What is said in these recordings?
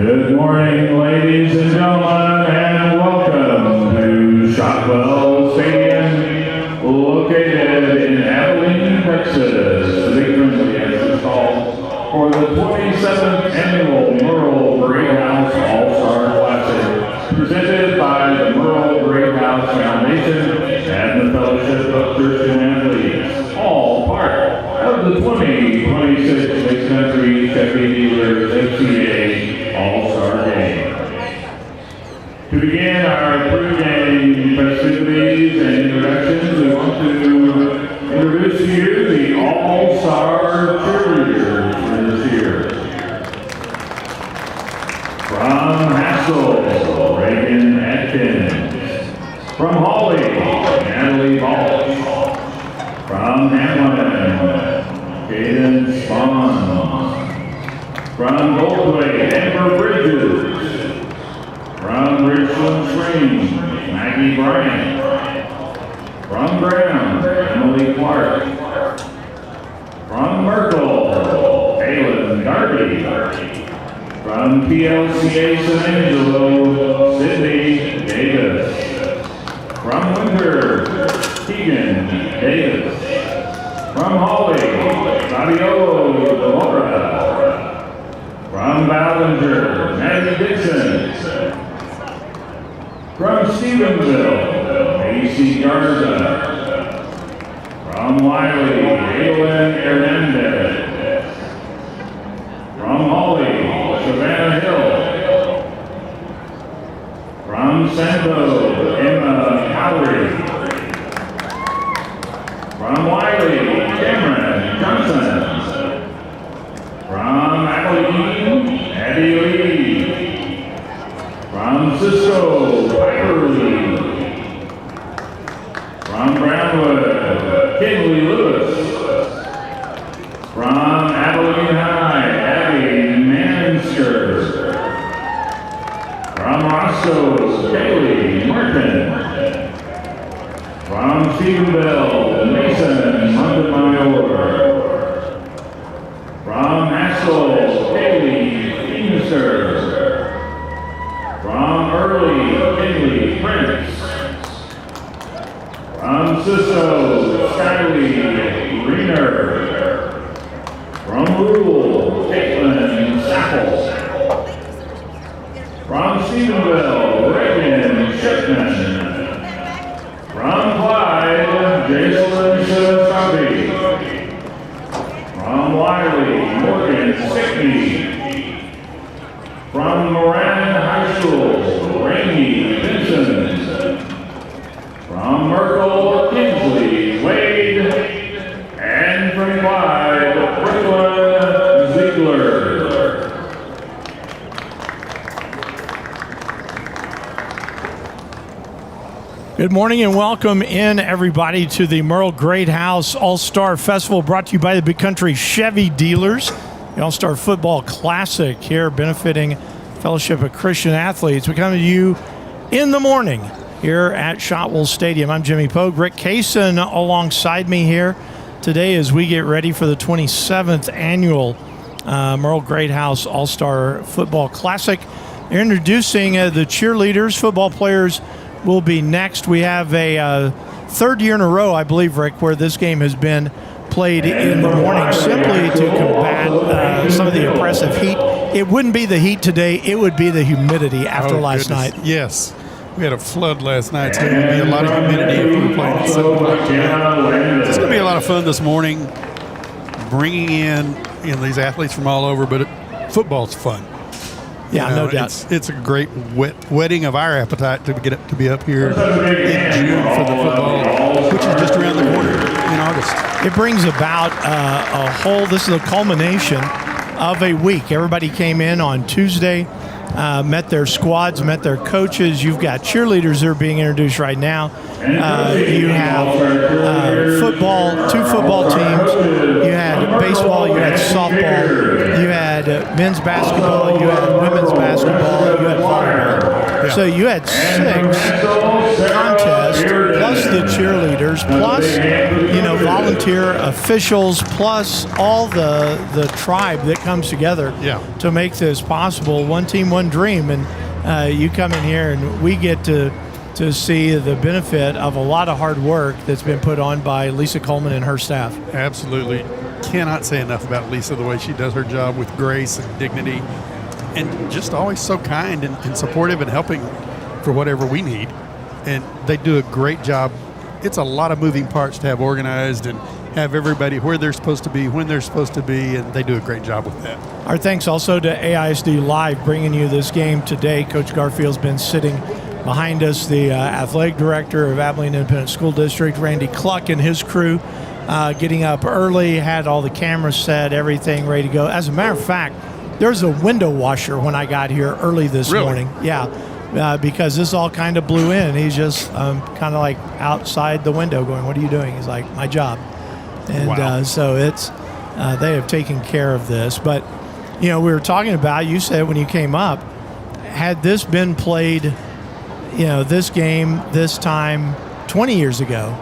Good morning, ladies and gentlemen, and welcome to Shotwell Stadium, located in Abilene, Texas. The big friendly is called for the 27th annual Merle Greathouse All-Star Classic, presented by the Merle Greathouse Foundation and the Fellowship of Christian Athletes, all part of the 2026 Mid-Country Chevy Dealers FCA All-Star Game. To begin our pregame festivities and introductions, we want to introduce to you the All-Star cheerleaders for this year. From Haskell, Reagan Atkins. From Hawley, Natalie Balch. From Hamlin, Caden Spawn. From Goldway, Amber Bridges. From Richland Springs, Maggie Bryant. From Graham, Emily Clark. From Merkel, Kaylin Darby. From PLCA San Angelo, Sydney Davis. From Winter, Keegan Davis. From Hawley, Fabiola Zamora. From Ballinger, Maggie Dixon. From Stephenville, A.C. Garza. From Wiley, Aylin Hernandez. From Hawley, Savannah Hill. From Santo, Emma Howry. From Wiley, Cameron Johnson. From Abilene, Addie Lee. From Cisco, Piper Lee. From Brownwood, Kinley Lewis. From Abilene High, Abby Mansker. From Roscoe, Kaylee Martin. From Stephenville, Mason Montemayor. From Haskell, Kaylee Feenister. From Early, Kinley Prince. From Cisso, Skylee Greener. From Rule, Caitlin Sapples. From Stephenville, Reagan Shipman. From Clyde, Jason Shisabi. From Wiley, Morgan Stickney. From Moran High School, Rainey Vincent. From Merkel, Kinsley Wade. And from Clyde, Brooklyn Ziegler. Good morning and welcome in, everybody, to the Merle Greathouse All-Star Festival, brought to you by the Big Country Chevy Dealers. The All-Star Football Classic here, benefiting Fellowship of Christian Athletes. We come to you in the morning here at Shotwell Stadium. I'm Jimmy Pogue. Rick Kaysen alongside me here today as we get ready for the 27th annual Merle Greathouse All-Star Football Classic. They're introducing the cheerleaders, football players will be next. We have a third year in a row, I believe, Rick, where this game has been played in the morning simply to combat some of the oppressive heat. It wouldn't be the heat today, it would be the humidity after last night. Yes. We had a flood last night, so there would be a lot of humidity if we were playing at 7 o'clock tonight. It's going to be a lot of fun this morning, bringing in these athletes from all over, but football's fun. Yeah, no doubt. It's a great whetting of our appetite to be up here in June for the football, which is just around the corner in August. It brings about this is a culmination of a week. Everybody came in on Tuesday, met their squads, met their coaches. You've got cheerleaders that are being introduced right now. You have football, two football teams. You had baseball, you had softball, you had men's basketball, you had women's basketball, you had volleyball. Yeah. So you had 6 contests, plus the cheerleaders, plus volunteer officials, plus all the tribe that comes together to make this possible. One team, one dream, and you come in here and we get to see the benefit of a lot of hard work that's been put on by Lisa Coleman and her staff. Absolutely. Cannot say enough about Lisa, the way she does her job with grace and dignity, and just always so kind and supportive and helping for whatever we need. And they do a great job. It's a lot of moving parts to have organized and have everybody where they're supposed to be, when they're supposed to be, and they do a great job with that. Our thanks also to AISD Live bringing you this game today. Coach Garfield's been sitting behind us, the athletic director of Abilene Independent School District, Randy Cluck, and his crew, getting up early, had all the cameras set, everything ready to go. As a matter of fact, there's a window washer when I got here early this morning. Yeah, because this all kind of blew in. He's just kind of like outside the window going, "What are you doing?" He's like, "My job." And so it's they have taken care of this. But, we were talking about, you said when you came up, had this been played, this game, this time 20 years ago,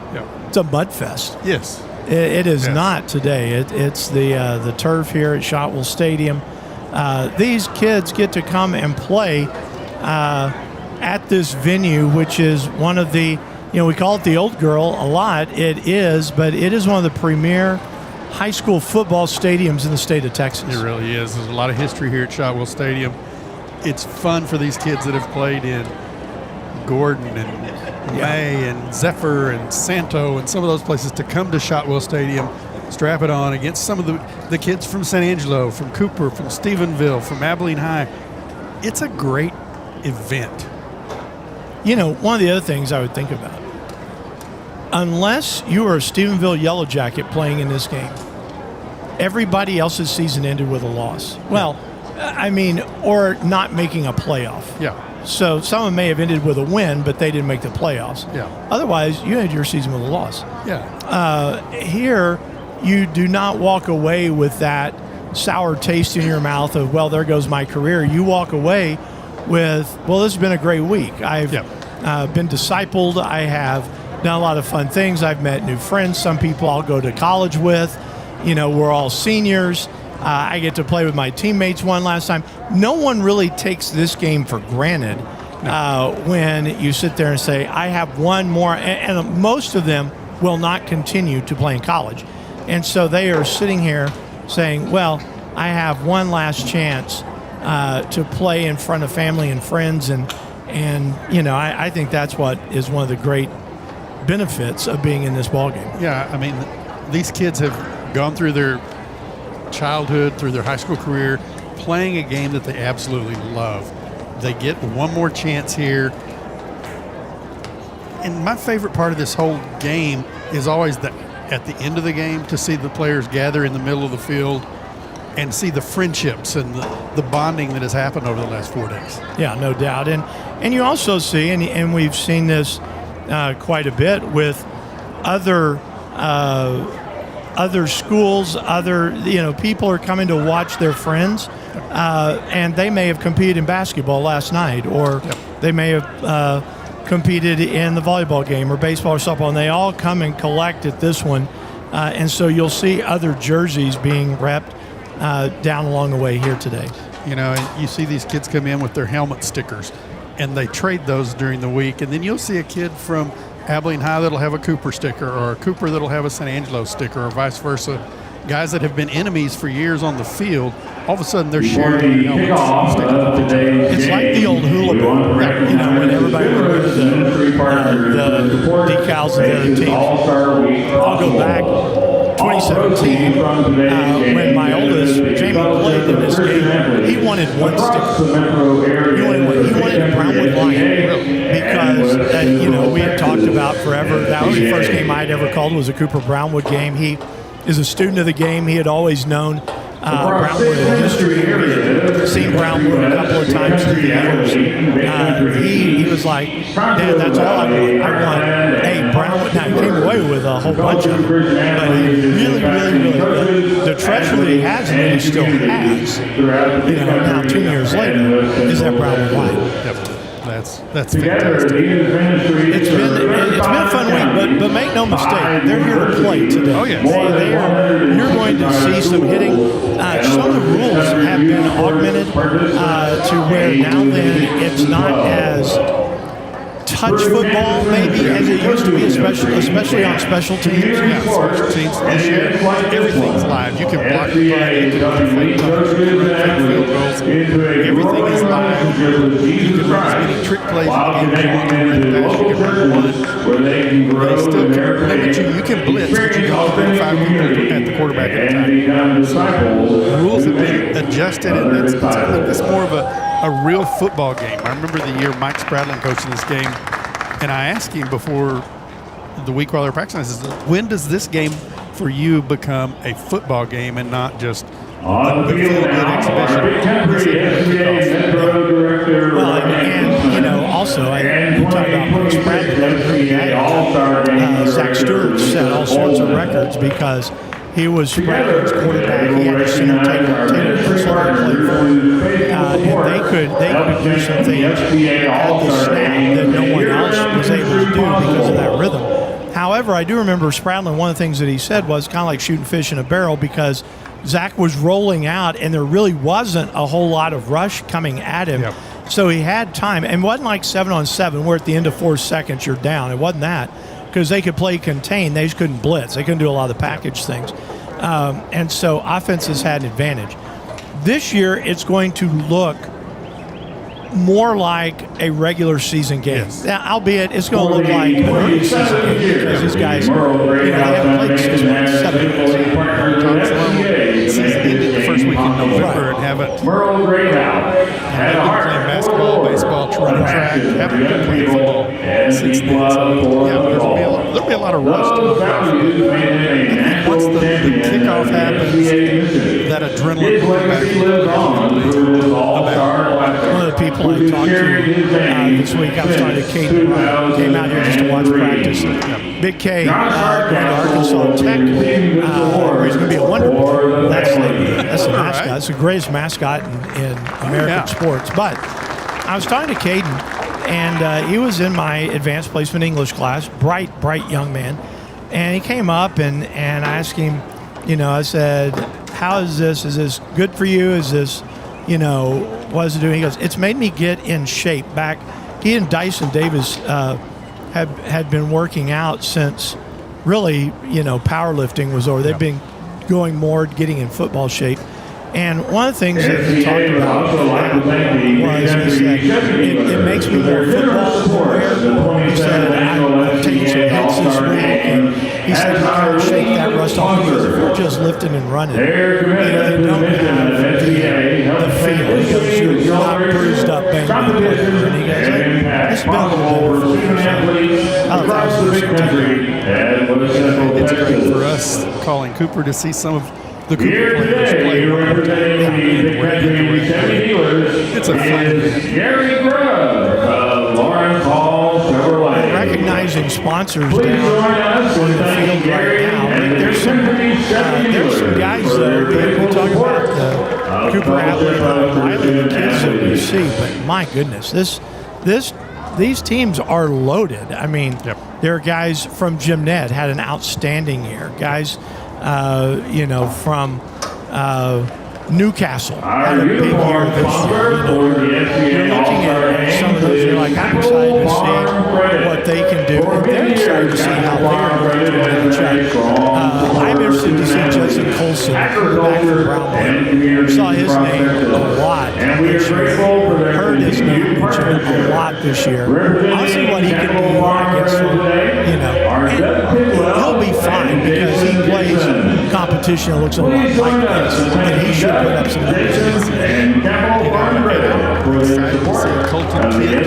it's a mud fest. Yes. It is not today. It's the turf here at Shotwell Stadium. These kids get to come and play at this venue, which is one of the, we call it the Old Girl a lot. It is, but it is one of the premier high school football stadiums in the state of Texas. It really is. There's a lot of history here at Shotwell Stadium. It's fun for these kids that have played in Gordon and May and Zephyr and Santo and some of those places to come to Shotwell Stadium, strap it on against some of the kids from San Angelo, from Cooper, from Stephenville, from Abilene High. It's a great event. One of the other things I would think about, unless you are a Stephenville Yellow Jacket playing in this game, everybody else's season ended with a loss. Well, or not making a playoff. Yeah. So some of them may have ended with a win, but they didn't make the playoffs. Yeah. Otherwise, you had your season with a loss. Yeah. Here, you do not walk away with that sour taste in your mouth of, well, there goes my career. You walk away with, well, this has been a great week. I've been discipled. I have done a lot of fun things. I've met new friends. Some people I'll go to college with. We're all seniors. I get to play with my teammates one last time. No one really takes this game for granted when you sit there and say, I have one more. And most of them will not continue to play in college. And so they are sitting here saying, well, I have one last chance to play in front of family and friends. And I think that's what is one of the great benefits of being in this ballgame. Yeah, these kids have gone through their childhood, through their high school career, playing a game that they absolutely love. They get one more chance here. And my favorite part of this whole game is always at the end of the game to see the players gather in the middle of the field and see the friendships and the bonding that has happened over the last 4 days. Yeah, no doubt. And you also see, and we've seen this quite a bit with other schools, people are coming to watch their friends, and they may have competed in basketball last night, or they may have competed in the volleyball game or baseball or softball, and they all come and collect at this one. And so you'll see other jerseys being repped down along the way here today. You see these kids come in with their helmet stickers, and they trade those during the week, and then you'll see a kid from Abilene High that'll have a Cooper sticker, or a Cooper that'll have a San Angelo sticker, or vice versa. Guys that have been enemies for years on the field, all of a sudden they're sharing their helmets. It's like the old hula hoop, when everybody would wear the decals of their team. I'll go back 2017 when my oldest, Jamie, played in this game. He wanted one sticker. He wanted a Brownwood Lion because, we had talked about forever. That was the first game I had ever called was a Cooper Brownwood game. He is a student of the game. He had always known Brownwood in history. He had seen Brownwood a couple of times through the years. He was like, Dad, that's all I want. I want a Brownwood. Now, he came away with a whole bunch of them, but he really, the treasure treasure that he has and that he still has, now 2 years later, is that brown and white. Yep. That's fantastic. It's been a fun week, but make no mistake, they're here to play today. Oh, yes. You're going to see some hitting. Some of the rules have been augmented to where now then it's not as touch football maybe as it used to be, especially on special teams. Yeah, special teams this year, everything's live. You can block the punt, you can defend touch, you can run field goals. Everything is live. You can run as many trick plays in the game as you want to run pass. You can run one. They still can limit you. You can blitz, but you can only bring 5 people at the quarterback at a time. The rules have been adjusted, and it's going to make this more of a real football game. I remember the year Mike Spradlin coaching this game, and I asked him before the week while they were practicing, I said, when does this game for you become a football game and not just a feel-good exhibition? Well, and also, you talk about Mike Spradlin. Zach Stewart set all sorts of records because he was Spradlin's quarterback. He had to see him take a play for him. And they could do some things at the snap that no one else was able to do because of that rhythm. However, I do remember Spradlin, one of the things that he said was kind of like shooting fish in a barrel because Zach was rolling out and there really wasn't a whole lot of rush coming at him. Yep. So he had time. And it wasn't like 7-on-7 where at the end of 4 seconds you're down. It wasn't that. Because they could play contain, they just couldn't blitz. They couldn't do a lot of the package things. And so offenses had an advantage. This year, it's going to look more like a regular season game. Yes. Now, albeit it's going to look like an early season game because these guys, they haven't played 6 months, 7 months. Season ended the first week in November and haven't been playing basketball, baseball, track, haven't been playing football since then. So, there'll be a lot of rust. Once the kickoff happens, that adrenaline comes back. One of the people I talked to this week, I was talking to Kate, came out here just to watch practice. Big K going to Arkansas Tech, where he's going to be a Wonder Boy. That's the mascot. That's the greatest mascot in American sports. But I was talking to Caden, and he was in my advanced placement English class, bright young man. And he came up, and I asked him, I said, how is this? Is this good for you? Is this, what is it doing? He goes, it's made me get in shape back. He and Dyson Davis had been working out since really, powerlifting was over. They've been going more, getting in football shape. And one of the things that he talked about was he said, it makes me more football aware. He said, I've taken some hits this week. And he said, you kind of shake that rust off because if you're just lifting and running, you don't have the feel. He goes, you're not bruised up, banged up. And he goes, it's been a little bit It's great for us calling Cooper to see some of the Cooper players play. It's a fun event. Recognizing sponsors down on the field right now. There's some guys that we talk about the Cooper athlete, Riley, the kids that we see, but my goodness, these teams are loaded. I mean, there are guys from Jim Ned had an outstanding year. Guys, from Newcastle had a big year this year. You're looking at some of those. You're like, I'm excited to see what they can do. And they're excited to see how they're going to match up. I'm interested to see Judson Colson, back from Brown. Saw his name a lot this year. Heard his name mentioned a lot this year. I'll see what he can do against and he'll be fine because he plays competition that looks a lot like this, and he should put up some numbers. Excited to see Colton Kidd.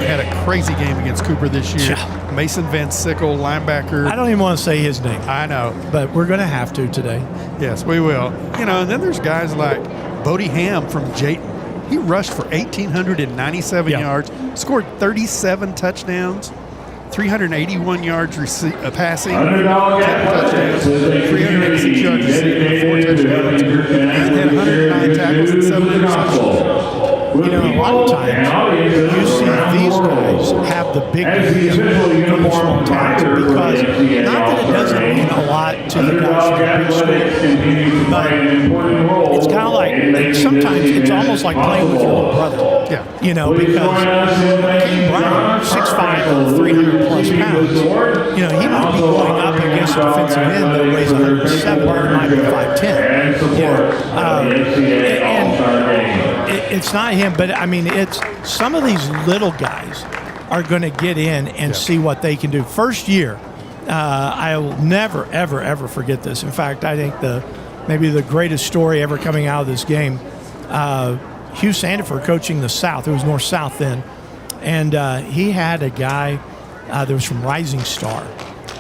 Had a crazy game against Cooper this year. Mason Van Sickle, linebacker. I don't even want to say his name. I know. But we're going to have to today. Yes, we will. And then there's guys like Bodie Ham from Jayton. He rushed for 1,897 yards, scored 37 touchdowns. 381 yards passing, 10 Underdog touchdowns, Athletics 386 yards receiving, 4 touchdowns, and had 109 tackles and 7 interceptions. You know, a lot of times you see these guys have the big games from the small towns because not that it doesn't mean a lot to the guys from the big school, but it's kind of like sometimes it's almost like playing with your little brother. Yeah. You know, because King Brown, 6'5", 300 plus pounds, you know, he might be going up against a defensive end that weighs 107 or might be 5'10". And it's not him, but I mean, it's some of these little guys are going to get in and see what they can do. First year, I will never, ever, ever forget this. In fact, I think maybe the greatest story ever coming out of this game, Hugh Sandiford coaching the South. It was North-South then. And he had a guy that was from Rising Star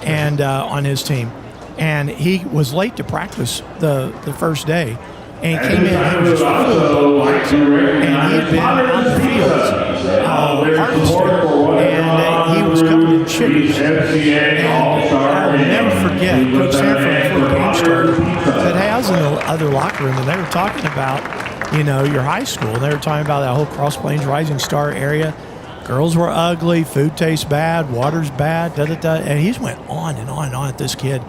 and on his team. And he was late to practice the first day. And he came in and he was just full of lights. And he had been on the fields harvesting. And he was covered in chiggers. And I'll never forget, Coach Sanford, before the game started, said, hey, I was in the other locker room, and they were talking about, you know, your high school. And they were talking about that whole Cross Plains Rising Star area. Girls were ugly, food tastes bad, water's bad, da-da-da. And he just went on and on and on at this kid.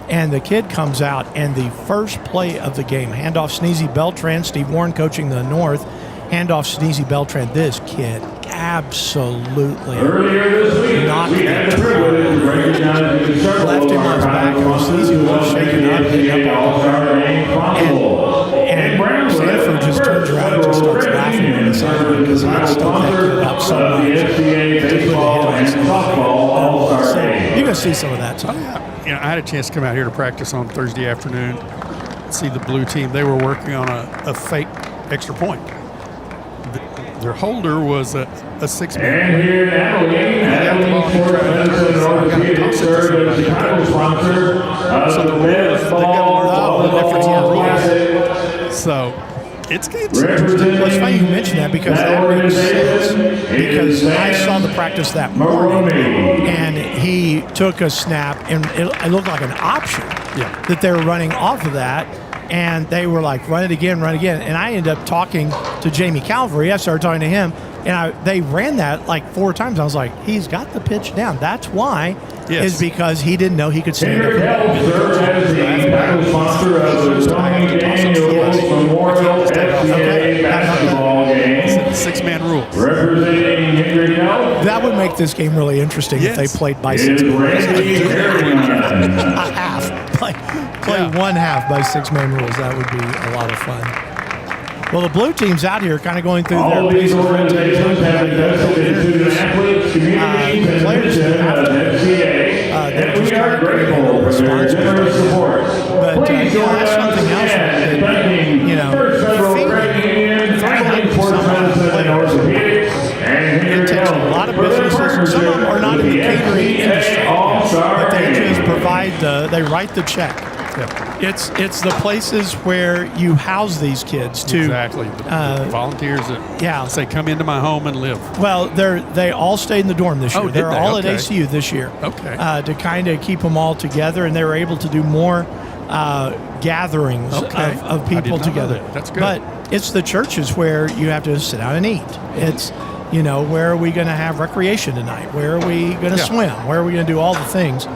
And the kid comes out, and the first play of the game, handoff Sneezy Beltran, Steve Warren coaching the North, handoff Sneezy Beltran. This kid absolutely knocked the left him on his back, and Sneezy was shaking up, hitting up all the and Sanford just turns around and just starts laughing on the sideline because he had stuck that kid up so much. So you're going to see some of that too. You know, I had a chance to come out here to practice on Thursday afternoon, see the blue team. They were working on a fake extra point. Their holder was a 6-man. And here in Abilene Sports Medicine Orthopedic served as the title sponsor of the best ball classic. So it's interesting. Well, it's funny you mention that because that makes sense. Because I saw the practice that morning, and he took a snap, and it looked like an option that they were running off of that. And they were like, run it again. And I ended up talking to Jamie Calvary. I started talking to him, and they ran that like 4 times. I was like, he's got the pitch down. That's why, is because he didn't know he could stand up. Served as the title sponsor of the Tony Daniel Memorial FCA basketball game. 6-man rule. Representing Henry Health. That would make this game really interesting if they played by 6 men. A half. Play one half by 6-man rules. That would be a lot of fun. Well, the blue team's out here kind of going through all their these organizations have invested into the athletes, communities, and mission of FCA, and we are grateful for their generous support. But please join that's us something else in thanking First Federal Credit Union, Abilene Sports Medicine and Orthopedics, and Henry Health. A lot of businesses, some of them are not in the catering industry, but they just provide they write the check. It's the places where you house these kids to the volunteers that say come into my home and live. Well, they all stayed in the dorm this year. They're all at ACU this year. To kind of keep them all together, and they were able to do more gatherings of people together. That's good. But it's the churches where you have to sit down and eat. It's where are we going to have recreation tonight? Where are we going to swim? Where are we going to do all the things?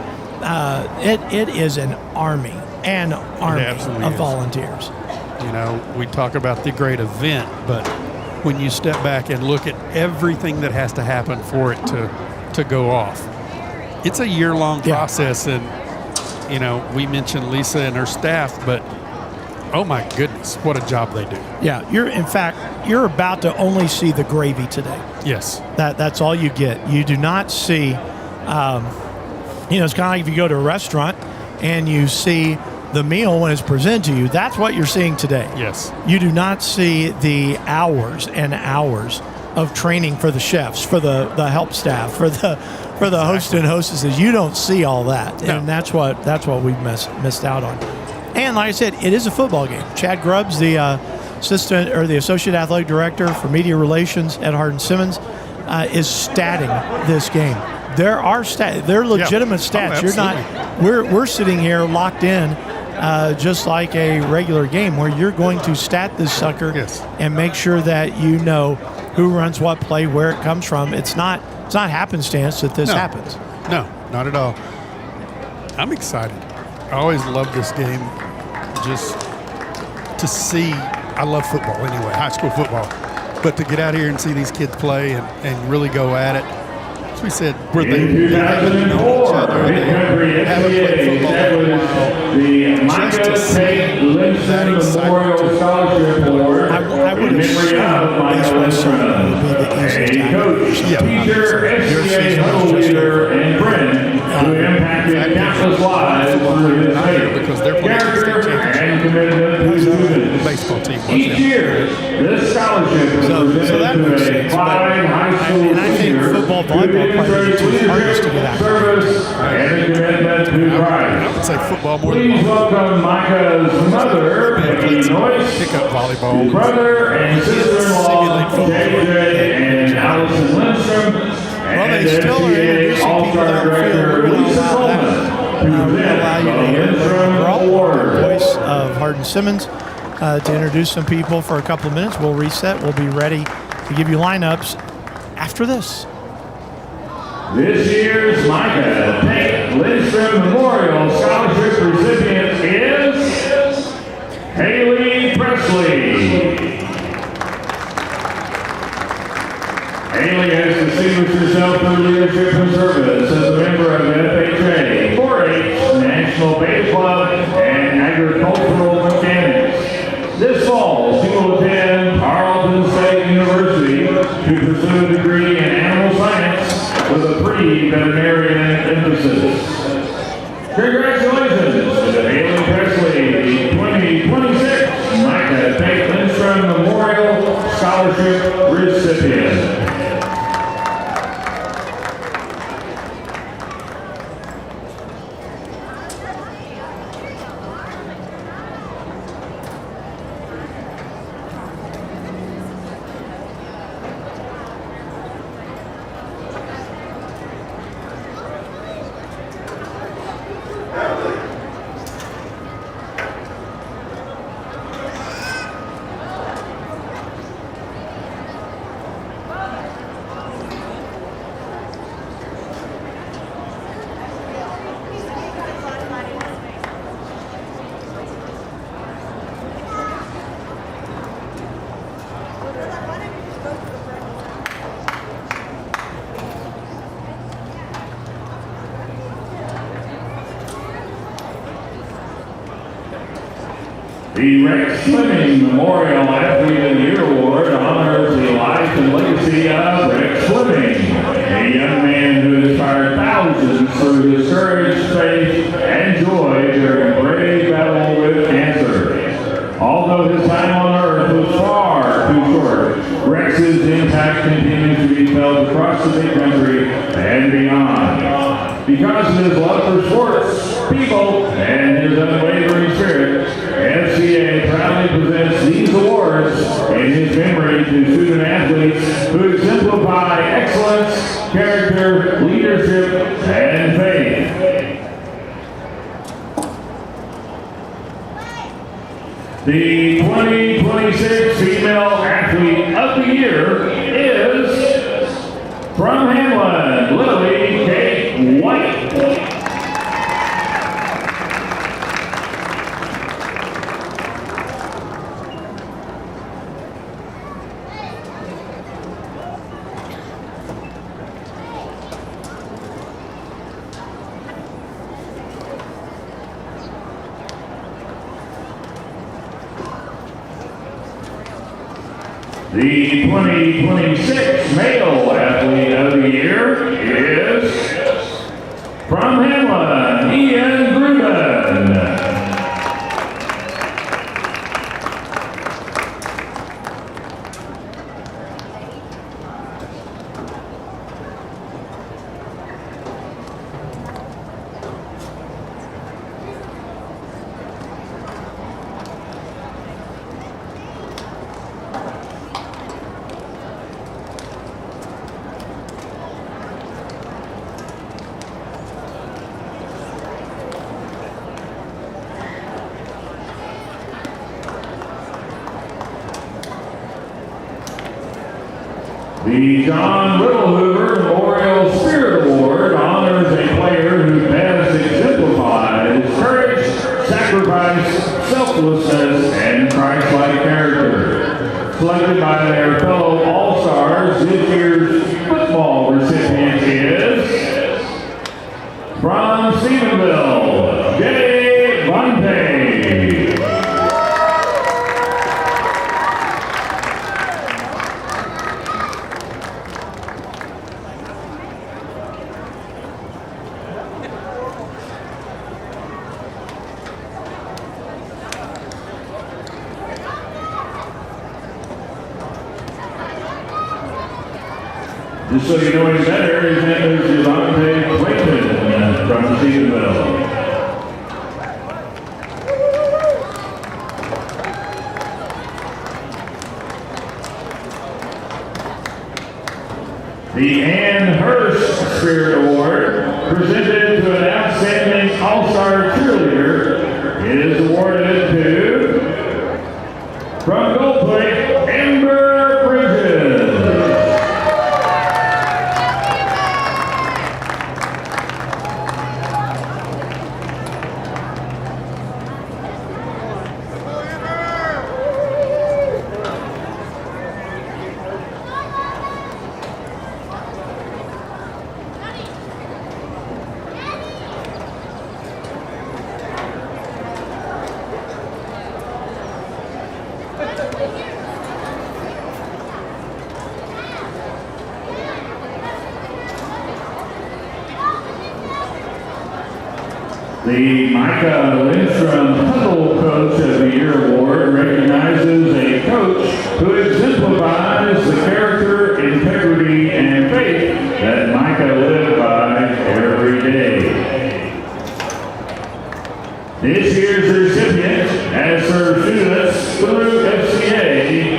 It is an army of volunteers. You know, we talk about the great event, but when you step back and look at everything that has to happen for it to go off, it's a year-long process. And, you know, we mentioned Lisa and her staff, but oh my goodness, what a job they do. Yeah, you're about to only see the gravy today. Yes. That's all you get. You do not see, it's kind of like if you go to a restaurant and you see the meal when it's presented to you, that's what you're seeing today. Yes. You do not see the hours and hours of training for the chefs, for the help staff, for the host and hostesses. You don't see all that. No. And that's what we've missed out on. And like I said, it is a football game. Chad Grubbs, the assistant or the associate athletic director for media relations at Hardin Simmons, is statting this game. there are stats. They're legitimate Yeah. stats. You're not. We're sitting here locked in, just like a regular game where you're going to stat this sucker Yes. and make sure that you know who runs what play, where it comes from. It's not happenstance that this happens. No, not at all. I'm excited. I always love this game just to see. I love football anyway, high school football. But to get out here and see these kids play and really go at it, as we said, where they haven't known each other, they haven't played football in a while. Just to see that excitement. I would assume baseball season would be the easiest time. Teacher, FCA health leader, and friend who impacted countless lives through his faith, because they're playing character, state and championship. commitment to The students. baseball team. Each year, this scholarship is So that presented makes to a sense, but fine high school and I think senior football, who volleyball probably the two demonstrates hardest to get out. service and a commitment to I Christ. would say football more than Please welcome Micah's mother, Becky Noyce, pickup volleyball. brother and sister-in-law, JJ and Allison Lindstrom, Well, and they still are FCA introducing people All-Star downfield. Director We're going to Lisa allow Coleman that. to We'll allow you to present the hear Lindstrom the Award. voice of Hardin Simmons to introduce some people for a couple of minutes. We'll reset. We'll be ready to give you lineups after this. This year's Micah Tate Lindstrom Memorial Scholarship recipient is Haley Presley. Haley has distinguished herself through leadership and service as a member of FHA, 4-H, National Beta Club, and Agricultural Mechanics. This fall, she will attend Tarleton State University to pursue a degree in animal science with a pre-veterinarian emphasis. Congratulations to Haley Presley, the 2026 Micah Tate Lindstrom Memorial Scholarship recipient. The Rex Fleming Memorial Athlete of the Year Award honors the life and legacy of Rex Fleming, a young man who inspired thousands through his courage, faith, and joy during a brave battle with cancer. Although his time on earth was far too short, Rex's impact continues to be felt across the big country and beyond. Because of his love for sports, people, and his unwavering spirit, FCA proudly presents these awards in his memory to student athletes who exemplify excellence, character, leadership, and faith. The 2026 Female Athlete of the Year is from Hamlin, Lily Kate White. The 2026 Male Athlete of the Year is from Hamlin, Ian Gruden. The John Littlehoover Memorial Spirit Award honors a player who best exemplifies courage, sacrifice, selflessness, and Christ-like character. Selected by their fellow All-Stars, this year's football recipient is from Stephenville, Jay Bonte. Just so you know him better, his name is Devontae Clayton from Stephenville. The Ann Hurst Spirit Award, presented to an outstanding all-star cheerleader, is awarded to, from Gold Plate, Amber Bridges. The Micah Lindstrom Huddle Coach of the Year Award recognizes a coach who exemplifies the character, integrity, and faith that Micah lived by every day. This year's recipient has served students through FCA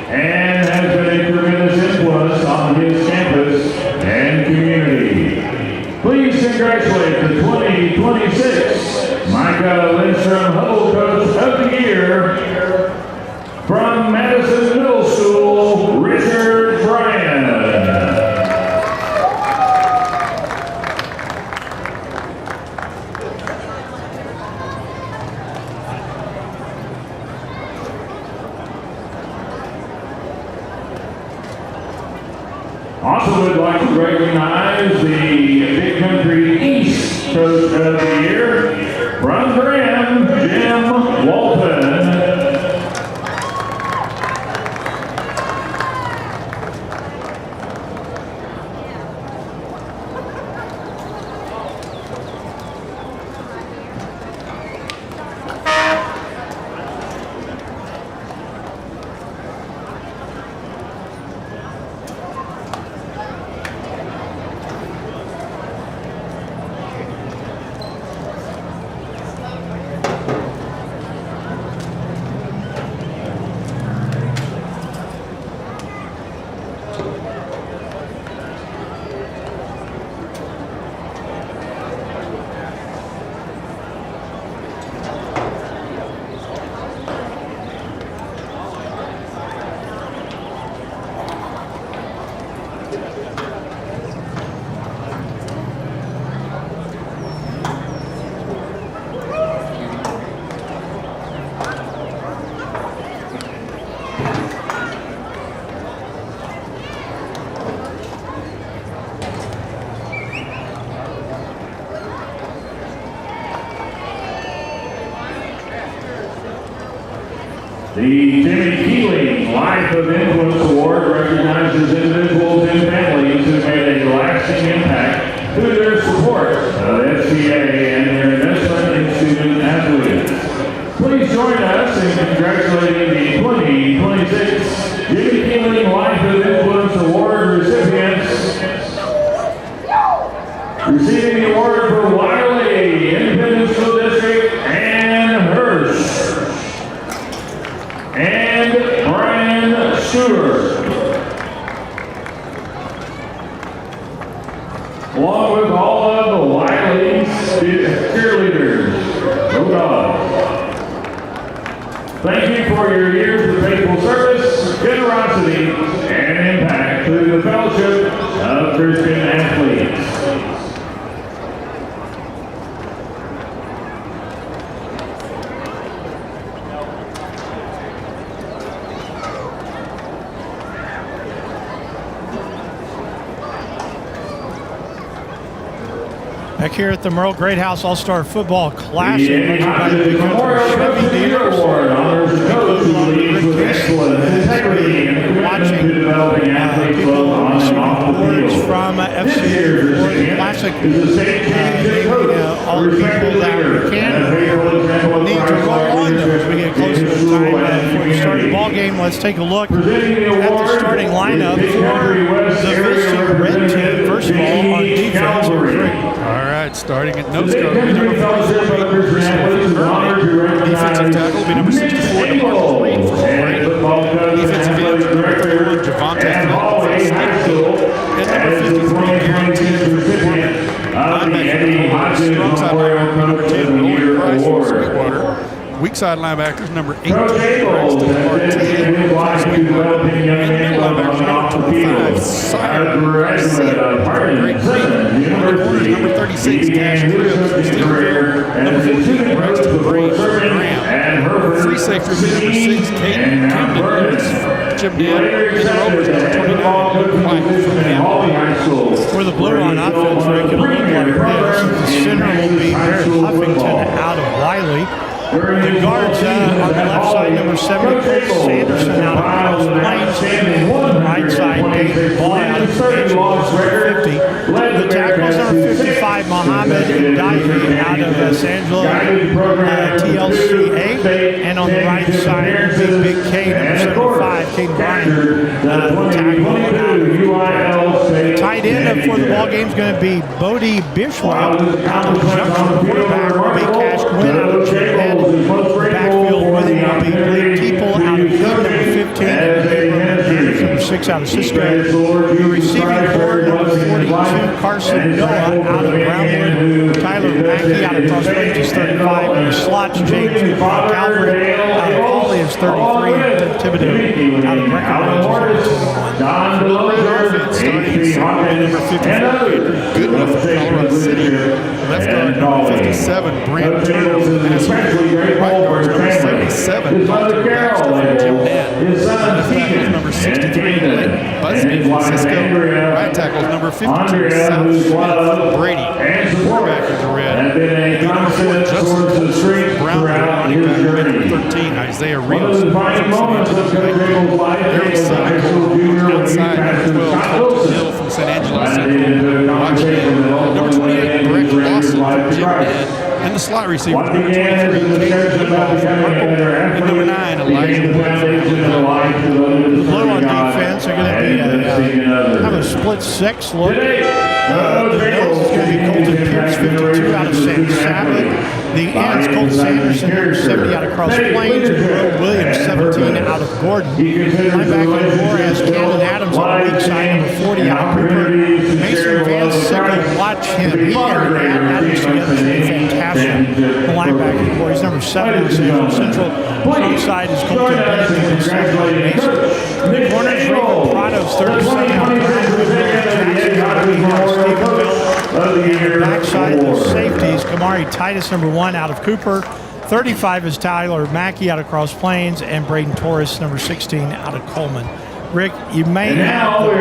and has been a tremendous influence on his campus and community. Please congratulate the 2026 Micah Lindstrom Huddle Coach of the Year from Madison Middle School, Richard Bryan. Also would like to recognize the Big Country East Coach of the Year from Graham, Jim Walton. The Timmy Keeling Life of Influence Award recognizes individuals and families who made a lasting impact through their support of FCA and their investment in student athletes. Please join us in congratulating the 2026 Jimmy Keeling Life of Influence Award recipients. Receiving the award for Wiley, Independent School District, Ann Hurst and Brian Stewart. Along with all of the Wiley cheerleaders. Go Dogs. Thank you for your years of faithful service, generosity, and impact to Back here at the Merle Greathouse All-Star Football Classic, brought to you by the Big Country Chevy Dealers. Watching people receiving awards from FCA for the Classic, all the people that we can need to roll on them as we get closer to the time before we start the ball game. Let's take a look at the starting lineup for the visiting red team. First of all, on defense, all right, starting at nose guard will be number 44, defensive tackle will be number 64, DeMarcus Reed from Brady. Defensive end, number 31, Javante and number 53, guaranteed for Foreman. Linebacker, strong side linebacker, number 10, Roy Price from Sweetwater. Weak side linebackers, number 18, Braxton Martinez from Sweetwater. And middle linebackers, number 25, Sire Great Creek. On the corners, number 36, Cash Cribs from Steelville. Number 14, Braxton Green from Graham. Free safety will be number 6, Caden Camden Lewis from Chimden. And the rovers, number 29, Luke White from Hamilton. For the blue on offense, Rick, it'll look like this. The center will be Barrett Huffington out of Wiley. The guards on the left side, number 70, Chris Sanderson out of Cross Plains. On the right side, David Ball out of Angelo, 50. The tackles, number 55, Mohammed Dahi out of San Angelo, TLCA. And on the right side, Big K, number 75, Caden Bryan, the tackle out of tight end for the ball game is going to be Bodie Bishop out of Junction. Quarterback will be Cash Quinn out of Chimden. Backfield with him will be Blake Teeple out of Hood, number 15, and number 6 out of Cisco. The receiving core, number 42, Carson Noah out of Brownwood. Tyler Mackey out of Cross Plains is 35. And the slots, James Calvert out of Hawley is 33. And Thibodeau out of Breckenridge is 21. Starting at number 54, Andrew Goodman from Colorado City. Left guard, number 57, Brent Jones from Nassau. Right guard, number 77, Dalton Baxter from Chimden. Left tackle is number 63, Blake Busby from Cisco. Right tackle is number 52, South Smith from Brady. Quarterback in the red will be number 4, Justin Colson from Brownwood. Running back will be number 13, Isaiah Rios from San Angelo. Their receiving core outside, number 12, Colton Hill from San Angelo Central. Watching number 28, Brett Lawson from Chimden. And the slot receiver, number 23, Caden Goodall from Merkle. And number 9, Elijah Wood from Blue. The blue on defense are going to be have a split 6 look. The nose is going to be Colton Pierce, 52 out of San Sabbath. The ends, Colt Sanderson, number 70 out of Cross Plains. And Will Williams, 17 out of Gordon. Linebacker core has Cannon Adams on the weak side, number 40 out of Cooper. Mason Van Sickle, watch him. He and Adams together is fantastic. The linebacker core, he's number 7 out of Central. Central. Strong side is Colton Bennett, number 7 out of Mason. The corners, Raven Prado's 37 out of Brownwood. Jackson out of Stephenville. And the backside, the safeties, Kamari Titus, number 1 out of Cooper. 35 is Tyler Mackey out of Cross Plains, and Braden Torres, number 16 out of Coleman. Rick, you may have the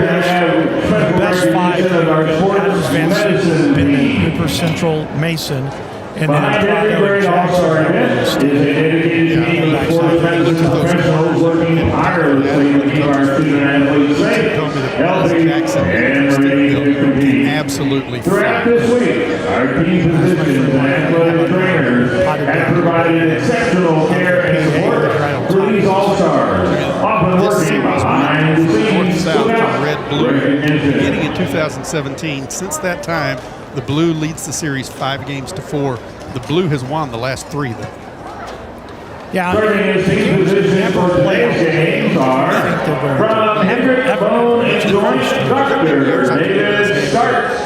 best 5 Adams, Van Sickle, Bennett, Cooper, Central, Mason, and then Prado and Jackson. Absolutely throughout this week, our team physicians and athletic trainers have provided exceptional care and support for these all-stars, often working behind the scenes South without from Red Blue. recognition. Beginning in 2017, since that time, the Blue leads the series 5 games to 4. The Blue has won the last 3, though. Yeah, Starting in team position for today's games are from Hendrick Bone Instructor, David Starks.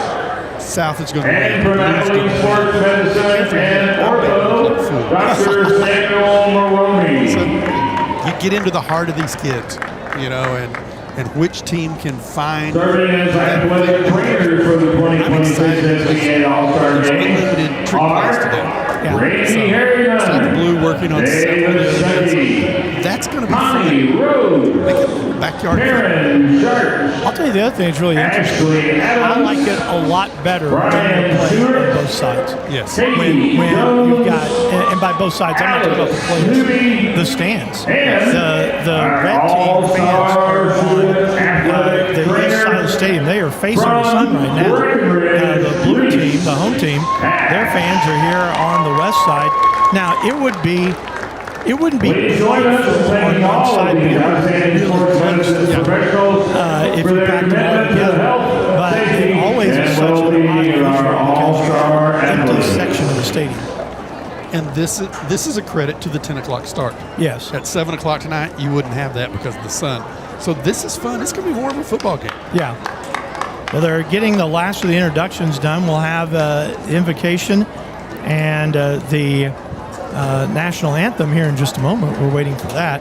South is going to And from Athlete Sports Medicine and Ortho, Dr. Samuel Maroney. So you get into the heart of these kids, you know, and which team can find. Serving as athletic trainers for the 2026 FCA All-Star There's Games unlimited trick plays today. are Randy So Harriman, the Blue working on several David of the Stuckey, That's going to be Connie fun. Rose, Make it a little backyard fun. Karen Sharp, I'll tell you the other thing that's really interesting. Ashley I Adams, like it a lot better when Brian they're playing Stewart, on both sides. Yes. When you've got, and by both sides, I'm not talking about the players, the stands. The red team fans are on the east side of the stadium. They are facing the sun right now. The blue team, the home team, their fans are here on the west side. Now, it wouldn't be delightful on one side, but it would be really close if you packed them all together. But it always is such an odd visual because you have an empty section of the stadium. And this is a credit to the 10 o'clock start. Yes. At 7 o'clock tonight, you wouldn't have that because of the sun. So this is fun. It's going to be more of a football game. Yeah. Well, they're getting the last of the introductions done. We'll have the invocation and the national anthem here in just a moment. We're waiting for that.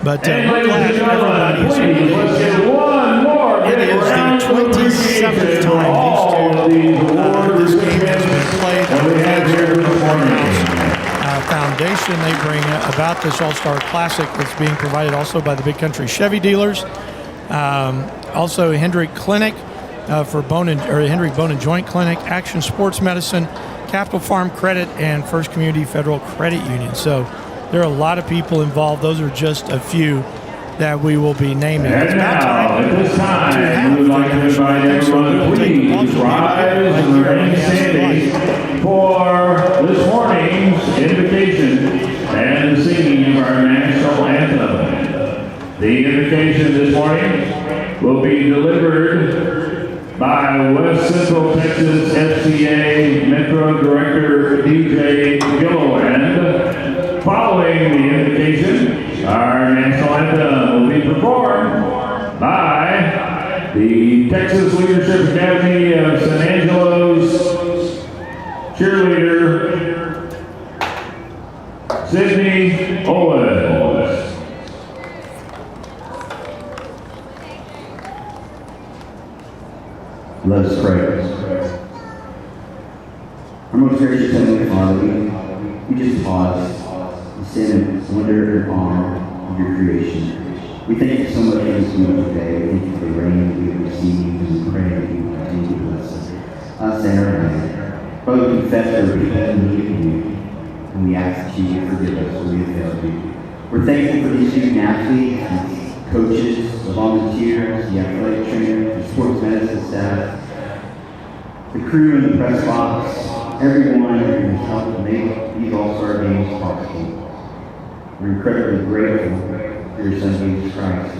But we're glad everybody is here. It is the 27th time this game has been played on the Merle House Foundation. They bring about this All-Star Classic that's being provided also by the Big Country Chevy dealers. Also Hendrick Clinic for Hendrick Bone and Joint Clinic, Action Sports Medicine, Capital Farm Credit, and First Community Federal Credit Union. So there are a lot of people involved. Those are just a few that we will be naming. It's about time at this time, to have we would like to invite everyone to please rise and remain standing for this morning's invocation and the singing of our national anthem. The invocation this morning will be delivered by West Central Texas FCA Metro Director DJ Gilliland. Following the invocation, our national anthem will be performed by the Texas Leadership Academy of San Angelo's cheerleader, Sydney Owens. Let us pray. Our most gracious Heavenly Father, we just pause and stand in wonder and awe of your creation. We thank you so much for this meal today. We thank you for the rain that we have received, and we pray that you will continue to bless us and our land. Father, we confess there are people in need of you, and we ask that you forgive us where we have failed you. We're thankful for these student athletes, these coaches, the volunteers, the athletic trainers, the sports medicine staff, the crew in the press box, everyone who has helped make these All-Star games possible. We're incredibly grateful for your Son, Jesus Christ.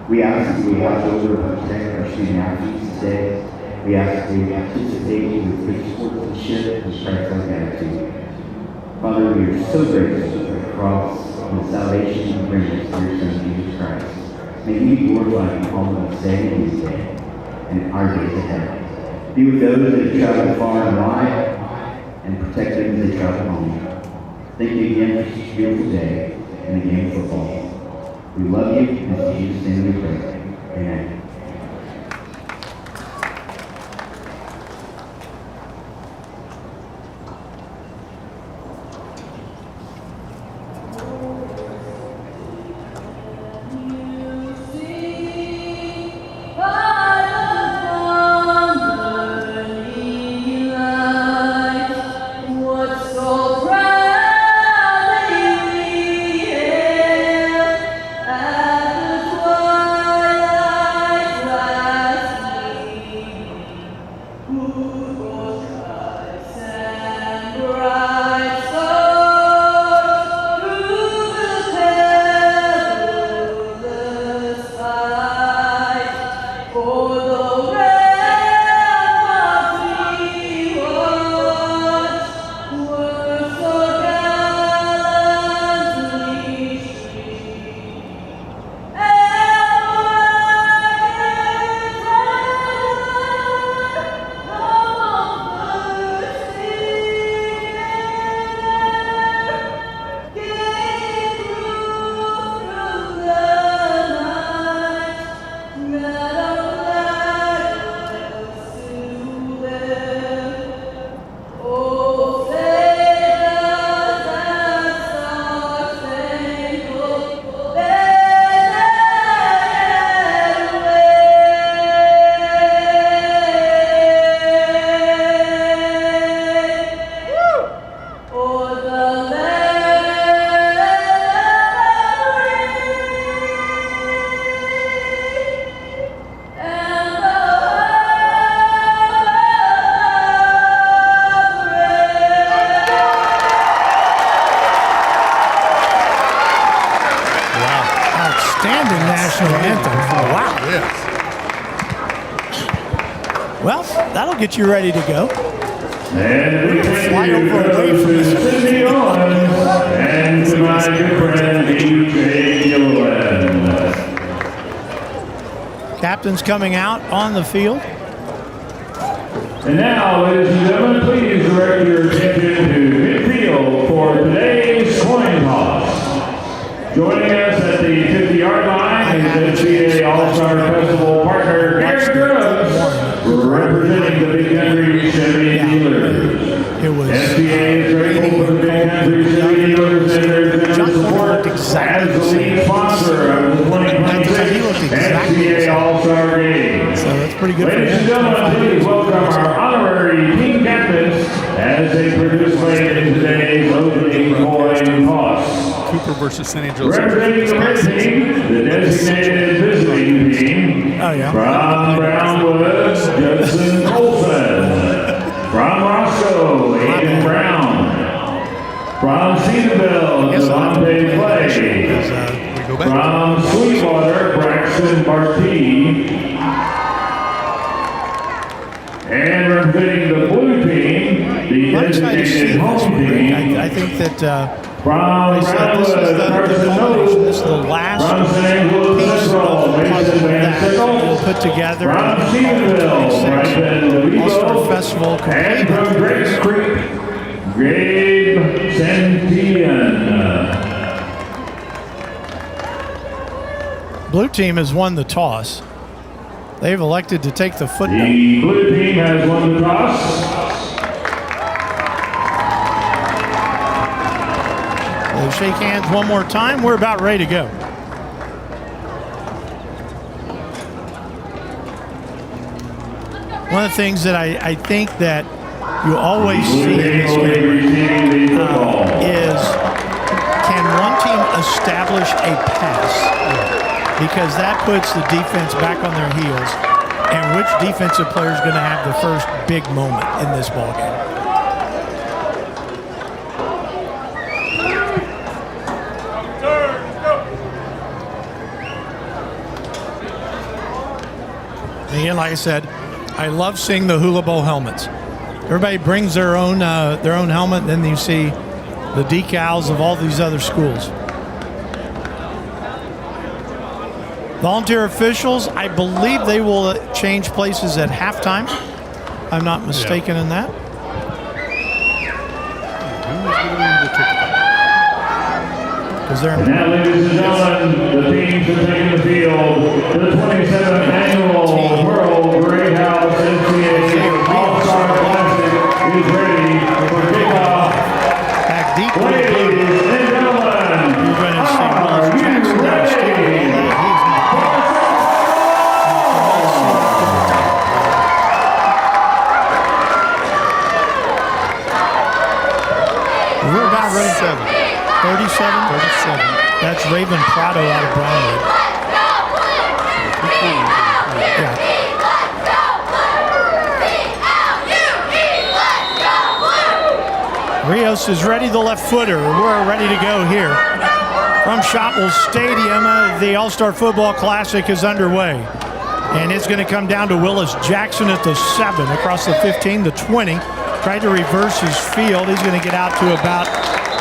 We ask that you would watch over and protect our student athletes today. We ask that they participate with good sportsmanship and Christ-like attitude. Father, we are so grateful for the cross and the salvation you bring us through your Son, Jesus Christ. May you be glorified in all of us today and this day, and in our days ahead. Be with those that have traveled far and wide, and protect them as they travel home. Thank you again for such a beautiful day and the game of football. We love you, and in Jesus' name we pray. Amen. outstanding national anthem. Wow. Yes. Well, that'll get you ready to go. And we Fly thank you over away from to this. Cindy Owens and to my good friend DJ Gillen. Captain's coming out on the field. And now, ladies and gentlemen, please direct your attention to midfield for today's coin toss. Joining us at the 50-yard line is FCA All-Star Festival partner Gary Grubbs, representing the Big Country Chevy Dealers. It was FCA is grateful for the Big Country Chevy Dealers and their generous support as the lead sponsor of the 2026 FCA All-Star Game. So that's pretty good. Ladies and gentlemen, please welcome our honorary team captains as they participate in today's opening coin toss. Cooper versus St. Joseph. Representing the red team, the designated visiting team, Oh, yeah. from Brownwood, Judson Colson. From Roscoe, Aiden Brown. From Cedarville, Devontae Clay. We go back. From Sweetwater, Braxton Bartee. And representing the blue team, the I'm excited to see designated this home one. team. I think that From they said this is Brownwood, the Carson culmination. This is the Noble. last From St. Louis piece Central, of the Mason puzzle Van that we'll Sickle. put together. From Cedarville, Bryson All-Star DeVivo. Festival And complete. from Grace Creek, Gabe Santillan. Blue team has won the toss. They've elected to take the football. The blue team has won the toss. They shake hands one more time. We're about ready to go. One of the things that I think that you always Blue see in team this will be game receiving the football. is, can one team establish a pass? Because that puts the defense back on their heels. And which defensive player is going to have the first big moment in this ballgame? Again, like I said, I love seeing the hula bowl helmets. Everybody brings their own helmet, and then you see the decals of all these other schools. Volunteer officials, I believe they will change places at halftime. I'm not mistaken in that. Because they're And now, ladies and gentlemen, the teams are taking the field. The 27th annual World Great House FCA All-Star Classic is ready for kickoff. back deep with the Ladies blue. and gentlemen, You're going to see are Willis you Jackson out of ready? Steve. We're about ready. 37? 37. That's Raven Prado out of Brownwood. Yeah. Rios is ready, the left footer. We're ready to go here. From Shotwell Stadium, the All-Star Football Classic is underway. And it's going to come down to Willis Jackson at the 7, across the 15, the 20. Tried to reverse his field. He's going to get out to about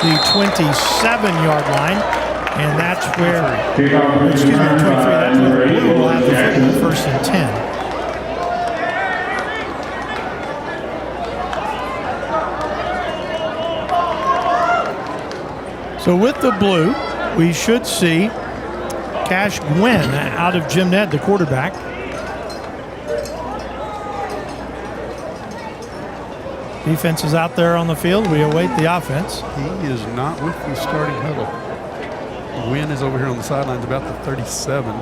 the 27-yard line. And that's where, Kickoff excuse me, 23, that's where the Blue will have the Jackson. football, first and 10. So with the blue, we should see Cash Gwynn out of Jim Ned, the quarterback. Defense is out there on the field. We await the offense. He is not with the starting huddle. Wynn is over here on the sidelines about the 37.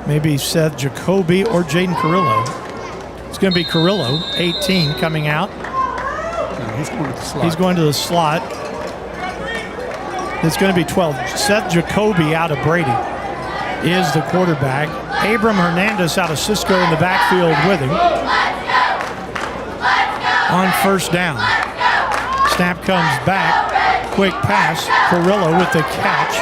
Maybe Seth Jacoby or Jaden Carrillo. It's going to be Carrillo, 18, coming out. No, he's going to the slot. He's going to the slot. It's going to be 12. Seth Jacoby out of Brady is the quarterback. Abram Hernandez out of Cisco in the backfield with him. On first down. Snap comes back. Quick pass. Carrillo with the catch.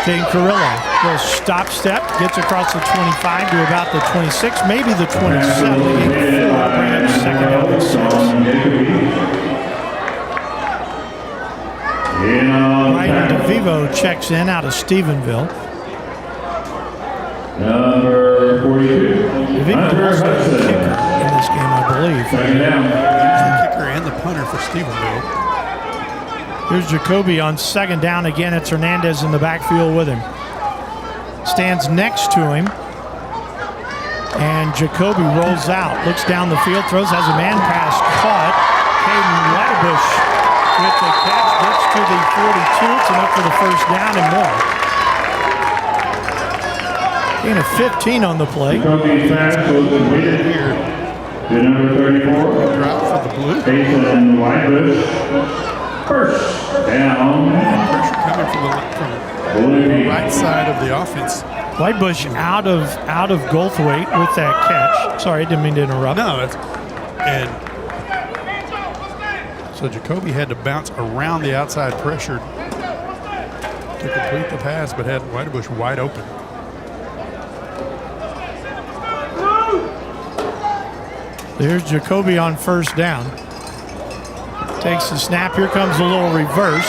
Jaden Carrillo, little stop step, gets across the 25 to about the 26, maybe the 27. They get 4, bring up second down and 6. Ryan DeVivo checks in out of Stephenville. Number 42. DeVivo also the kicker in this game, I believe. Second down. The kicker and the punter for Stephenville. Here's Jacoby on second down. Again, it's Hernandez in the backfield with him. Stands next to him. And Jacoby rolls out. Looks down the field. Throws, has a man pass caught. Caden Whitebush with the catch. Gets to the 42. It's enough for the first down and more. Gain of 15 on the play. Jacoby's pass was completed here. To number 34. Drop for the blue. Jason Whitebush. First down. Pressure coming from the right side of the offense. Whitebush out of Goldthwaite with that catch. Sorry, didn't mean to interrupt. No, and so Jacoby had to bounce around the outside pressure to complete the pass, but had Whitebush wide open. There's Jacoby on first down. Takes the snap. Here comes a little reverse.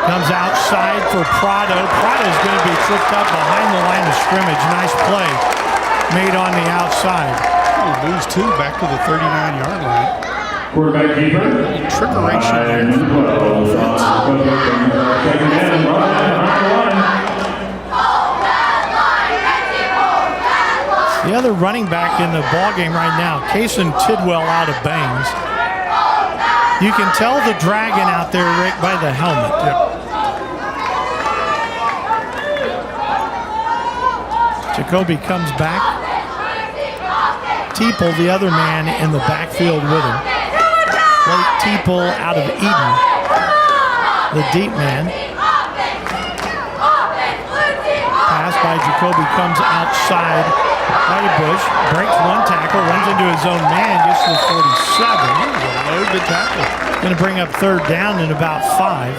Comes outside for Prado. Prado's going to be tripped up behind the line of scrimmage. Nice play made on the outside. We'll lose 2 back to the 39-yard line. Quarterback keeper. Trickeration there. Second down. The other running back in the ballgame right now, Kason Tidwell out of Bangs. You can tell the dragon out there, Rick, by the helmet. Yep. Jacoby comes back. Teeple, the other man, in the backfield with him. Blake Teeple out of Eden, the deep man. Pass by Jacoby comes outside. Whitebush breaks one tackle, runs into his own man, gets to the 47. Loaded tackle. Going to bring up third down in about 5.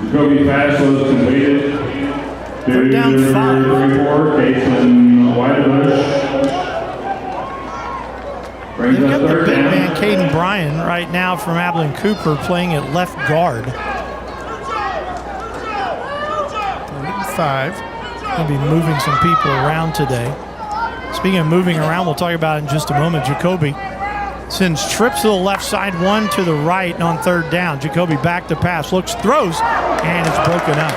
Jacoby pass was completed. Third down 5. 34, Jason Whitebush. They've got the big man, Caden Bryan, right now from Abilene Cooper, playing at left guard. 5. Going to be moving some people around today. Speaking of moving around, we'll talk about it in just a moment. Jacoby sends trips to the left side, one to the right, and on third down. Jacoby back to pass, looks, throws, and it's broken up.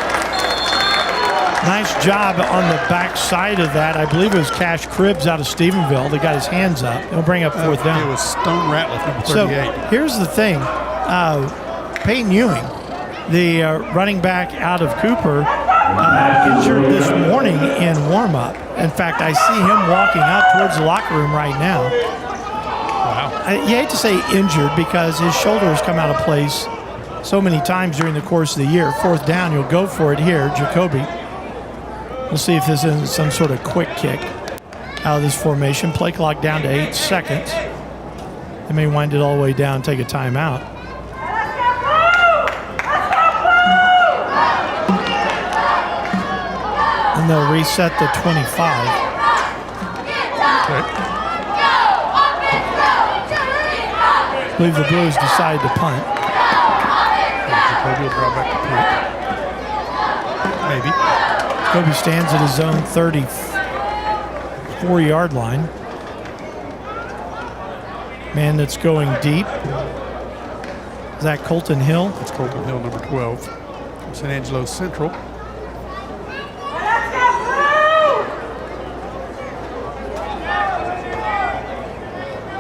Nice job on the back side of that. I believe it was Cash Cribbs out of Stephenville that got his hands up. He'll bring up fourth down. It was Stone Ratliff, number 38. So here's the thing. Peyton Ewing, the running back out of Cooper, injured this morning in warm-up. In fact, I see him walking up towards the locker room right now. Wow. You hate to say injured because his shoulder has come out of place so many times during the course of the year. Fourth down, you'll go for it here, Jacoby. We'll see if this isn't some sort of quick kick out of this formation. Play clock down to 8 seconds. They may wind it all the way down and take a timeout. And they'll reset the 25. Okay. I believe the Blues decide to punt. Jacoby will draw back the punt. Maybe. Jacoby stands at his own 34-yard line. Man that's going deep. Is that Colton Hill? That's Colton Hill, number 12. From San Angelo Central.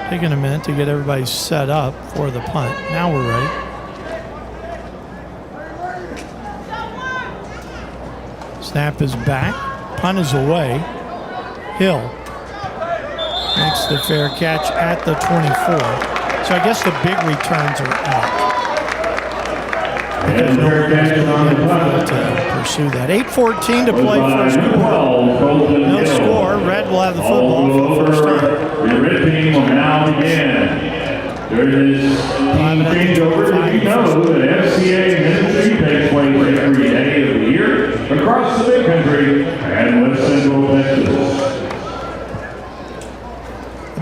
Taking a minute to get everybody set up for the punt. Now we're ready. Snap is back. Punt is away. Hill makes the fair catch at the 24. So I guess the big returns are out. Because no one is going to pursue that. 8:14 to play first quarter. No score. Red will have the football for the first time. The red team will now begin. There is team changeover. Did you know that FCA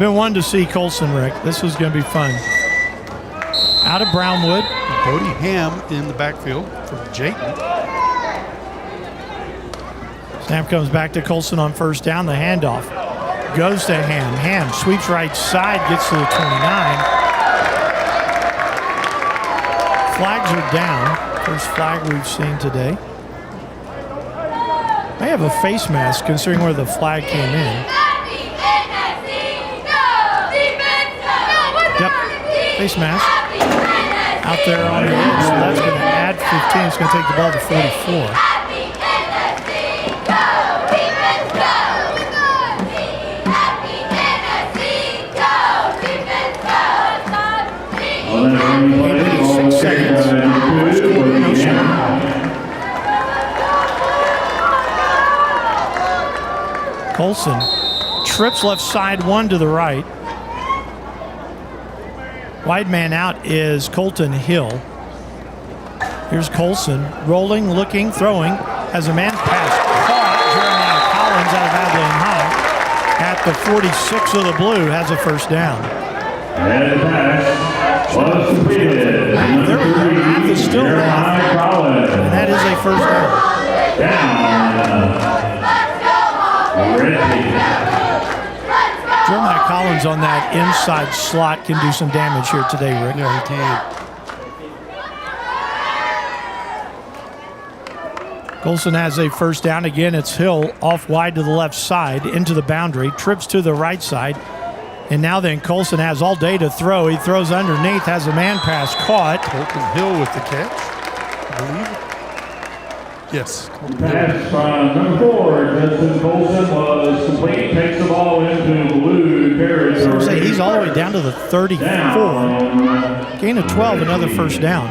been wanting to see Colson, Rick. This was going to be fun. Out of Brownwood. Bodie Ham in the backfield for Jayton. Snap comes back to Colson on first down. The handoff goes to Ham. Ham sweeps right side, gets to the 29. Flags are down. First flag we've seen today. They have a face mask considering where the flag came in. Yep, face mask out there on the edge, so that's going to add 15. It's going to take the ball to 44. Colson trips left side, one to the right. Wide man out is Colton Hill. Here's Colson rolling, looking, throwing. Has a man pass caught. Jeremiah Collins out of Abilene High at the 46 of the blue has a first down. And the pass was completed. There we go. Half is still left. And that is a first down. Ready. Jeremiah Collins on that inside slot can do some damage here today, Rick. Yeah, he can. Colson has a first down. Again, it's Hill off wide to the left side into the boundary, trips to the right side. And now then Colson has all day to throw. He throws underneath, has a man pass caught. Colton Hill with the catch, I believe. Yes. Pass from number 4, Justin Colson was complete. Takes the ball into blue territory. So he's all the way down to the 34. Gain of 12, another first down.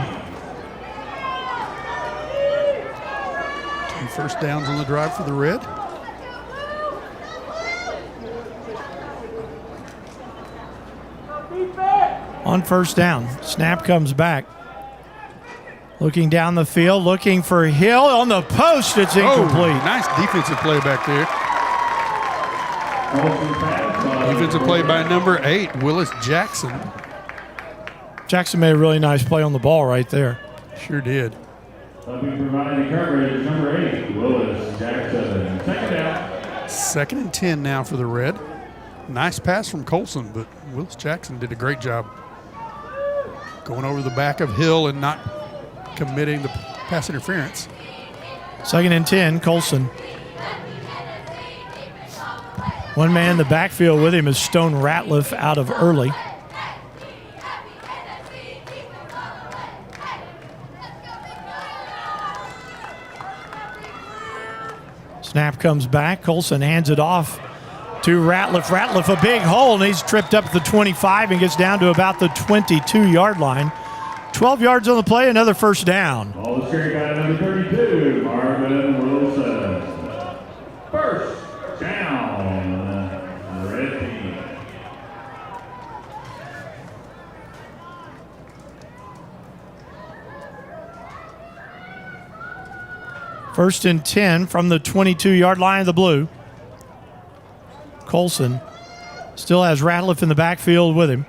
2 first downs on the drive for the Red. On first down, snap comes back. Looking down the field, looking for Hill on the post. It's incomplete. Nice defensive play back there. Defensive play by number 8, Willis Jackson. Jackson made a really nice play on the ball right there. Sure did. Helping provide the coverage, number 8, Willis Jackson. Second down. 2nd and 10 now for the Red. Nice pass from Colson, but Willis Jackson did a great job going over the back of Hill and not committing the pass interference. 2nd and 10, Colson. One man in the backfield with him is Stone Ratliff out of Early. Snap comes back. Colson hands it off to Ratliff. Ratliff, a big hole, and he's tripped up at the 25 and gets down to about the 22-yard line. 12 yards on the play, another first down. Ball is carried by number 32, Marvin Wilson. First down, Red team. First and 10 from the 22-yard line of the blue. Colson still has Ratliff in the backfield with him.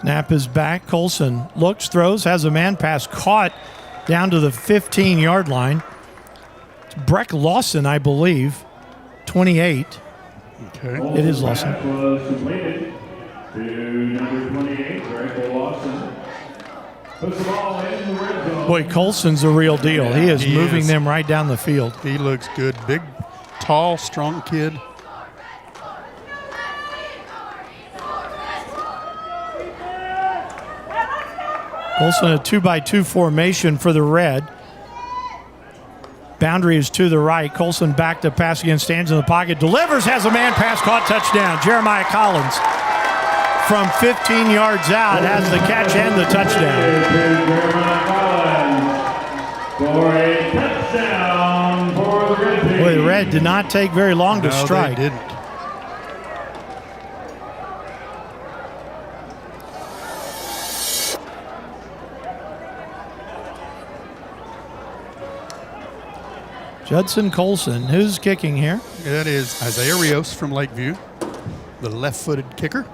Snap is back. Colson looks, throws, has a man pass caught down to the 15-yard line. It's Breck Lawson, I believe, 28. Okay. It is Lawson. Pass was completed to number 28, Breck Lawson. Puts the ball in the red zone. Boy, Colson's a real deal. He is moving them right down the field. He looks good. Big, tall, strong kid. Colson, a 2-by-2 formation for the Red. Boundary is to the right. Colson back to pass again, stands in the pocket, delivers, has a man pass, caught, touchdown. Jeremiah Collins from 15 yards out has the catch and the touchdown. Jeremiah Collins for a touchdown for the Red team. Boy, the Red did not take very long to strike. They didn't. Judson Colson, who's kicking here? That is Isaiah Rios from Lakeview. the left-footed kicker.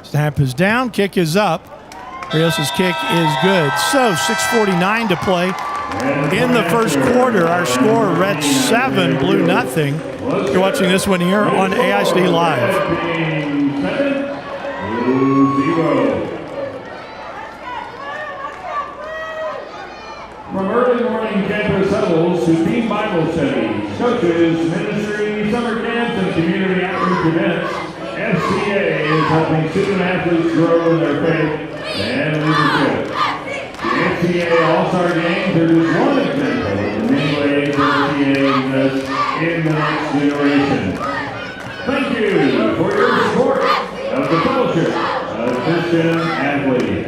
Snap is down, kick is up. Rios' kick is good. So 6:49 to play in the first quarter. Our score, Reds 7, Blue nothing. You're watching this one here on AISD Live. From early morning campus huddles to team Bible studies, coaches, ministry, summer camps, and community outreach events, FCA is helping student athletes grow in their faith and leadership. The FCA All-Star Games are just one example of the many ways FCA invests in the next generation. Thank you for your support of the fellowship of Christian athletes.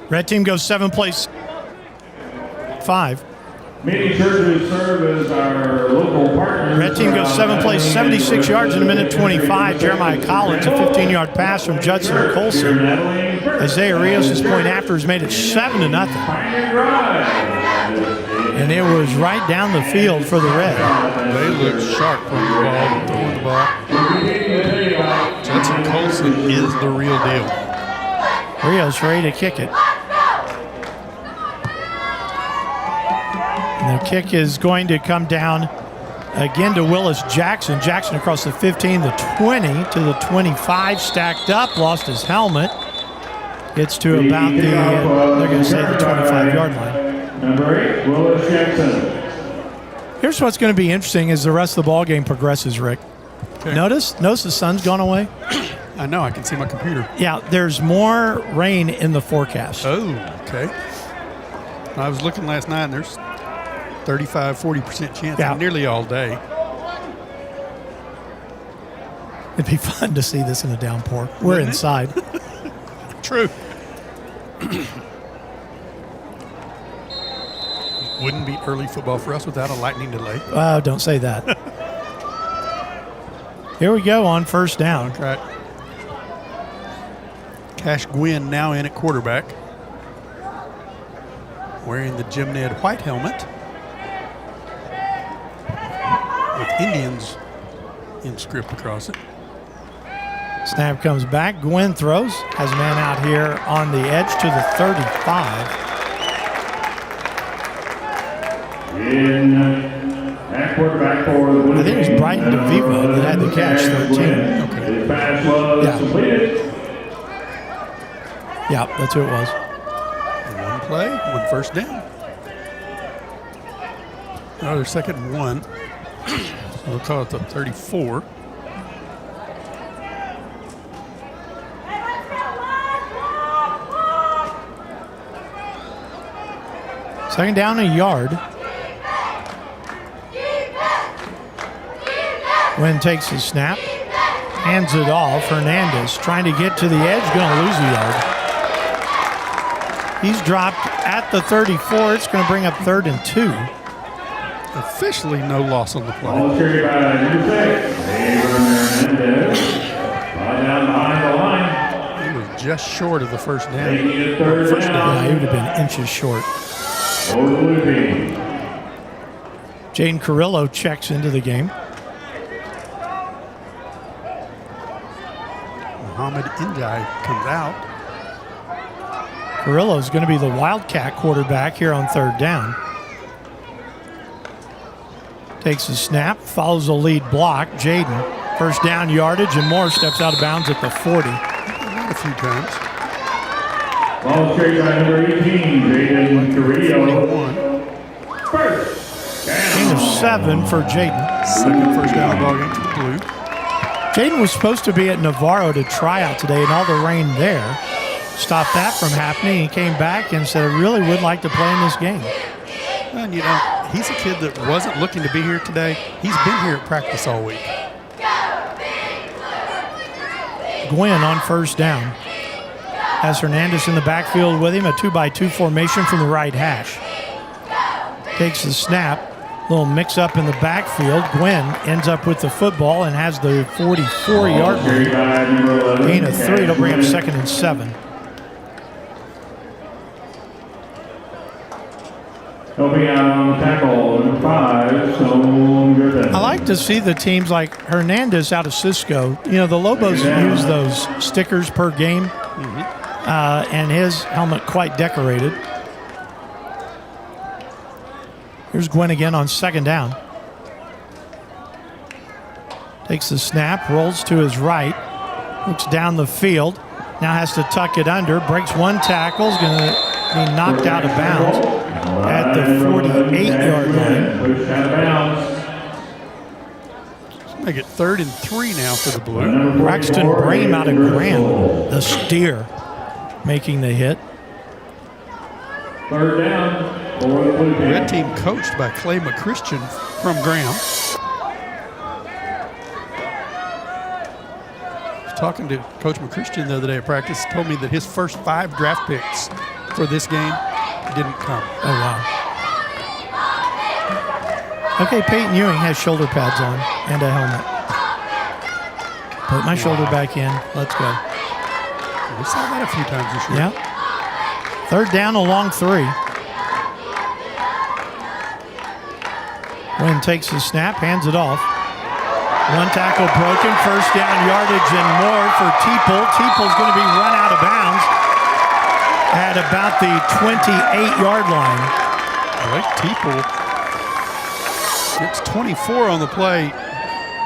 Red team goes 7 plays 5. Many churches serve as our local partners. Red team goes 7 plays 76 yards in a minute 25. Jeremiah Collins, a 15-yard pass from Judson Colson. Isaiah Rios' point after has made it 7-0. And it was right down the field for the Red. They look sharp on the ball, throwing the ball. Judson Colson is the real deal. Rios ready to kick it. And the kick is going to come down again to Willis Jackson. Jackson across the 15, the 20 to the 25, stacked up, lost his helmet. Gets to about the, they're going to say the 25-yard line. Number 8, Willis Jackson. Here's what's going to be interesting as the rest of the ball game progresses, Rick. Okay. Notice the sun's gone away. I know, I can see my computer. Yeah, there's more rain in the forecast. Oh, okay. I was looking last night, and there's 35-40% chance nearly all day. It'd be fun to see this in a downpour. We're inside. True. Wouldn't be early football for us without a lightning delay. Oh, don't say that. Here we go on first down. Right. Cash Gwynn now in at quarterback, wearing the Jim Ned white helmet with Indians in script across it. Snap comes back. Gwynn throws. Has a man out here on the edge to the 35. In at quarterback for the I think it was Brighton DeVivo that had the catch, 13. Okay. The pass was completed. Yeah, that's who it was. One play, one first down. Another 2nd and 1. So we'll call it the 34. Second down, a yard. Wynn takes his snap, hands it off. Hernandez trying to get to the edge, going to lose a yard. He's dropped at the 34. It's going to bring up 3rd and 2. Officially no loss on the play. Ball carried by number 6, Hernandez. Down behind the line. He was just short of the first down. Taking it 3rd down. Yeah, he would have been inches short. Over the blue team. Jaden Carrillo checks into the game. Muhammad Njai comes out. Carrillo is going to be the Wildcat quarterback here on 3rd down. Takes the snap, follows the lead block. Jaden, first down yardage, and Moore steps out of bounds at the 40. Not a few times. Ball carried by number 18, Jaden Carrillo. 21. First Gain of down. 7 for Jaden. Second first down ball game for the Blue. Jaden was supposed to be at Navarro to try out today, and all the rain there stopped that from happening. He came back and said, I really would like to play in this game. And, you know, he's a kid that wasn't looking to be here today. He's been here at practice all week. Gwynn on first down. Has Hernandez in the backfield with him, a 2-by-2 formation from the right hash. Takes the snap, Little mix-up in the backfield. Gwen ends up with the football and has the 44-yard line. Gain of 3. It'll bring up 2nd and 7. Helping out on tackle number 5, Stone Griffin. I like to see the teams like Hernandez out of Cisco. You know, the Lobos use those stickers per game, and his helmet quite decorated. Here's Gwen again on 2nd down. Takes the snap, rolls to his right, looks down the field, now has to tuck it under, breaks one tackle, is going to be knocked out of bounds at the 48-yard line. Pushed out of bounds. Make it 3rd and 3 now for the Blue. Braxton Brame out of Graham, the steer, making the hit. 3rd down for the Blue team. Red team coached by Clay McChristian from Graham. Talking to Coach McChristian the other day at practice, told me that his first 5 draft picks for this game didn't come. Oh, wow. Okay, Peyton Ewing has shoulder pads on and a helmet. Put my shoulder back in. Let's go. We saw that a few times this year. Yeah. 3rd down, a long 3. Wynn takes the snap, hands it off. One tackle broken, 1st down yardage and more for Teeple. Teeple's going to be run out of bounds at about the 28-yard line. I like Teeple. It's 24 on the play.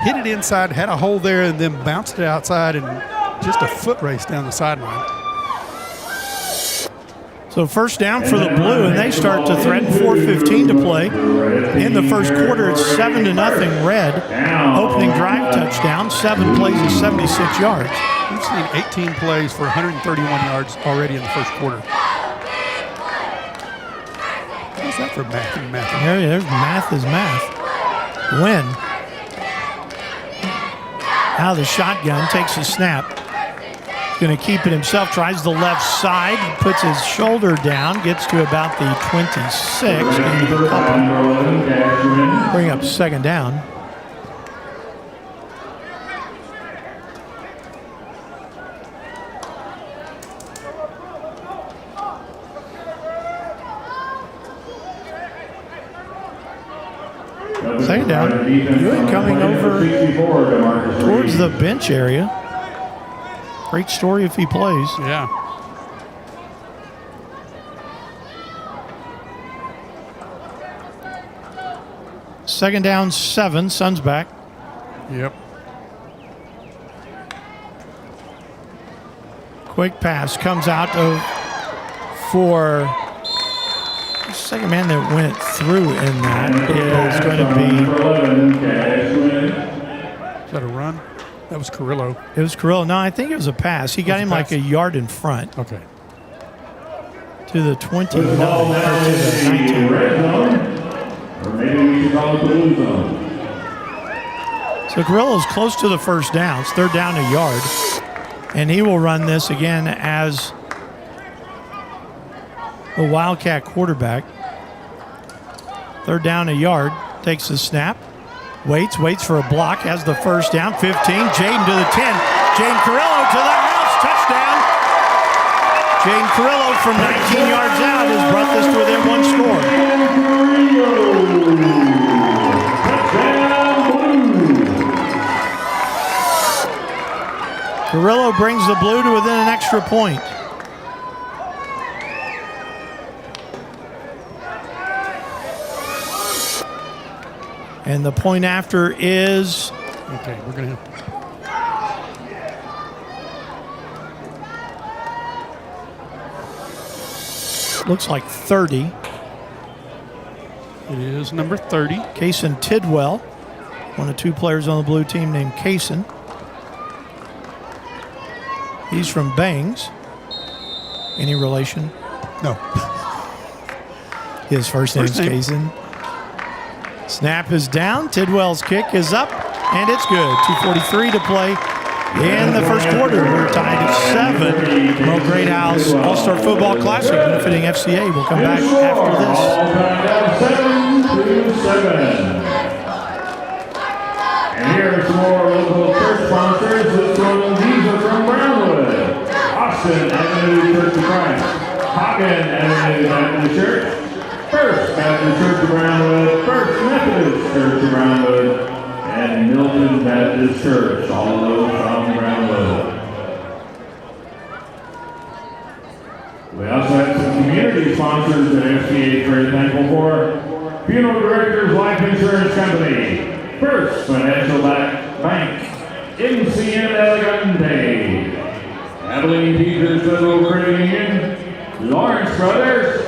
Hit it inside, had a hole there, and then bounced it outside and just a foot race down the sideline. So 1st down for the Blue, and they start to threaten. 4:15 to play. In the first quarter, it's 7-0 Red. Opening drive touchdown, 7 plays of 76 yards. We've seen 18 plays for 131 yards already in the first quarter. What's that for math and math? There's math is math. Wynn out of the shotgun, takes a snap. Going to keep it himself, tries the left side, puts his shoulder down, gets to about the 26, gains a couple. Bring up 2nd down. Second down. Ewing coming over towards the bench area. Great story if he plays. Yeah. Second down, 7. Suns back. Yep. Quick pass comes out for the second man that went through in that is going to be. Is that a run? That was Carrillo. It was Carrillo. No, I think it was a pass. He got him like a yard in front. Okay. To the 20, no, or to the 19. Or maybe we should call it the Blue Zone. So Carrillo's close to the 1st down. It's 3rd down, a yard. And he will run this again as the Wildcat quarterback. 3rd down, a yard. Takes the snap. Waits for a block. Has the 1st down. 15. Jaden to the 10. Jaden Carrillo to the house. Touchdown. Jaden Carrillo from 19 yards out has brought this to within 1 score. Carrillo brings the Blue to within an extra point. And the point after is. Okay, we're going to. Looks like 30. It is number 30. Kaysen Tidwell, one of 2 players on the Blue team named Kaysen. He's from Bangs. Any relation? No. His first name's name. Kaysen. Snap is down. Tidwell's kick is up, and it's good. 2:43 to play in the first quarter. We're tied at 7. Merle Greathouse All-Star Football Classic benefiting FCA. We'll come back after this. to 7. And here are some more local church sponsors. This one, these are from Brownwood. Austin Avenue Church of Christ. Hagen Avenue Baptist Church. First Baptist Church of Brownwood. First Methodist Church of Brownwood. And Milton Baptist Church. All of those from Brownwood. We also have some community sponsors that FCA is very thankful for. Funeral Directors Life Insurance Company. First Financial Bank, MCN Elegante, Abilene Teachers Federal Credit Union, Lawrence Brothers,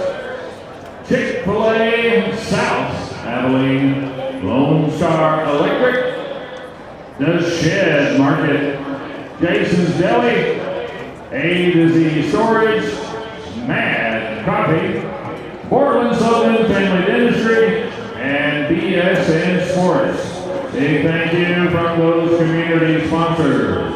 Chick-fil-A South, Abilene, Lone Star Electric, The Shed Market, Jason's Deli, A to Z Storage, Mad Coffee, Portland Sullivan Family Dentistry, and BSN Sports. Big thank you from those community sponsors.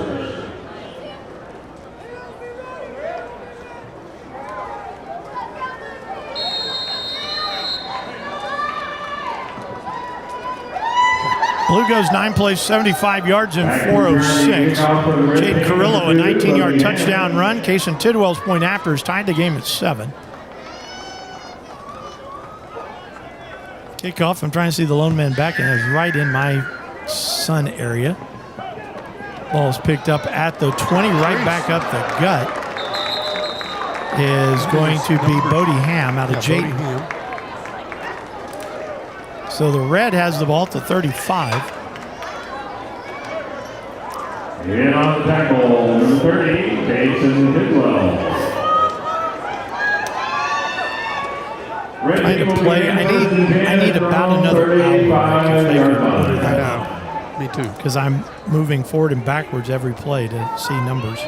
Blue goes 9 plays, 75 yards and 406. Jaden Carrillo, a 19-yard touchdown run. Kason Tidwell's point after has tied the game at 7. Kickoff, I'm trying to see the lone man back, and it's right in my sun area. Ball is picked up at the 20, right back up the gut. Is going to be Bodie Ham out of Jayton. So the red has the ball at the 35. In on the tackle, number 30, Jason Tidwell. Trying to play. I need about another hour. Me too. Because I'm moving forward and backwards every play to see numbers.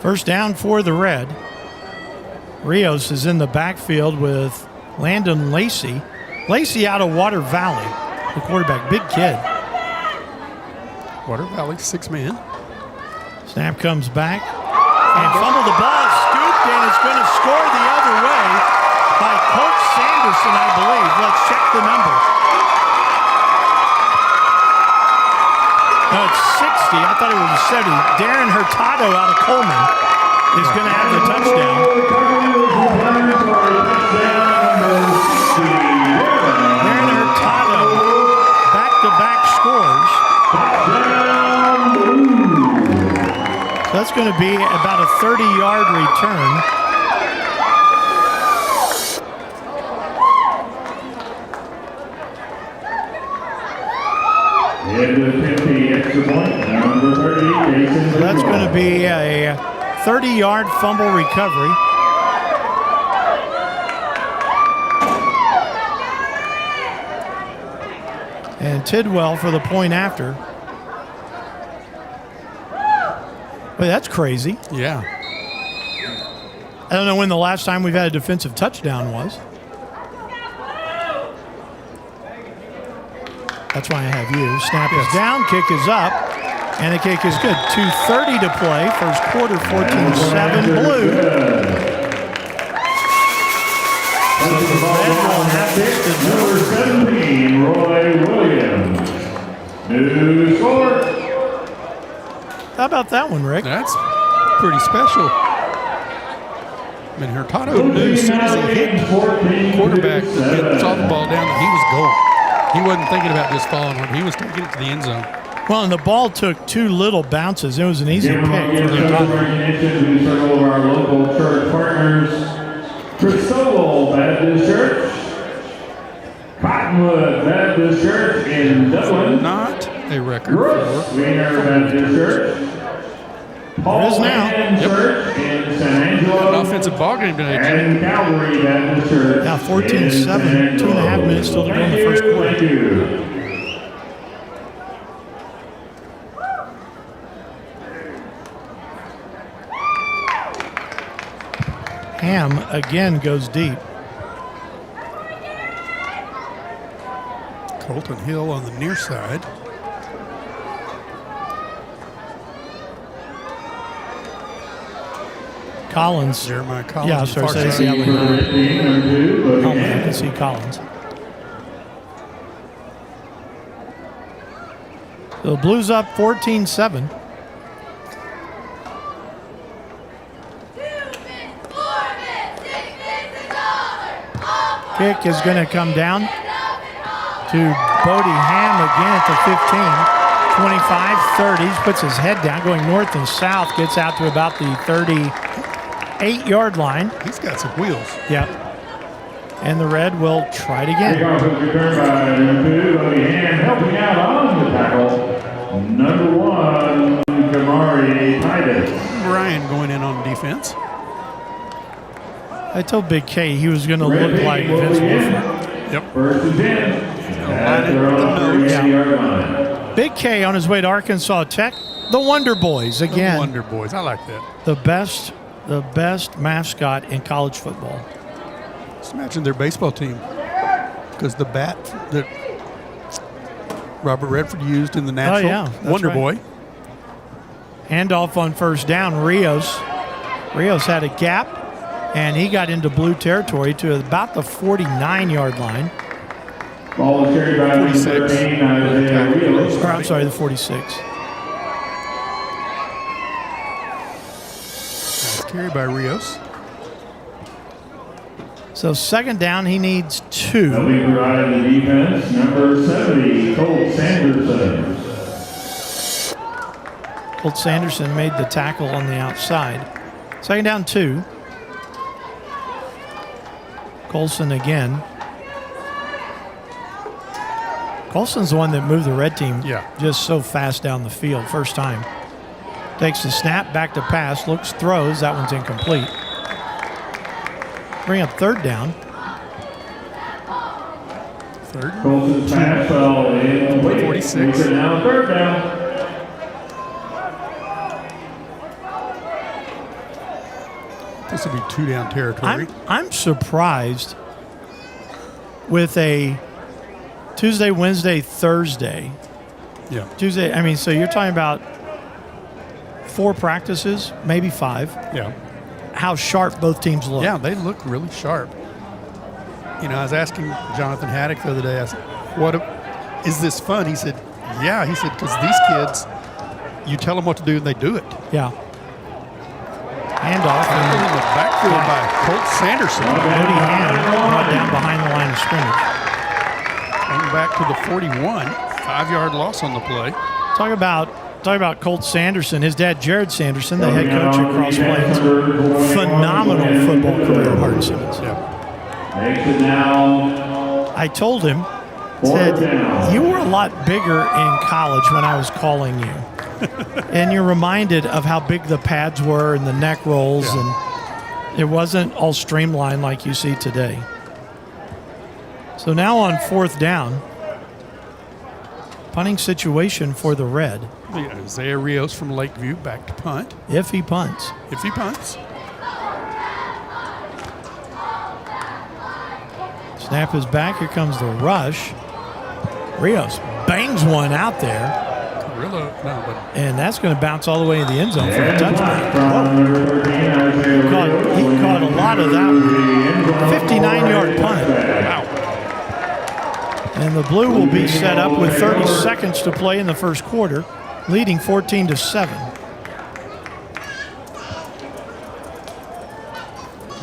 First down for the red. Rios is in the backfield with Landon Lacey. Lacey out of Water Valley, the quarterback, big kid. Water Valley, 6-man. Snap comes back and fumble the ball. And it's going to score the other way by Colt Sanderson, I believe. Let's check the number. No, it's 60. I thought it was a 70. Darren Hurtado out of Coleman is going to have the touchdown. Darren Hurtado, back-to-back scores. So that's going to be about a 30-yard return. So that's going to be a 30-yard fumble recovery. And Tidwell for the point after. Boy, that's crazy. Yeah. I don't know when the last time we've had a defensive touchdown was. That's why I have you. Snap is down, kick is up, and the kick is good. 2:30 to play. First quarter, 14-7 Blue. Number 17, Roy Williams. New score. How about that one, Rick? That's pretty special. I mean, Hurtado knew as soon as he hit the quarterback and saw the ball down that he was going. He wasn't thinking about just falling on it. He was taking it to the end zone. Well, and the ball took 2 little bounces. It was an easy pick. To several of our local church partners. Cristobal Baptist Church. Cottonwood Baptist Church in Dublin. Not a record. Wiener Baptist Church. Paul is now. Church in San Angelo. An offensive ball game today, and Calvary Baptist Church. Now 14-7, 2.5 minutes still to go in the first quarter. Thank you. Ham again goes deep. Colton Hill on the near side. Collins. Jeremiah Collins. Yeah, on sorry, the far so it's side. the other For red team, number 2, Oh, Bobby man, I can Hand. see Collins. So the Blues up 14-7. Kick is going to come down to Bodie Ham again at the 15. 25, 30, puts his head down, going north and south, gets out to about the 38-yard line. He's got some wheels. Yep. And the Red will try it again. Kickoff is returned by number 2, Bobby Hand. Helping out on the tackle, number 1, Kamari Titus. Ryan going in on defense. I told Big K he was going to Red look team like will Vince begin. Wilfork. Yep. First and 10. At their own Yeah. 38-yard line. Big K on his way to Arkansas Tech. The Wonder Boys The again. Wonder Boys. I like that. The best mascot in college football. Just imagine their baseball team. Because the bat that Robert Redford used in the National. yeah, that's Wonder right. Boy. Handoff on first down. Rios had a gap, and he got into blue territory to about the 49-yard line. Ball is carried by number 46. 13, Isaiah Rios. Or, I'm sorry, the 46. Nice carry by Rios. So second down, he needs 2. Helping provide the defense, number 70, Colt Sanderson. Colt Sanderson made the tackle on the outside. Second down, 2. Colson again. Colson's the one that moved the red team just so fast down the field first time. Takes the snap, back to pass, looks, throws. That one's incomplete. Bring up third down. Third. Colson's pass fell in. 46. They're now third down. This will be 2-down territory. I'm surprised with a Tuesday, Wednesday, Thursday. Yeah. Tuesday, I mean, so you're talking about 4 practices, maybe 5. Yeah. How sharp both teams look. Yeah, they look really sharp. You know, I was asking Jonathan Haddock the other day, I said, is this fun? He said, yeah. He said, because these kids, you tell them what to do and they do it. Yeah. Handoff, In and the backfield by Colt Sanderson. Bodie Ham brought down behind the line of scrimmage. Going back to the 41. 5-yard loss on the play. Talk about Colt Sanderson. His dad, Jared Sanderson, the head coach at Cross Plains. Phenomenal football career, Hardin Simmons. Yeah. Makes it now. I told him, said, you were a lot bigger in college when I was calling you. And you're reminded of how big the pads were and the neck rolls, and it wasn't all streamlined like you see today. So now on fourth down, punting situation for the Red. Isaiah Rios from Lakeview back to punt. If he punts. If he punts. Snap is back. Here comes the rush. Rios bangs one out there, and that's going to bounce all the way into the end zone for a touchdown. He caught a lot of that one. 59-yard punt. Wow. And the Blue will be set up with 30 seconds to play in the first quarter, leading 14-7.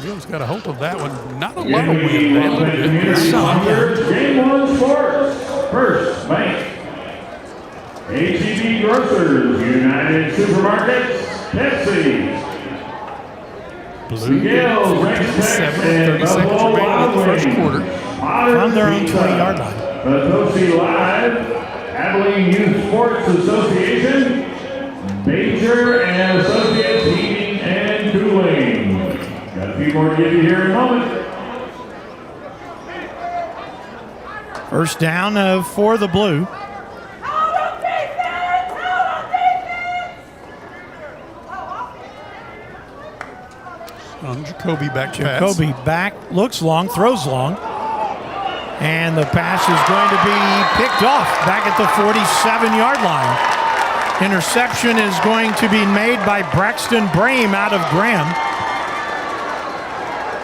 Rios got a hold of that one. Not a lot of wind. A little bit. Game 1 Sports. First Bank. HEB Grocers, United Supermarkets, Pepsi. Blue Miguel, Rex 30 seconds remaining in the first quarter. From their own 20-yard line. Potosi Live, Abilene Youth Sports Association, Major and Associates Heating and Cooling. Got a few more to give you here in a moment. First down for the Blue. Jacoby back to pass. Jacoby back, looks long, throws long. And the pass is going to be picked off back at the 47-yard line. Interception is going to be made by Braxton Brame out of Graham.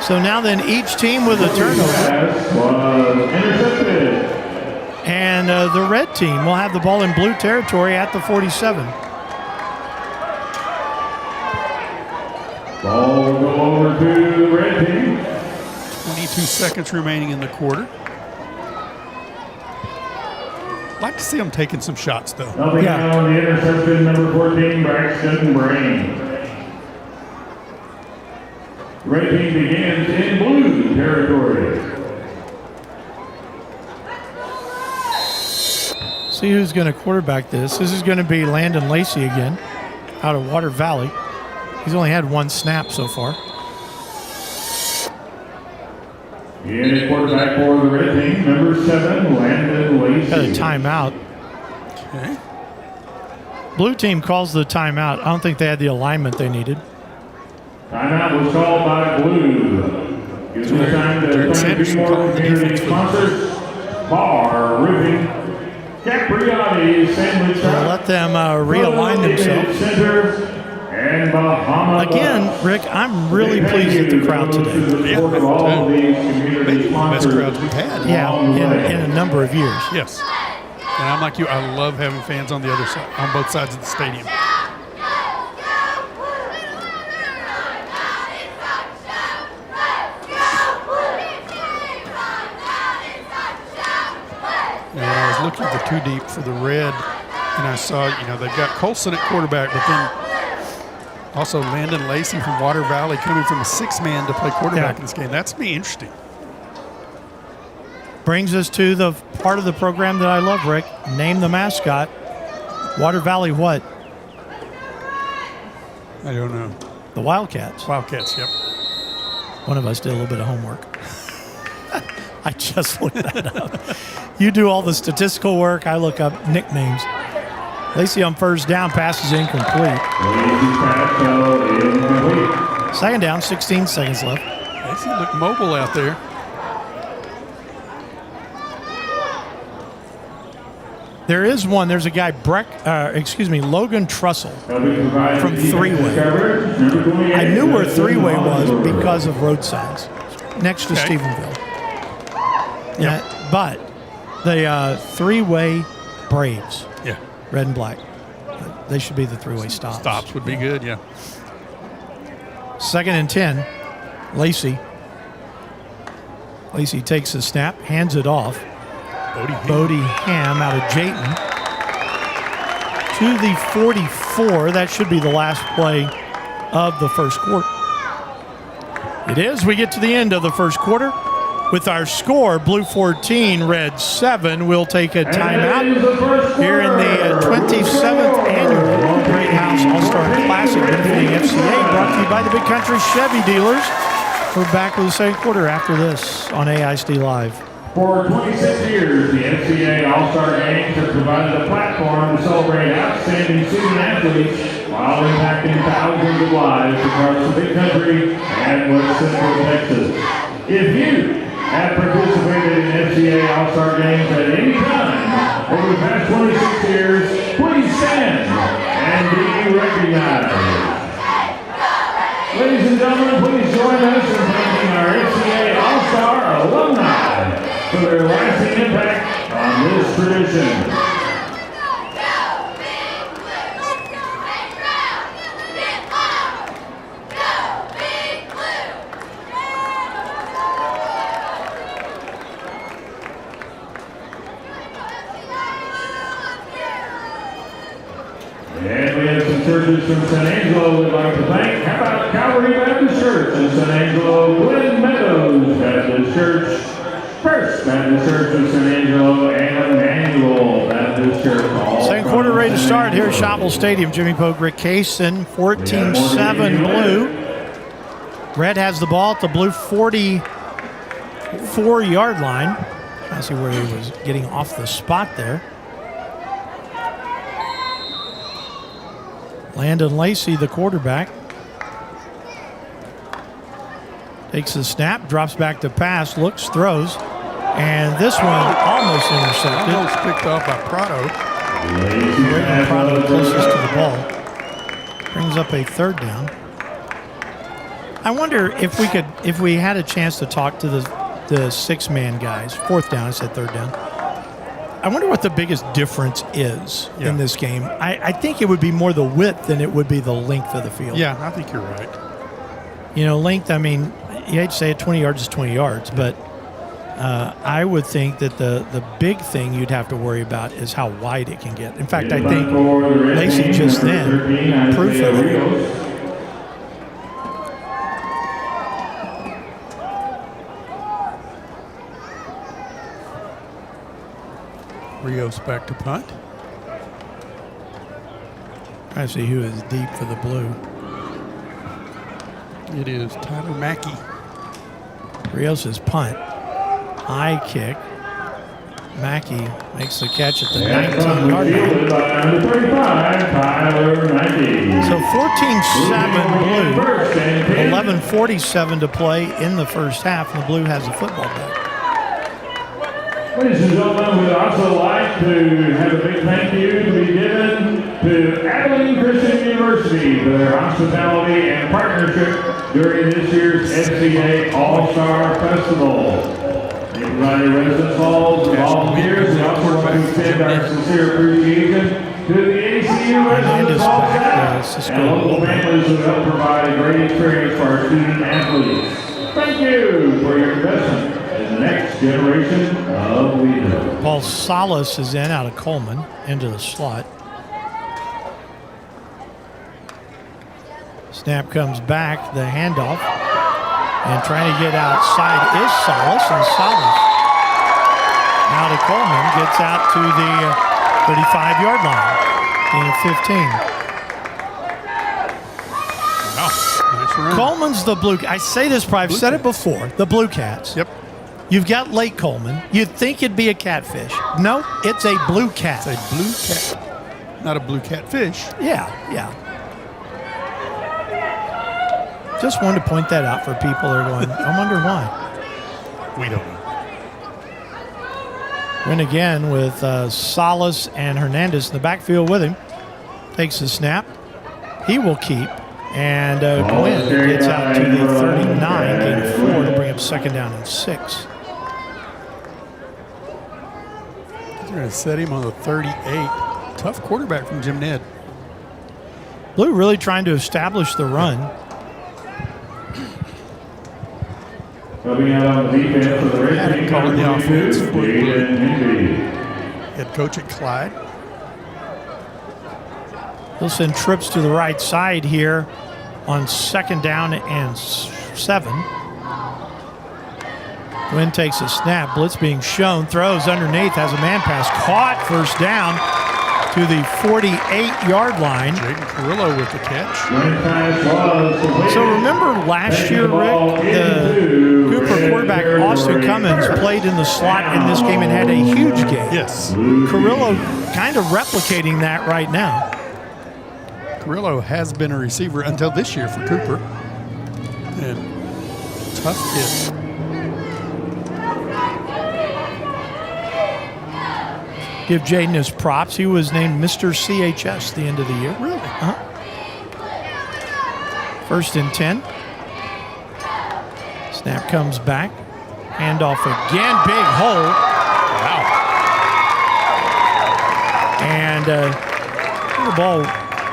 So now then each team with a turnover. Pass was intercepted. And the red team will have the ball in blue territory at the 47. Ball will go over to the red team. 22 seconds remaining in the quarter. Like to see them taking some shots, though. Helping out on the interception, number 14, Braxton Brain. Red team begins in blue territory. See who's going to quarterback this. This is going to be Landon Lacey again, out of Water Valley. He's only had one snap so far. In a quarterback for the red team, number 7, Landon Lacey. Got a timeout. Okay. Blue team calls the timeout. I don't think they had the alignment they needed. Timeout was called by blue. Gives them time to thank a few more community sponsors. Bar, Roofing, Capriati, Sandwich They'll Shop, let them realign themselves. Center, and Bahama Again, Bus. Rick, I'm really pleased with the crowd today. Yeah, All of these community Maybe one of the best sponsors. crowds we've had. Yeah, in a number of years. Yes. And I'm like you, I love having fans on the other side, on both sides of the stadium. And I was looking for too deep for the red, and I saw, they've got Colson at quarterback, but then also Landon Lacey from Water Valley coming from a 6-man to play quarterback in this game. That's me interesting. Brings us to the part of the program that I love, Rick. Name the mascot. Water Valley what? I don't know. The Wildcats. Wildcats, yep. One of us did a little bit of homework. I just looked that up. You do all the statistical work. I look up nicknames. Lacey on first down, pass is incomplete. Second down, 16 seconds left. Lacey looked mobile out there. There is one. There's a guy, Logan Trussell from Three-Way. I knew where Three-Way was because of road signs next to Stephenville. Yeah, but the Three-Way Braves, red and black. They should be the three-way stops. Stops would be good, yeah. Second and 10, Lacey. Lacey takes the snap, hands it off. Bodie Ham out of Jayton to the 44. That should be the last play of the first quarter. It is. We get to the end of the first quarter with our score, blue 14, red 7. We'll take a timeout here in the 27th annual Great House All-Star Classic benefiting FCA, brought to you by the Big Country Chevy dealers. We're back with the second quarter after this on AISD Live. For 26 years, the FCA All-Star Games have provided a platform to celebrate outstanding student athletes while impacting thousands of lives across the Big Country and West Central Texas. If you have participated in FCA All-Star Games at any time over the past 26 years, please stand and be recognized. Ladies and gentlemen, please join us in thanking our FCA All-Star alumni for their lasting impact on this tradition. And we have some churches from San Angelo we'd like to thank. How about Calvary Baptist Church in San Angelo, Glen Meadows Baptist Church, First Baptist Church in San Angelo, and Emmanuel Baptist Church. Second quarter ready to start here at Shotwell Stadium. Jimmy Pogue, Rick Kaysen, 14-7 blue. Red has the ball at the blue 44-yard line. I see where he was getting off the spot there. Landon Lacey, the quarterback, takes the snap, drops back to pass, looks, throws, and this one almost intercepted. Almost picked off by Prado. Prado closest to the ball. Brings up a third down. I wonder if we had a chance to talk to the six-man guys, fourth down, I said third down. I wonder what the biggest difference is in this game. I think it would be more the width than it would be the length of the field. Yeah, I think you're right. You know, length, I mean, you hate to say it, 20 yards is 20 yards, but I would think that the big thing you'd have to worry about is how wide it can get. In fact, I think Lacey just then proof of it. Rios back to punt. Trying to see who is deep for the blue. It is Tyler Mackey. Rios' punt. High kick. Mackey makes the catch at the 19-yard line. Number 35, Tyler Mackey. So 14-7 Blue. 11:47 to play in the first half, and the Blue has the football back. Ladies and gentlemen, we'd also like to have a big thank you to be given to Abilene Christian University for their hospitality and partnership during this year's FCA All-Star Festival. They provided residence halls and volunteers. We also want to extend our sincere appreciation to the ACU residence hall staff and local families who help provide a great experience for our student athletes. Thank you for your investment. The next generation of leaders. Paul Salas is in out of Coleman into the slot. Snap comes back, the handoff, and trying to get outside is Salas, and Salas out of Coleman gets out to the 35-yard line, gain of 15. Wow, nice run. Coleman's the blue. I say this, I've said it before. The Blue Cats. Yep. You've got Lake Coleman. You'd think it'd be a catfish. No, it's a blue cat. It's a blue cat, not a blue catfish. Yeah. Just wanted to point that out for people that are going, I wonder why. We don't know. Win again with Salas and Hernandez in the backfield with him. Takes the snap. He will keep. And Gwynn gets out to the 39, gain of 4 to bring up second down and 6. They're going to set him on the 38. Tough quarterback from Jim Ned. Blue really trying to establish the run. Coming out on the defense for the Red Team, calling the offense for the Blue. Blue. Head coach at Clyde. He'll send trips to the right side here on second down and 7. Gwynn takes a snap. Blitz being shown. Throws underneath. Has a man pass. Caught. First down to the 48-yard line. Jaden Carrillo with the catch. So remember last year, Rick, the Cooper quarterback Austin Cummins played in the slot in this game and had a huge game. Yes. Carrillo kind of replicating that right now. Carrillo has been a receiver until this year for Cooper. And tough hit. Give Jaden his props. He was named Mr. CHS the end of the year. Really? Uh-huh. First and 10. Snap comes back. Handoff again. Big hole. Wow. And the ball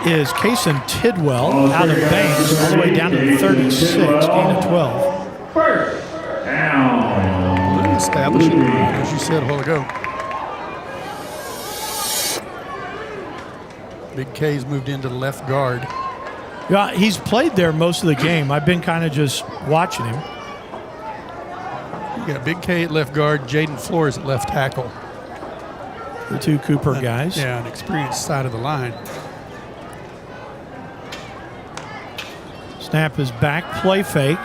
is Kason Tidwell out of Banks all the way down to the 36, gain of 12. First down. Establishing the run, as you said a while ago. Big K's moved into left guard. Yeah, he's played there most of the game. I've been kind of just watching him. You got Big K at left guard, Jaden Flores at left tackle. The two Cooper guys. Yeah, an experienced side of the line. Snap is back, play fake.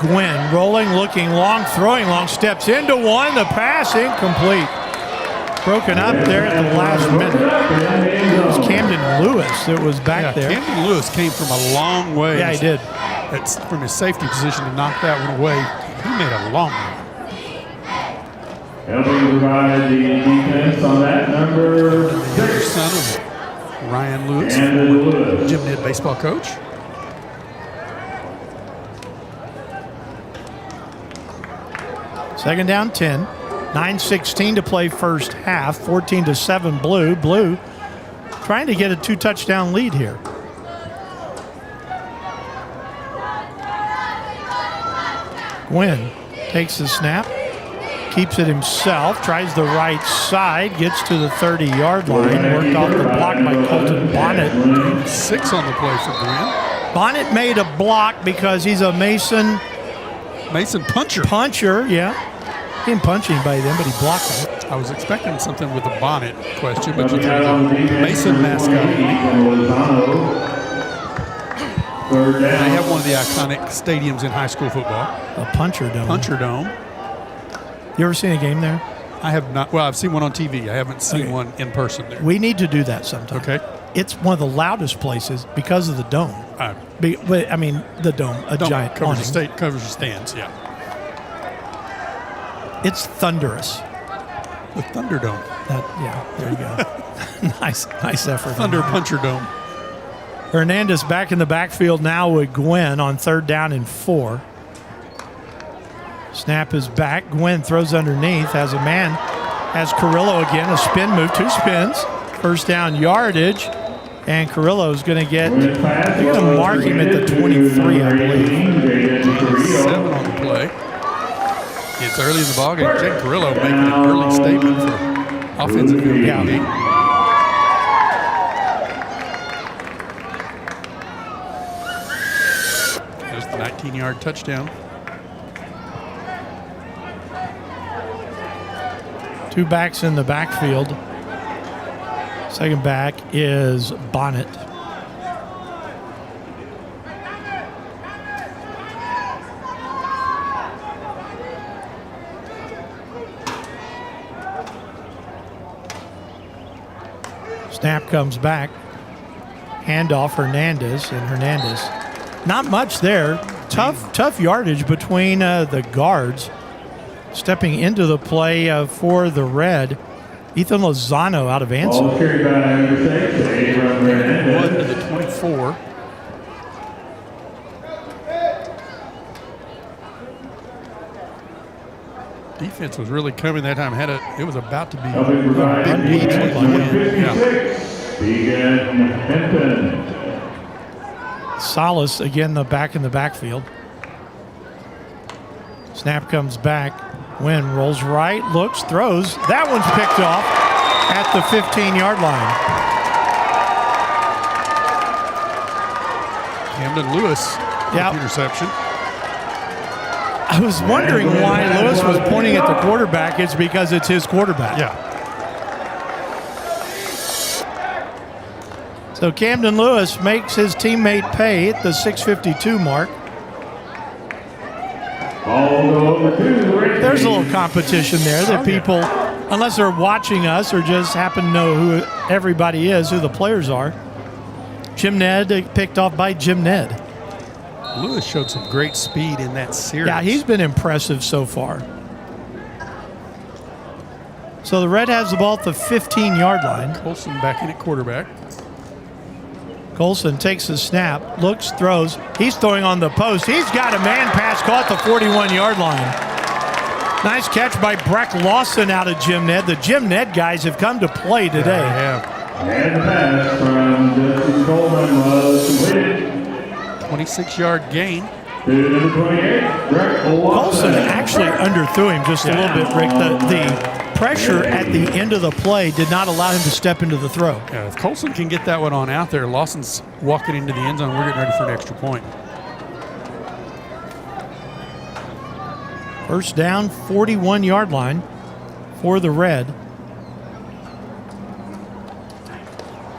Gwynn rolling, looking long, throwing long, steps into one. The pass incomplete. Broken up there at the last minute. It was Camden Lewis that was back there. Camden Lewis came from a long way. Yeah, he did. That's from his safety position to knock that one away. He made a long one. Helping provide the defense on that number The younger 6. son of Ryan Lewis, And Lewis. Jim Ned baseball coach. Second down 10. 9:16 to play first half. 14-7 Blue. Blue trying to get a 2-touchdown lead here. Gwynn takes the snap, keeps it himself, tries the right side, gets to the 30-yard line, worked off the block by Colton Bonnet. 6 on the play for Gwynn. Bonnet made a block because he's a Mason puncher. Puncher, yeah. He didn't punch anybody then, but he blocked it. I was expecting something with the Bonnet question, but you threw the Mason mascot. They have one of the iconic stadiums in high school football. A Puncher Dome. Puncher Dome. You ever seen a game there? I have not. Well, I've seen one on TV. I haven't seen one in person there. We need to do that sometime. Okay. It's one of the loudest places because of the dome. I mean, the dome, a giant covers awning. covers the stands. Yeah. It's thunderous. The Thunderdome. Yeah, there you go. nice effort. Thunder Puncher Dome. Hernandez back in the backfield now with Gwynn on 3rd down and 4. Snap is back. Gwynn throws underneath. Has a man. Has Carrillo again. A spin move. 2 spins. First down yardage. And Carrillo's going to get, they're going to mark him at the 23, I believe. 7 on the play. It's early in the ballgame. Jake Carrillo making an early statement for offensive field goal. There's the 19-yard touchdown. 2 backs in the backfield. Second back is Bonnet. Snap comes back. Handoff Hernandez, and Hernandez. Not much there. Tough yardage between the guards. Stepping into the play for the Red, Ethan Lozano out of Anson. 1 to the 24. Defense was really coming that time. It was about to be a big lead. Salas again, the back in the backfield. Snap comes back. Wynn rolls right, looks, throws. That one's picked off at the 15-yard line. Camden Lewis, interception. I was wondering why Lewis was pointing at the quarterback. It's because it's his quarterback. Yeah. So Camden Lewis makes his teammate pay at the 6:52 mark. There's a little competition there that people, unless they're watching us or just happen to know who everybody is, who the players are. Jim Ned picked off by Jim Ned. Lewis showed some great speed in that series. Yeah, he's been impressive so far. So the Red has the ball at the 15-yard line. Colson back in at quarterback. Colson takes the snap, looks, throws. He's throwing on the post. He's got a man pass caught at the 41-yard line. Nice catch by Breck Lawson out of Jim Ned. The Jim Ned guys have come to play today. Yeah, And the pass from Justin Coleman was completed. 26-yard gain. To number 28, Breck Lawson. Colson actually underthrew him just a little bit, Rick. The pressure at the end of the play did not allow him to step into the throw. Yeah, if Colson can get that one on out there, Lawson's walking into the end zone. We're getting ready for an extra point. First down, 41-yard line for the Red.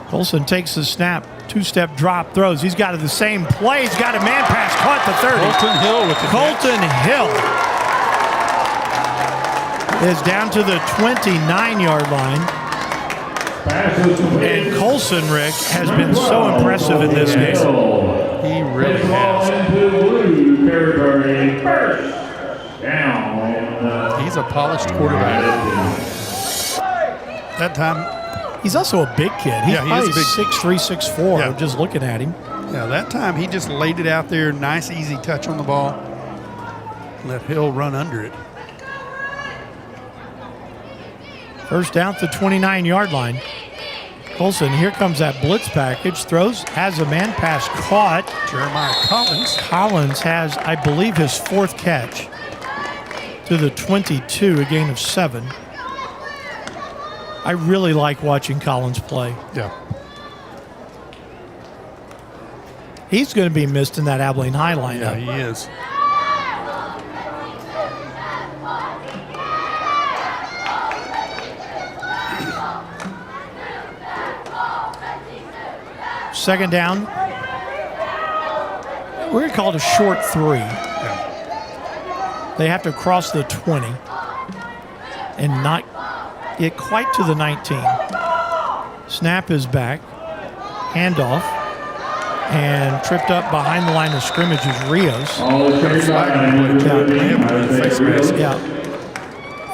Colson takes the snap, 2-step drop, throws. He's got the same play. He's got a man pass caught at the 30. Colton Hill with the Colton Hill is down to the 29-yard line. And Colson, Rick, has been so impressive in this game. He really has. He's a polished quarterback. That time, he's also a big kid. He's he is a big 6'3", 6'4", Yeah. just looking at him. yeah, that time he just laid it out there. Nice, easy touch on the ball. Let Hill run under it. First down at the 29-yard line. Colson, here comes that blitz package. Throws, has a man pass caught. Jeremiah Collins. Collins has, I believe, his 4th catch to the 22, a gain of 7. I really like watching Collins play. Yeah. He's going to be missed in that Abilene High lineup. Yeah, he is. Second down. We're going to call it a short 3. Yeah. They have to cross the 20 and not get quite to the 19. Snap is back. Handoff. And tripped up behind the line of scrimmage is Rios. Yeah.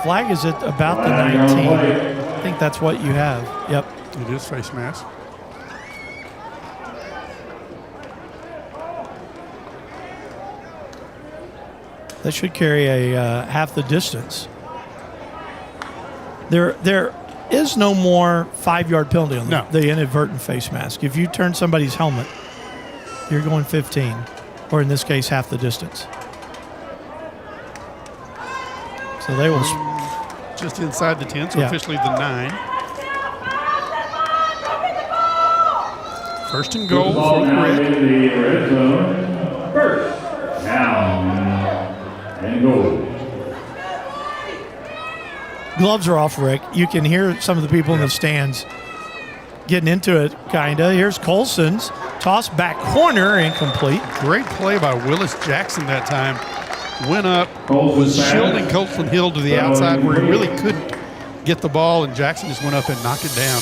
Flag is at about the 19. I think that's what you have. Yep. It is face mask. That should carry a half the distance. There is no more 5-yard penalty on the inadvertent face mask. If you turn somebody's helmet, you're going 15, or in this case, half the distance. So they will. Just inside the 10, so officially the 9. First and goal for the Red. In the red zone. First down and goal. Gloves are off, Rick. You can hear some of the people in the stands getting into it, kind of. Here's Colson's toss back corner, incomplete. Great play by Willis Jackson that time. Went up, was shielding Colson Hill to the outside where he really couldn't get the ball, and Jackson just went up and knocked it down.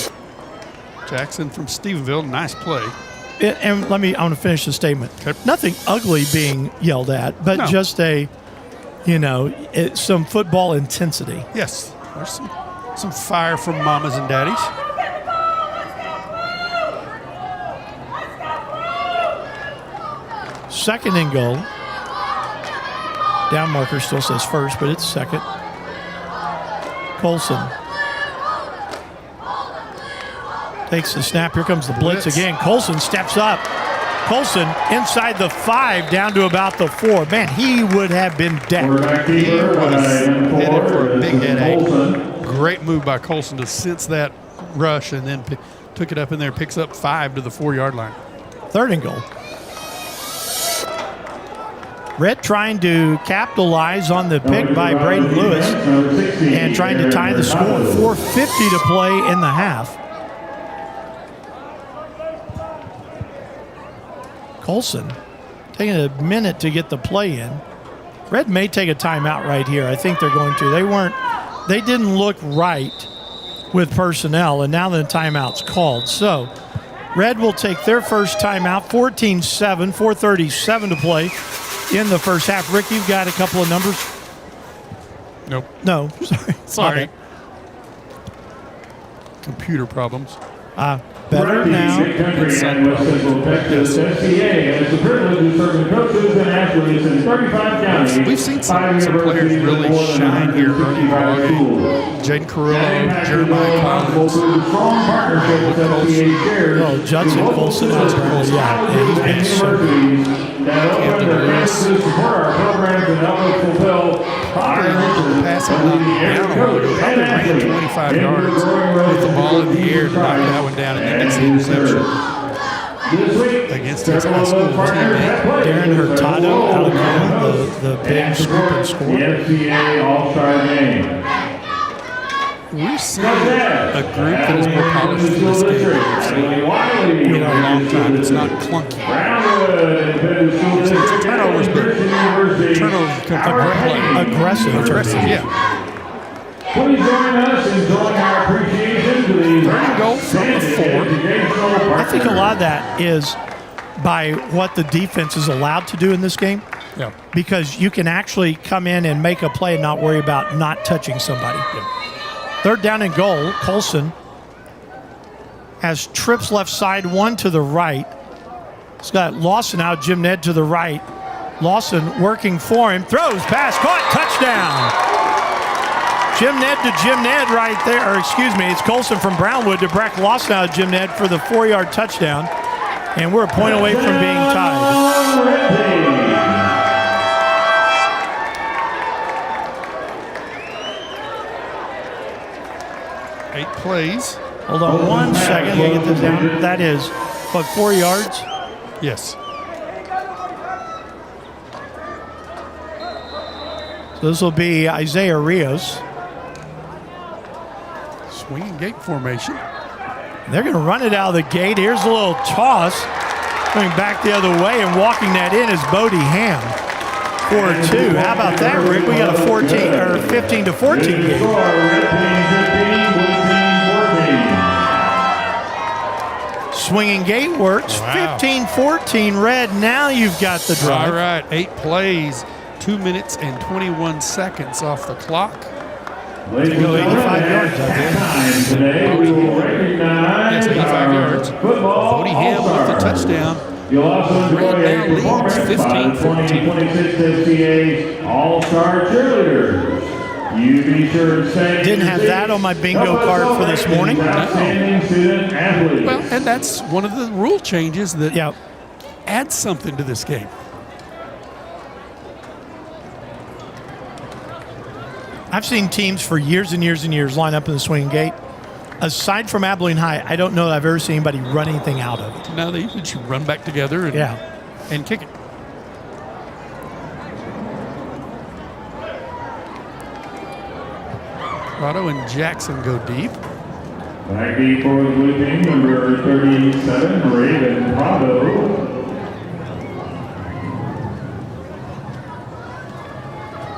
Jackson from Stephenville, nice play. And I want to finish the statement. Okay. Nothing ugly being yelled at, but just some football intensity. Yes, there's some fire from mamas and daddies. Second and goal. Down marker still says first, but it's second. Colson takes the snap. Here comes the blitz again. Colson steps up. Colson inside the 5 down to about the 4. Man, he would have been dead. He was headed for a big headache. Great move by Colson to sense that rush and then took it up in there, picks up 5 to the 4-yard line. Third and goal. Red trying to capitalize on the pick by Braden Lewis and trying to tie the score. 4:50 to play in the half. Colson taking a minute to get the play in. Red may take a timeout right here. I think they're going to. They didn't look right with personnel, and now the timeout's called. So Red will take their first timeout, 14-7, 4:37 to play in the first half. Rick, you've got a couple of numbers? Nope. No, Sorry. Computer problems. Better now. FCA has the privilege of serving coaches and athletes in 35 counties. We've seen some players really shine here early in the ballgame. Jaden Carrillo, Jeremiah Collins. Oh, Judson Colson out there. Yeah, he's been Camden Lewis. Probably passing down probably ran 25 yards with the ball in the air to knock that one down, and then it's the interception against his high school teammate. Darren Hurtado out of the big scoop and score. The FCA All-Star game. We've seen a group that is more polished in this game than we've seen in a long time. It's not clunky. It's turnovers, but turnovers come from aggressive, yeah. Please join us in showing our appreciation to the Third and goal from the 4. I think a lot of that is by what the defense is allowed to do in this game. Yeah. Because you can actually come in and make a play and not worry about not touching somebody. Yeah. Third down and goal. Colson has trips left side, one to the right. He's got Lawson out, Jim Ned to the right. Lawson working for him, throws, pass, caught, touchdown. Jim Ned to Jim Ned right there, or excuse me, it's Colson from Brownwood to Breck Lawson out of Jim Ned for the 4-yard touchdown. And we're a point away from being tied. 8 plays. Hold on 1 second. Can I get this down? That is, what, 4 yards? Yes. So this will be Isaiah Rios. Swinging gate formation. They're going to run it out of the gate. Here's a little toss. Going back the other way and walking that in is Bodie Ham. 4-2. How about that, Rick? We got a 14 or 15 to 14 game. Swinging gate works. Wow. 15-14 Red. Now you've got the drive. All right, 8 plays, 2 minutes and 21 seconds off the clock. Ladies and Go 85 gentlemen, yards, I at think. time today, we will recognize Yes, 85 our yards. football Bodie Ham with the all-stars. touchdown. You'll also enjoy Red now a performance leads by the 15-14. 2026 FCA All-Star Cheerleaders. You be sure to stay. Didn't have that on my bingo card for this morning. Outstanding student athletes. Well, and that's one of the rule changes that Yeah. adds something to this game. I've seen teams for years and years and years line up in the swinging gate. Aside from Abilene High, I don't know that I've ever seen anybody run anything out of it. Now they usually just run back together and, Yeah. and kick it. Prado and Jackson go deep. Back deep for the blue team, number 37, Raven Prado.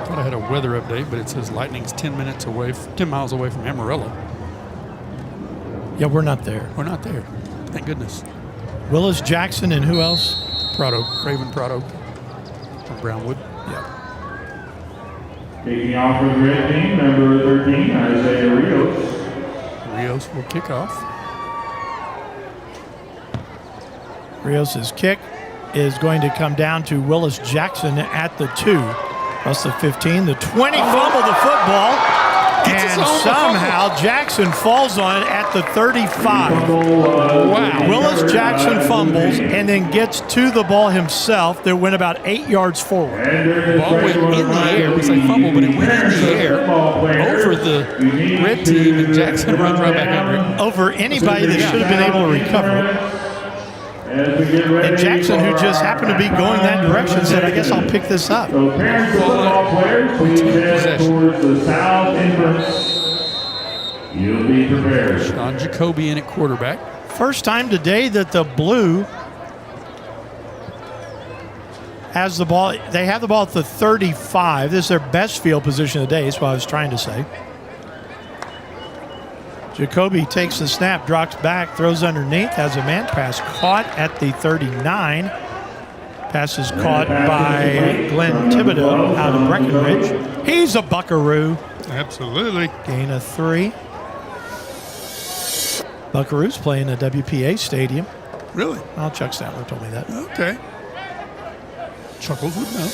Thought I had a weather update, but it says lightning's 10 miles away from Amarillo. Yeah, we're not there. We're not there. Thank goodness. Willis Jackson and who else? Prado, Raven Prado from Brownwood. Yeah. Taking off for the red team, number 13, Isaiah Rios. Rios will kick off. Rios' kick is going to come down to Willis Jackson at the 2. Plus the 15, the 20, fumble the football. And somehow Jackson falls on it at the 35. Wow. Willis Jackson fumbles and then gets to the ball himself. That went about 8 yards forward. Ball went in the air. It was a fumble, but it went in the air over the red team, and Jackson runs right back under it. Over anybody that should have been able to recover it. And Jackson, who just happened to be going that direction, said, I guess I'll pick this up. So parents of football players, please head towards the south entrance. You'll be prepared. Sean Jacoby in at quarterback. First time today that the blue has the ball. They have the ball at the 35. This is their best field position of the day. That's what I was trying to say. Jacoby takes the snap, drops back, throws underneath, has a man pass caught at the 39. Pass is caught by Glenn Thibodeau out of Breckenridge. He's a buckaroo. Absolutely. Gain of 3. Buckaroos playing at WPA Stadium. Really? Oh, Chuck Statler told me that. Okay. Chuckles would know.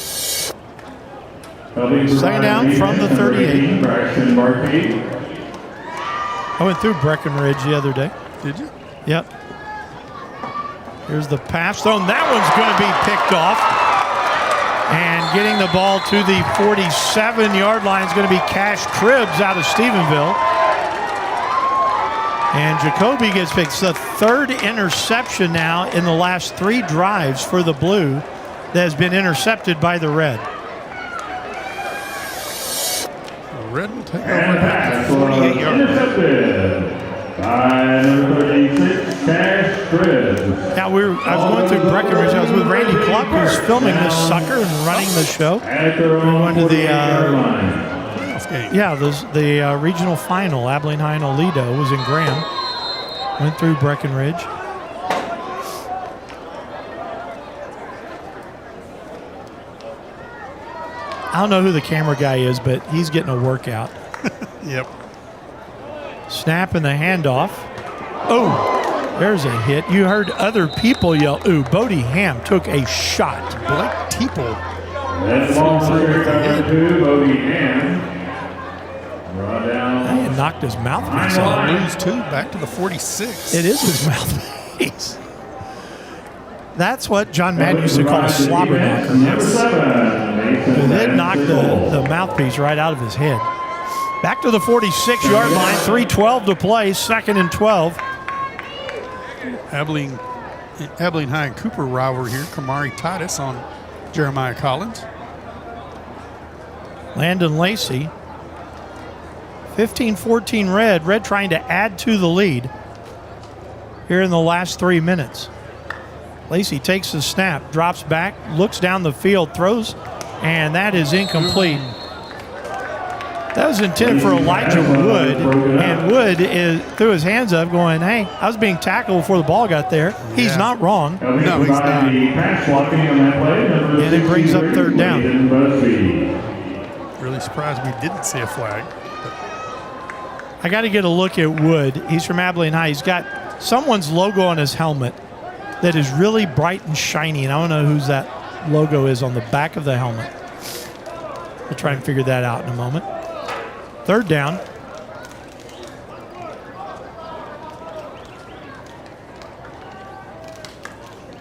Second down from the 38. Braxton Markey. I went through Breckenridge the other day. Did you? Yep. Here's the pass thrown. That one's going to be picked off. And getting the ball to the 47-yard line is going to be Cash Cribbs out of Stephenville. And Jacoby gets picked. It's the third interception now in the last 3 drives for the Blue that has been intercepted by the Red. Red will take over And at pass the was 48-yard line. intercepted by number 36, Cash Cribbs. Now, I was going through Breckenridge. I was with Randy Cluck, who's filming this sucker and running the show. At their We're going to the 48-yard line. Playoff game. Yeah, the regional final, Abilene High and Aledo, was in Graham. Went through Breckenridge. I don't know who the camera guy is, but he's getting a workout. Yep. Snap and the handoff. Oh, there's a hit. You heard other people yell, ooh, Bodie Ham took a shot. Blake Teeple. That ball for number 2, Bodie Ham. Brought down. He had knocked his mouthpiece So out. lose 2 back to the 46. It is his mouthpiece. That's what John Madden used to call a slobber knocker. Number 7. It did knock the mouthpiece right out of his head. Back to the 46-yard line, 3:12 to play, 2nd and 12. Abilene High and Cooper rivalry here. Kamari Titus on Jeremiah Collins. Landon Lacey. 15-14 Red. Red trying to add to the lead here in the last 3 minutes. Lacey takes the snap, drops back, looks down the field, throws, and that is incomplete. That was intended for Elijah Wood, and Wood threw his hands up going, hey, I was being tackled before the ball got there. He's Yeah. not wrong. No, he's not. And it brings up 3rd down. Really surprised we didn't see a flag. I got to get a look at Wood. He's from Abilene High. He's got someone's logo on his helmet that is really bright and shiny, and I don't know whose that logo is on the back of the helmet. We'll try and figure that out in a moment. 3rd down.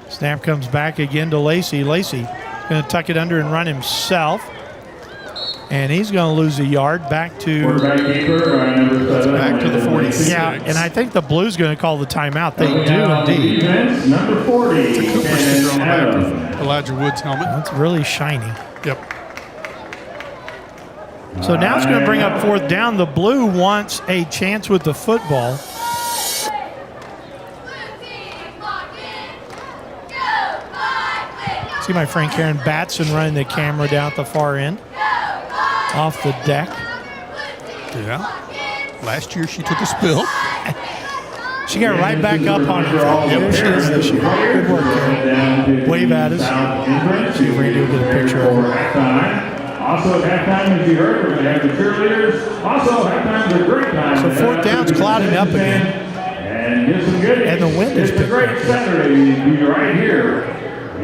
Snap comes back again to Lacey. Lacey going to tuck it under and run himself. And he's going to lose a yard back to Quarterback keeper, number 7. Back to the 46. yeah, and I think the Blues going to call the timeout. They do indeed. Defense, number 40. Cooper sticker on the back Adams. of Elijah Wood's helmet. That's really shiny. Yep. So now it's going to bring up 4th down. The Blue wants a chance with the football. See my friend Karen Batson running the camera down at the far end. Off the deck. Yeah. Last year she took a spill. She got right back up on it. There she is this year. Good work, Karen. Wave at us. See if Randy will get a picture of her. Also at halftime, as you heard, we're going to have the cheerleaders. Also, halftime's a great time. So 4th down's clouding up again. And get some good. And the wind is It's a great picking up. Saturday to be right here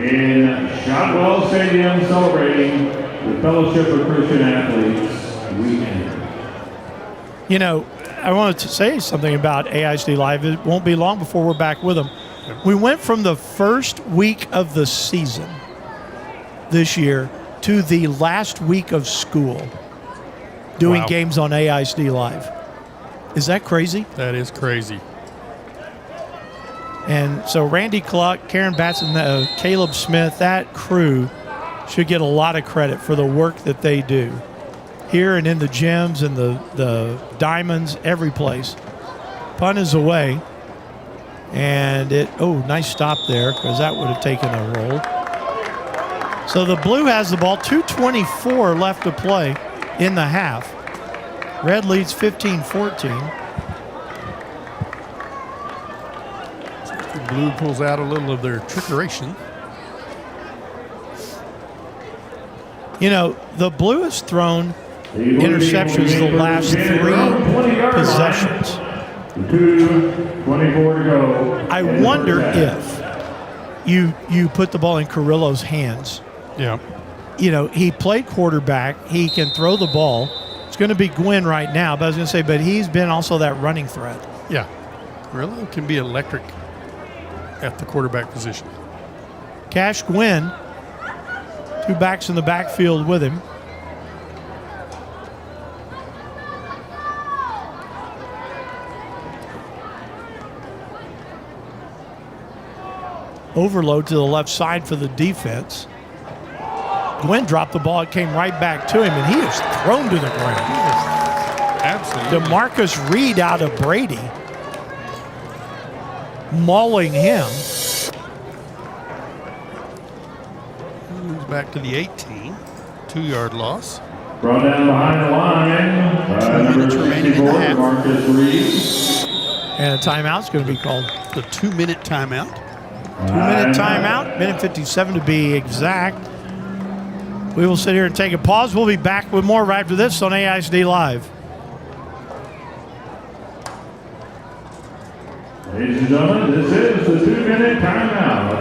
in Shotwell Stadium celebrating the Fellowship of Christian Athletes weekend. You know, I wanted to say something about AISD Live. It won't be long before we're back with them. We went from the first week of the season this year to the last week of school doing Wow. games on AISD Live. Is that crazy? That is crazy. And so Randy Cluck, Karen Batson, Caleb Smith, that crew should get a lot of credit for the work that they do here and in the gyms and the diamonds, every place. Punt is away. And nice stop there because that would have taken a roll. So the Blue has the ball, 2:24 left to play in the half. Red leads 15-14. The Blue pulls out a little of their trickeration. Oh. You know, the Blue has thrown interceptions the last 3 possessions. 2:24 to go. I wonder if you put the ball in Carrillo's hands. Yeah. You know, he played quarterback. He can throw the ball. It's going to be Gwynn right now, but I was going to say, but he's been also that running threat. Yeah. Rillo can be electric at the quarterback position. Cash Gwynn, 2 backs in the backfield with him. Overload to the left side for the defense. Gwynn dropped the ball. It came right back to him, and he is thrown to the ground. Absolutely. DeMarcus Reed out of Brady, mauling him. Moves back to the 18. 2-yard loss. Brought down behind the line. 2 minutes remaining in the half. Marcus Reed. And a timeout's going to be called. The 2-minute timeout. 2-minute timeout, minute 57 to be exact. We will sit here and take a pause. We'll be back with more right after this on AISD Live. Ladies and gentlemen, this is the 2-minute timeout.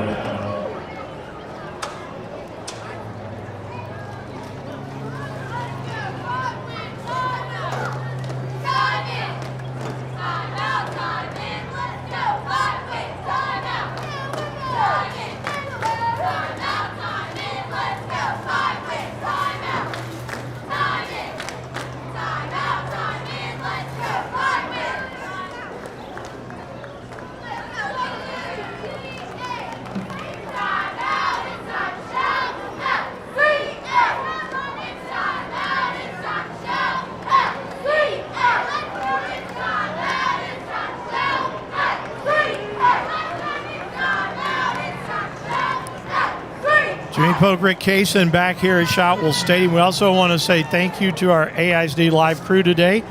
Jimmy Polk, Rick Kaysen back here at Shotwell Stadium. We also want to say thank you to our AISD Live crew today.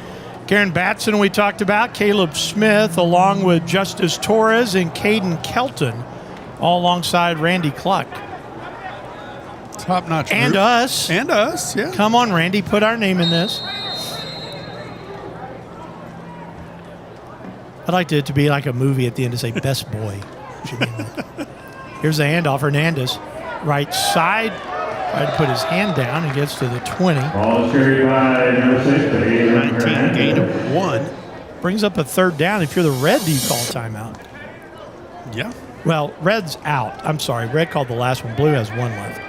Karen Batson we talked about, Caleb Smith, along with Justice Torres and Caden Kelton, all alongside Randy Cluck. Top-notch And group. us. And us, yeah. Come on, Randy, put our name in this. I'd like it to be like a movie at the end to say, best boy. Here's the handoff, Hernandez. Right side, tried to put his hand down and gets to the 20. Ball carried by number 6, 19 gain of 1. Brings up a third down. If you're the Red, do you call timeout? Yeah. Well, Red's out. I'm sorry. Red called the last one. Blue has one left.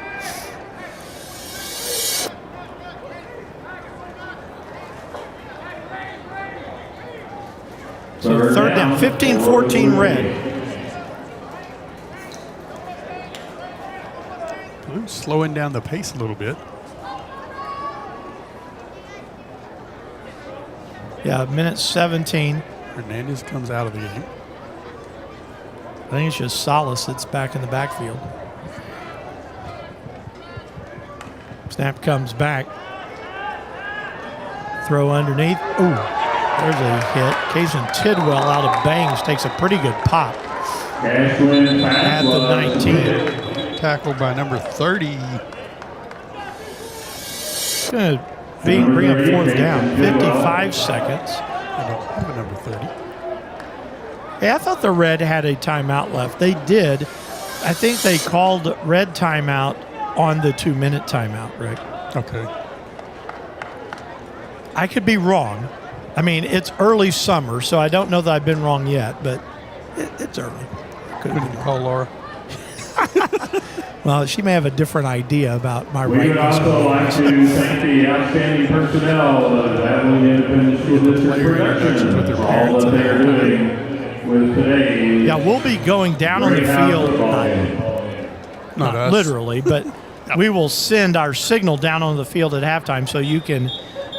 So third down, 15-14 Red. Blue's slowing down the pace a little bit. Yeah, minute 17. Hernandez comes out of the game. I think it's just Salas that's back in the backfield. Snap comes back. Throw underneath. Ooh, there's a hit. Kaysen Tidwell out of Bangs takes a pretty good pop at the 19. Tackled by number 30. It's going to bring up fourth down. 55 seconds. I don't have a number 30. Hey, I thought the Red had a timeout left. They did. I think they called Red timeout on the 2-minute timeout, Rick. Okay. I could be wrong. I mean, it's early summer, so I don't know that I've been wrong yet, but it's early. Could Who did you call Laura? Well, she may have a different idea about my We would right. also like to thank the outstanding personnel of the Abilene Independent School District Player introductions with their for all parents. that they're doing with today. Yeah, we'll be going down on the field, Not us. literally, but we will send our signal down on the field at halftime so you can,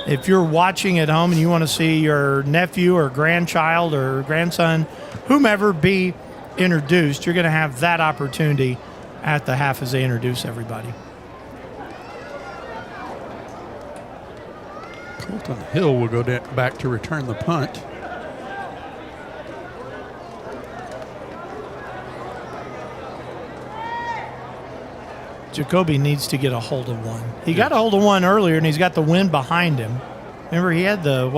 if you're watching at home and you want to see your nephew or grandchild or grandson, whomever be introduced, you're going to have that opportunity at the half as they introduce everybody. Colton Hill will go back to return the punt. Jacoby needs to get a hold of one. He got a hold of one earlier, and he's got the wind behind him. Remember, he had the,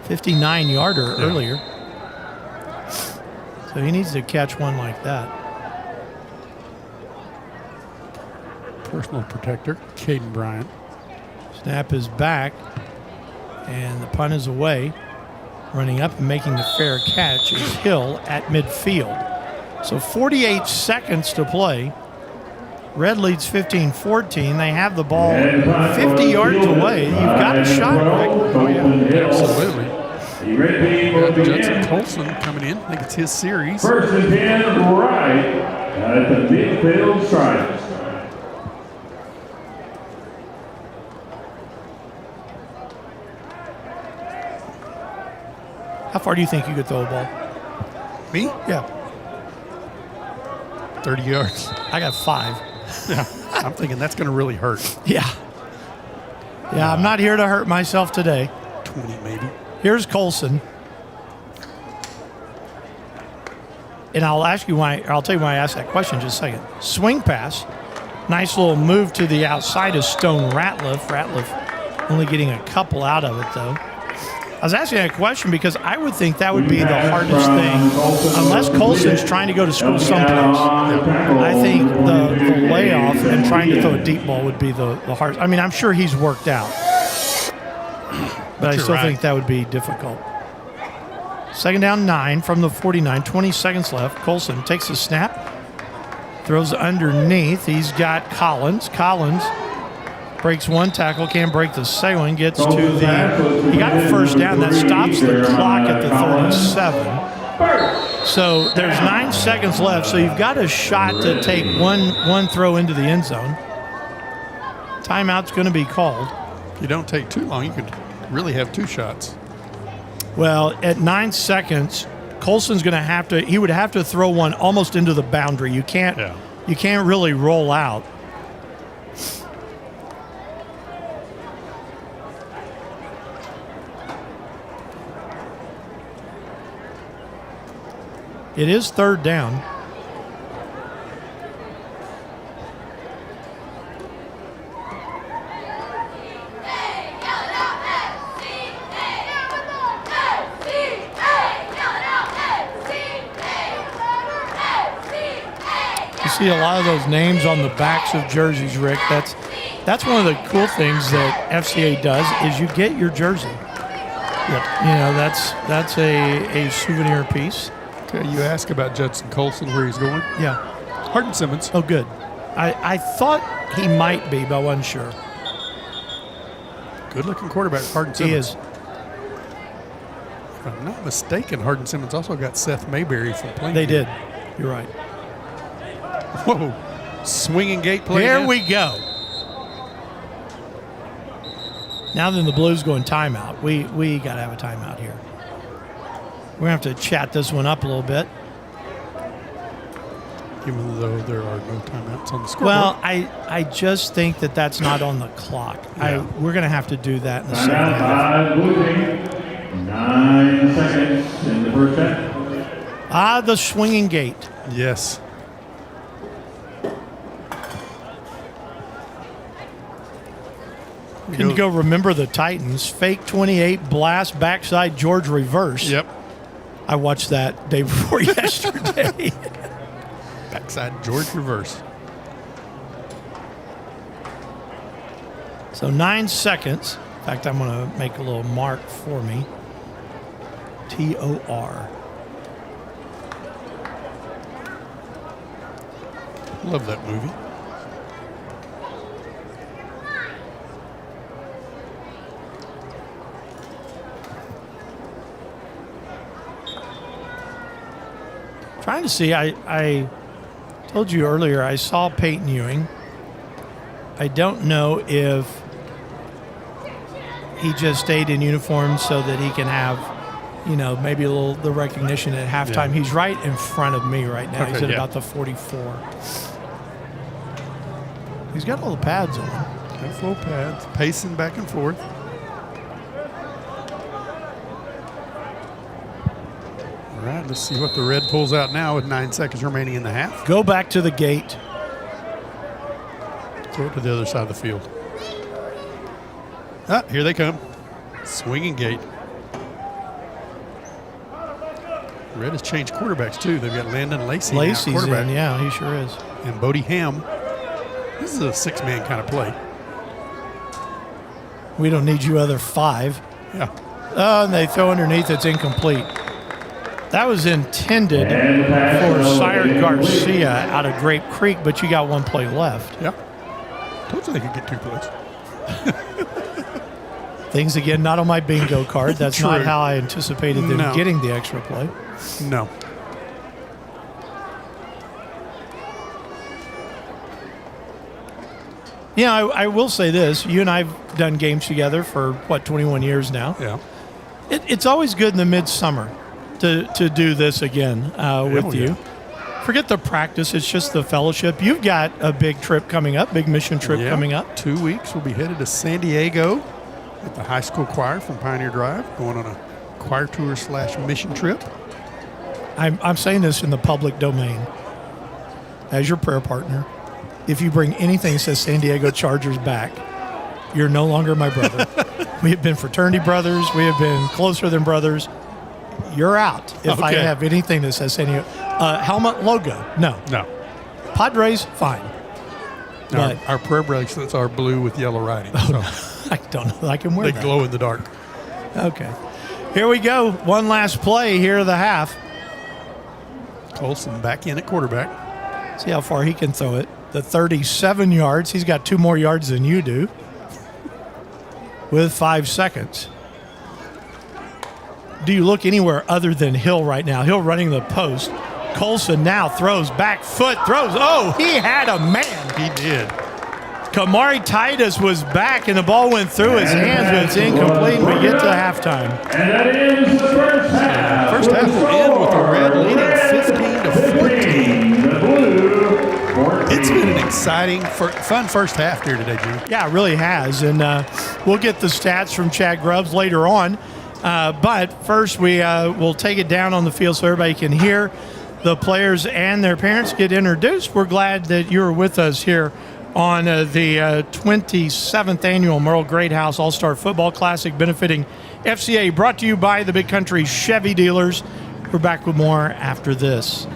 59-yarder earlier. So he needs to catch one like that. Personal protector, Caden Bryant. Snap is back, and the punt is away. Running up and making the fair catch is Hill at midfield. So 48 seconds to play. Red leads 15-14. They have the ball 50 yards away. You've got a shot, Rick. Oh, yeah. Absolutely. The red team will Got Judson begin. Colson coming in. I think it's his series. First and 10 right at the midfield stripe. How far do you think you could throw a ball? Me? Yeah, 30 yards. I got 5. Yeah. I'm thinking that's going to really hurt. Yeah. Yeah, I'm not here to hurt myself today. 20 maybe. Here's Colson. And I'll tell you why I asked that question in just a second. Swing pass. Nice little move to the outside of Stone Ratliff. Ratliff only getting a couple out of it, though. I was asking that question because I would think that would be the hardest thing, unless Colson's trying to go to school someplace. I think the layoff and trying to throw a deep ball would be the hardest. I mean, I'm sure he's worked out, but I still think that would be difficult. Second down 9 from the 49, 20 seconds left. Colson takes the snap, throws underneath. He's got Collins. Collins breaks one tackle, can't break the second one, gets to the, he got a first down. That stops the clock at the 37. So there's 9 seconds left, so you've got a shot to take one throw into the end zone. Timeout's going to be called. If you don't take too long, you could really have 2 shots. Well, at 9 seconds, Colson's going to have to. He would have to throw one almost into the boundary. You can't. Yeah. You can't really roll out. It is third down. You see a lot of those names on the backs of jerseys, Rick. That's one of the cool things that FCA does is you get your jersey. Yep. You know, that's a souvenir piece. Okay, you ask about Judson Colson, where he's going. Yeah. Hardin Simmons. Oh, good. I thought he might be, but I wasn't sure. Good-looking quarterback, Hardin Simmons. He is. If I'm not mistaken, Hardin Simmons also got Seth Mayberry from Plainview. They did. You're right. Whoa. Swinging gate play. Here now. we go. Now then the Blues going timeout. We got to have a timeout here. We're going to have to chat this one up a little bit. Even though there are no timeouts on the scoreboard. Well, I just think that's not on the clock. Yeah. We're going to have to do that in the second Timeout half. by Blue Team. 9 seconds in the first half. The swinging gate. Yes. Can you go remember the Titans? Fake 28, blast, backside, George reverse. Yep. I watched that day before yesterday. Backside George reverse. So 9 seconds. In fact, I'm going to make a little mark for me. TOR. Love that movie. Trying to see, I told you earlier, I saw Peyton Ewing. I don't know if he just stayed in uniform so that he can have, maybe a little the recognition at halftime. Yeah. He's right in front of me right now. Okay, He's at yeah. about the 44. He's got all the pads on. Got full pads, pacing back and forth. All right, let's see what the red pulls out now with 9 seconds remaining in the half. Go back to the gate. Throw it to the other side of the field. Here they come. Swinging gate. Red has changed quarterbacks, too. They've got Landon Lacey now at Lacey's quarterback. in, yeah, he sure is. And Bodie Ham. This is a six-man kind of play. We don't need you other five. Yeah. Oh, and they throw underneath. It's incomplete. That was intended And the pass for Sire is Garcia out of Grape Creek, but you got one play left. Yeah. Told you they could get 2 plays. Things, again, not on my bingo card. That's not True. how I anticipated them No. getting the extra play. No. Yeah, I will say this. You and I have done games together for, 21 years now. Yeah. It's always good in the midsummer to do this again with you. Forget the practice. It's just the fellowship. You've got a big trip coming up, big mission trip Yeah. coming up. 2 weeks. We'll be headed to San Diego with the high school choir from Pioneer Drive, going on a choir tour / mission trip. I'm saying this in the public domain as your prayer partner. If you bring anything that says San Diego Chargers back, you're no longer my brother. We have been fraternity brothers. We have been closer than brothers. You're out if I Okay. have anything that says San Diego. Helmet logo, no. No. Padres, fine. But Our prayer bracelets are blue with yellow writing. So I don't know that I can wear they that. glow in the dark. Okay. Here we go. One last play here of the half. Colson back in at quarterback. See how far he can throw it. The 37 yards. He's got 2 more yards than you do with 5 seconds. Do you look anywhere other than Hill right now? Hill running the post. Colson now throws back foot, throws. Oh, he had a man. He did. Kamari Titus was back, and the ball went through his hands, but it's incomplete. We get to halftime. And that ends the first half. First half will end with the Red leading 15-14. The Blue 14. It's been an exciting, fun first half here today, Jimmy. Yeah, it really has. And we'll get the stats from Chad Grubbs later on. But first, we will take it down on the field so everybody can hear the players and their parents get introduced. We're glad that you're with us here on the 27th annual Merle Greathouse All-Star Football Classic benefiting FCA, brought to you by the Big Country Chevy dealers. We're back with more after this.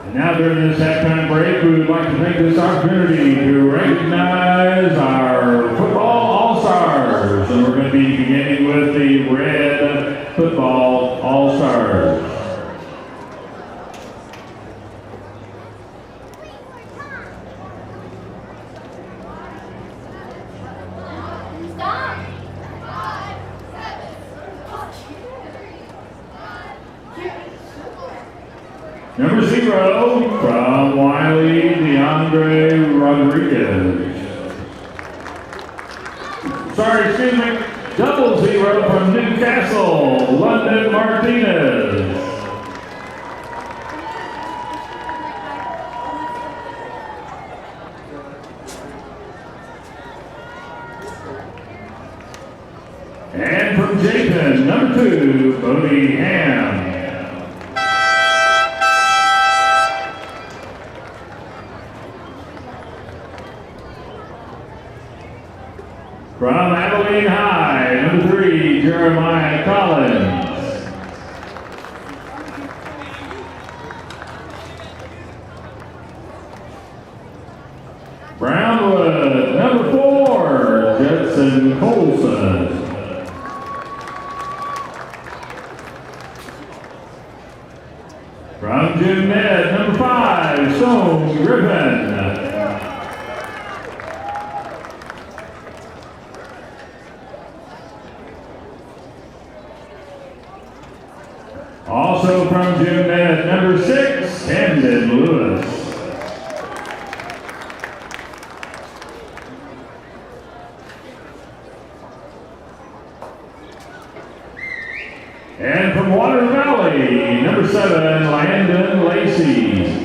And now during this halftime break, we would like to take this opportunity to recognize our football all-stars. And we're going to be beginning with the red football all-stars. Number 0 from Wiley, DeAndre Rodriguez. Sorry, excuse me. 00 from Newcastle, London Martinez. And from Jayton, number 2, Bodie Ham. From Abilene High, number 3, Jeremiah Collins. Brownwood, number 4, Judson Colson. From Jim Ned, number 5, Stone Griffin. Also from Jim Ned, number 6, Camden Lewis. And from Water Valley, number 7, Landon Lacey.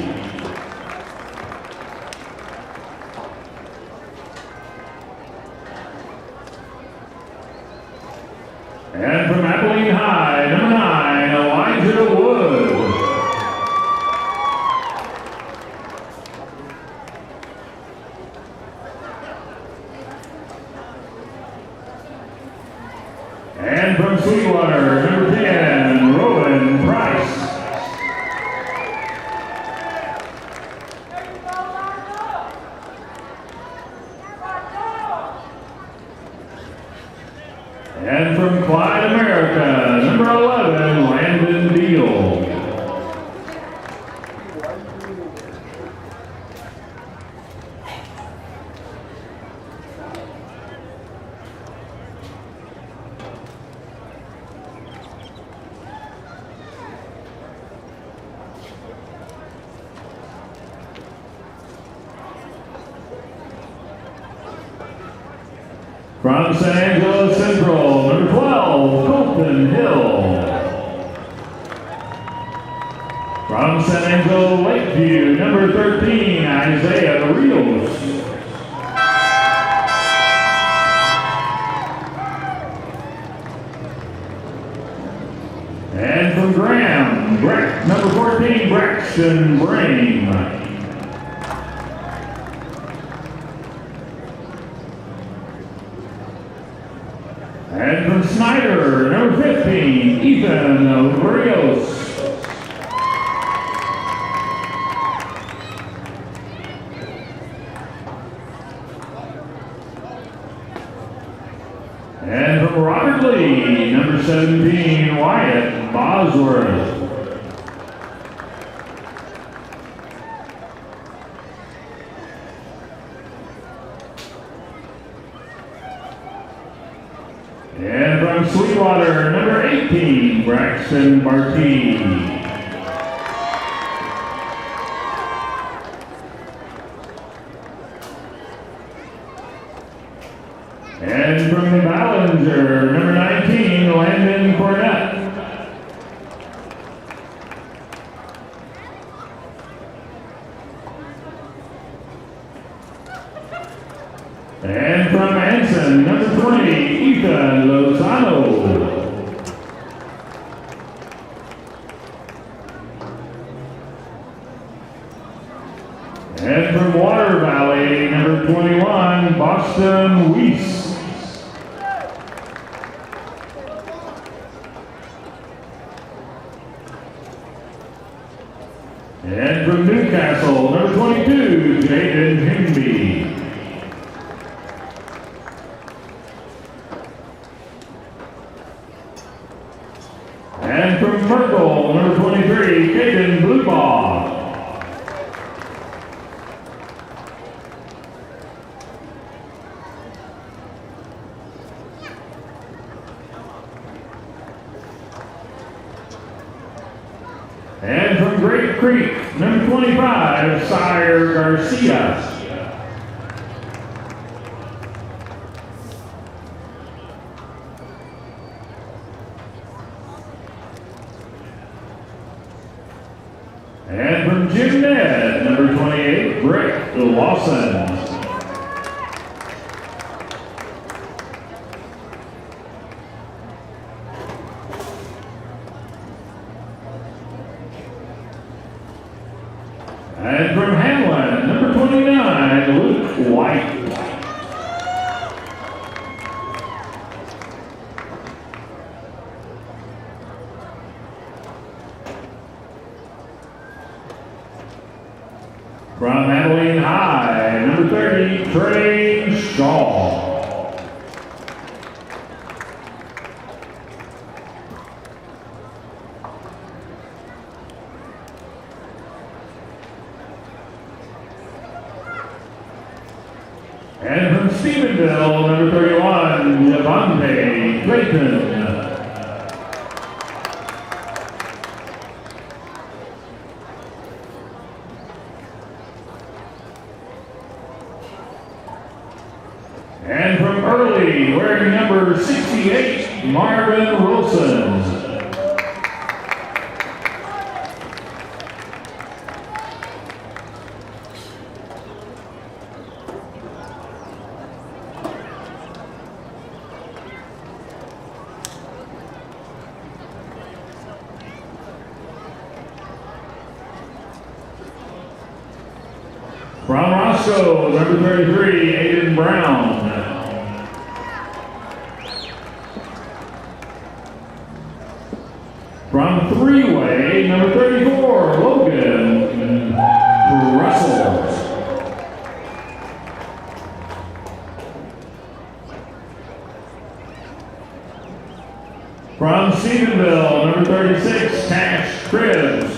And from Abilene High, number 9, Elijah Wood. And from Sweetwater, number 10, Rowan Price. And from Clyde, America, number 11, Landon Deal. From San Angelo Central, number 12, Colton Hill. From San Angelo Lakeview, number 13, Isaiah Rios. And from Graham, number 14, Braxton Brame. And from Snyder, number 15, Ethan Rios. And from Robert Lee, number 17, Wyatt Bosworth. And from Sweetwater, number 18, Braxton Martini. And from Ballinger, number 19, Landon Cornett. And from Anson, number 20, Ethan Lozano. And from Water Valley, number 21, Boston Weiss. And from Newcastle, number 22, Jaden Hingby. And from Merkel, number 23, Caden Bluebaugh. And from Great Creek, number 25, Sire Garcia. And from Jim Ned, number 28, Brick Lawson. And from Hamlin, number 29, Luke White. From Abilene High, number 30, Trey Shaw. And from Stephenville, number 31, Javante Clayton. And from Early, wearing number 68, Marvin Wilson. From Roscoe, number 33, Aiden Brown. From Three-Way, number 34, Logan Russell. From Stephenville, number 36, Cash Cribbs.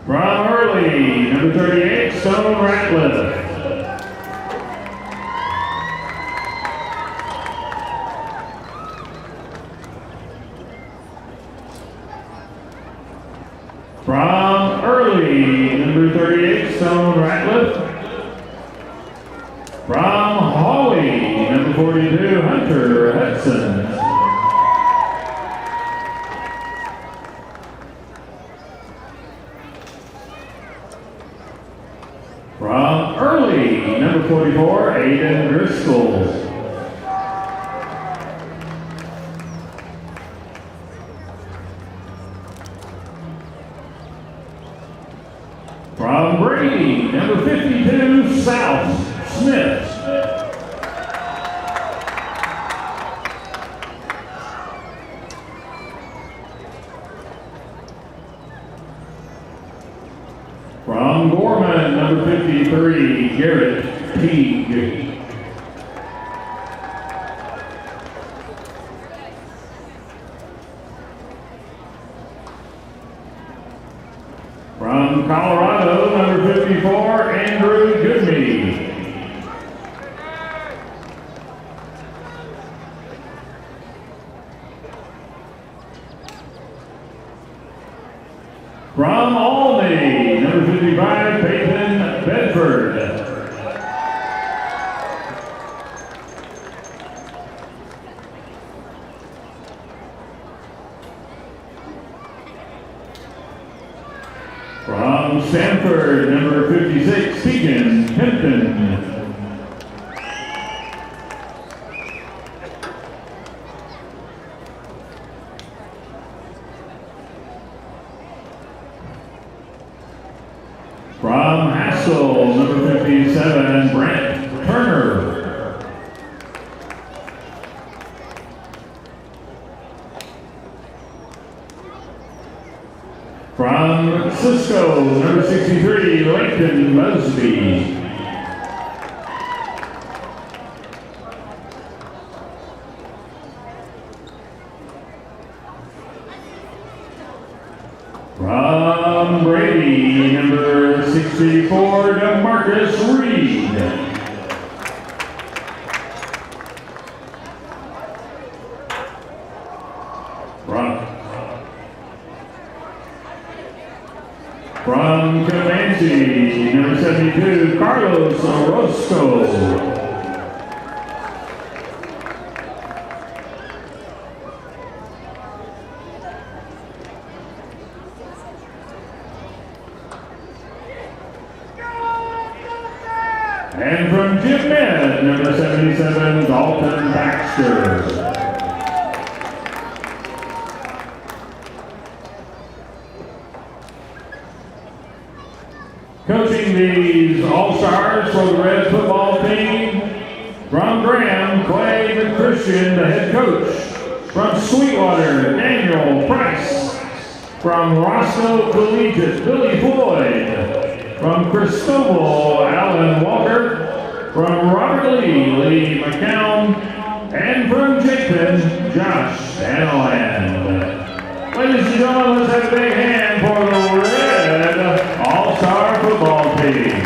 From Early, number 38, Stone Ratcliffe. From Early, number 38, Stone Ratcliffe. From Hawley, number 42, Hunter Hudson. From Early, number 44, Aiden Driscoll. From Brady, number 52, South Smith. From Gorman, number 53, Garrett Teague. From Colorado, number 54, Andrew Goodme. From Albany, number 55, Peyton Bedford. From Sanford, number 56, Tegan Hinton. From Hassel, number 57, Brent Turner. From Cisco, number 63, Lincoln Busby. From Brady, number 64, DeMarcus Reed. From Comanche, number 72, Carlos Orozco. And from Jim Med, number 77, Dalton Baxter. Coaching these All-Stars for the Red football team, from Graham, Clay McChristian, the head coach. From Sweetwater, Daniel Price. From Roscoe Collegiate, Billy Floyd. From Cristobal, Alan Walker. From Robert Lee, Lee McCown. And from Chapin, Josh Danaland. Ladies and gentlemen, let's have a big hand for the Red All-Star football team.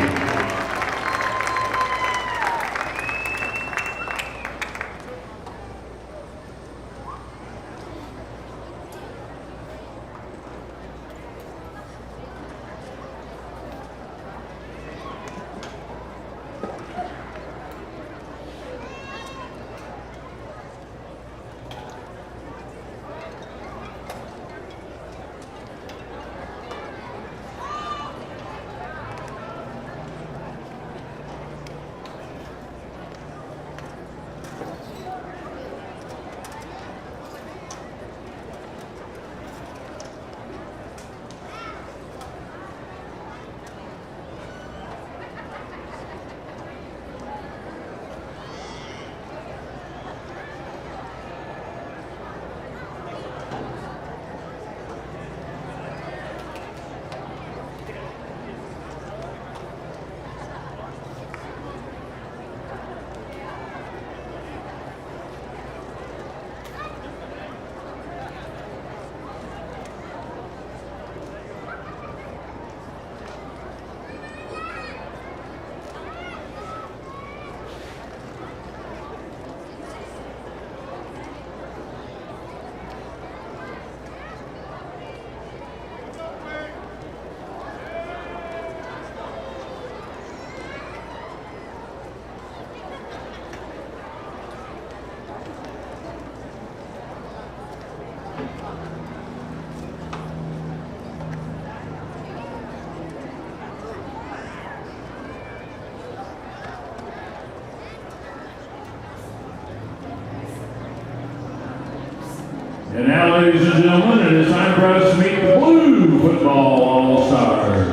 And now, ladies and gentlemen, it is time for us to meet the Blue Football All-Stars.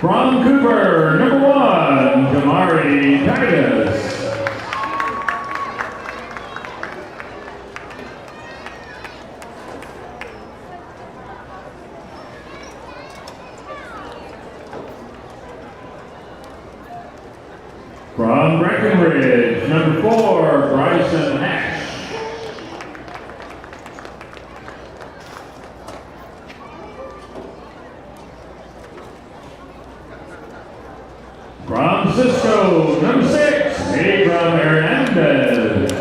From Cooper, number 1, Kamari Titus. From Breckenridge, number 4, Bryson Nash. From Cisco, number 6, Abram Hernandez.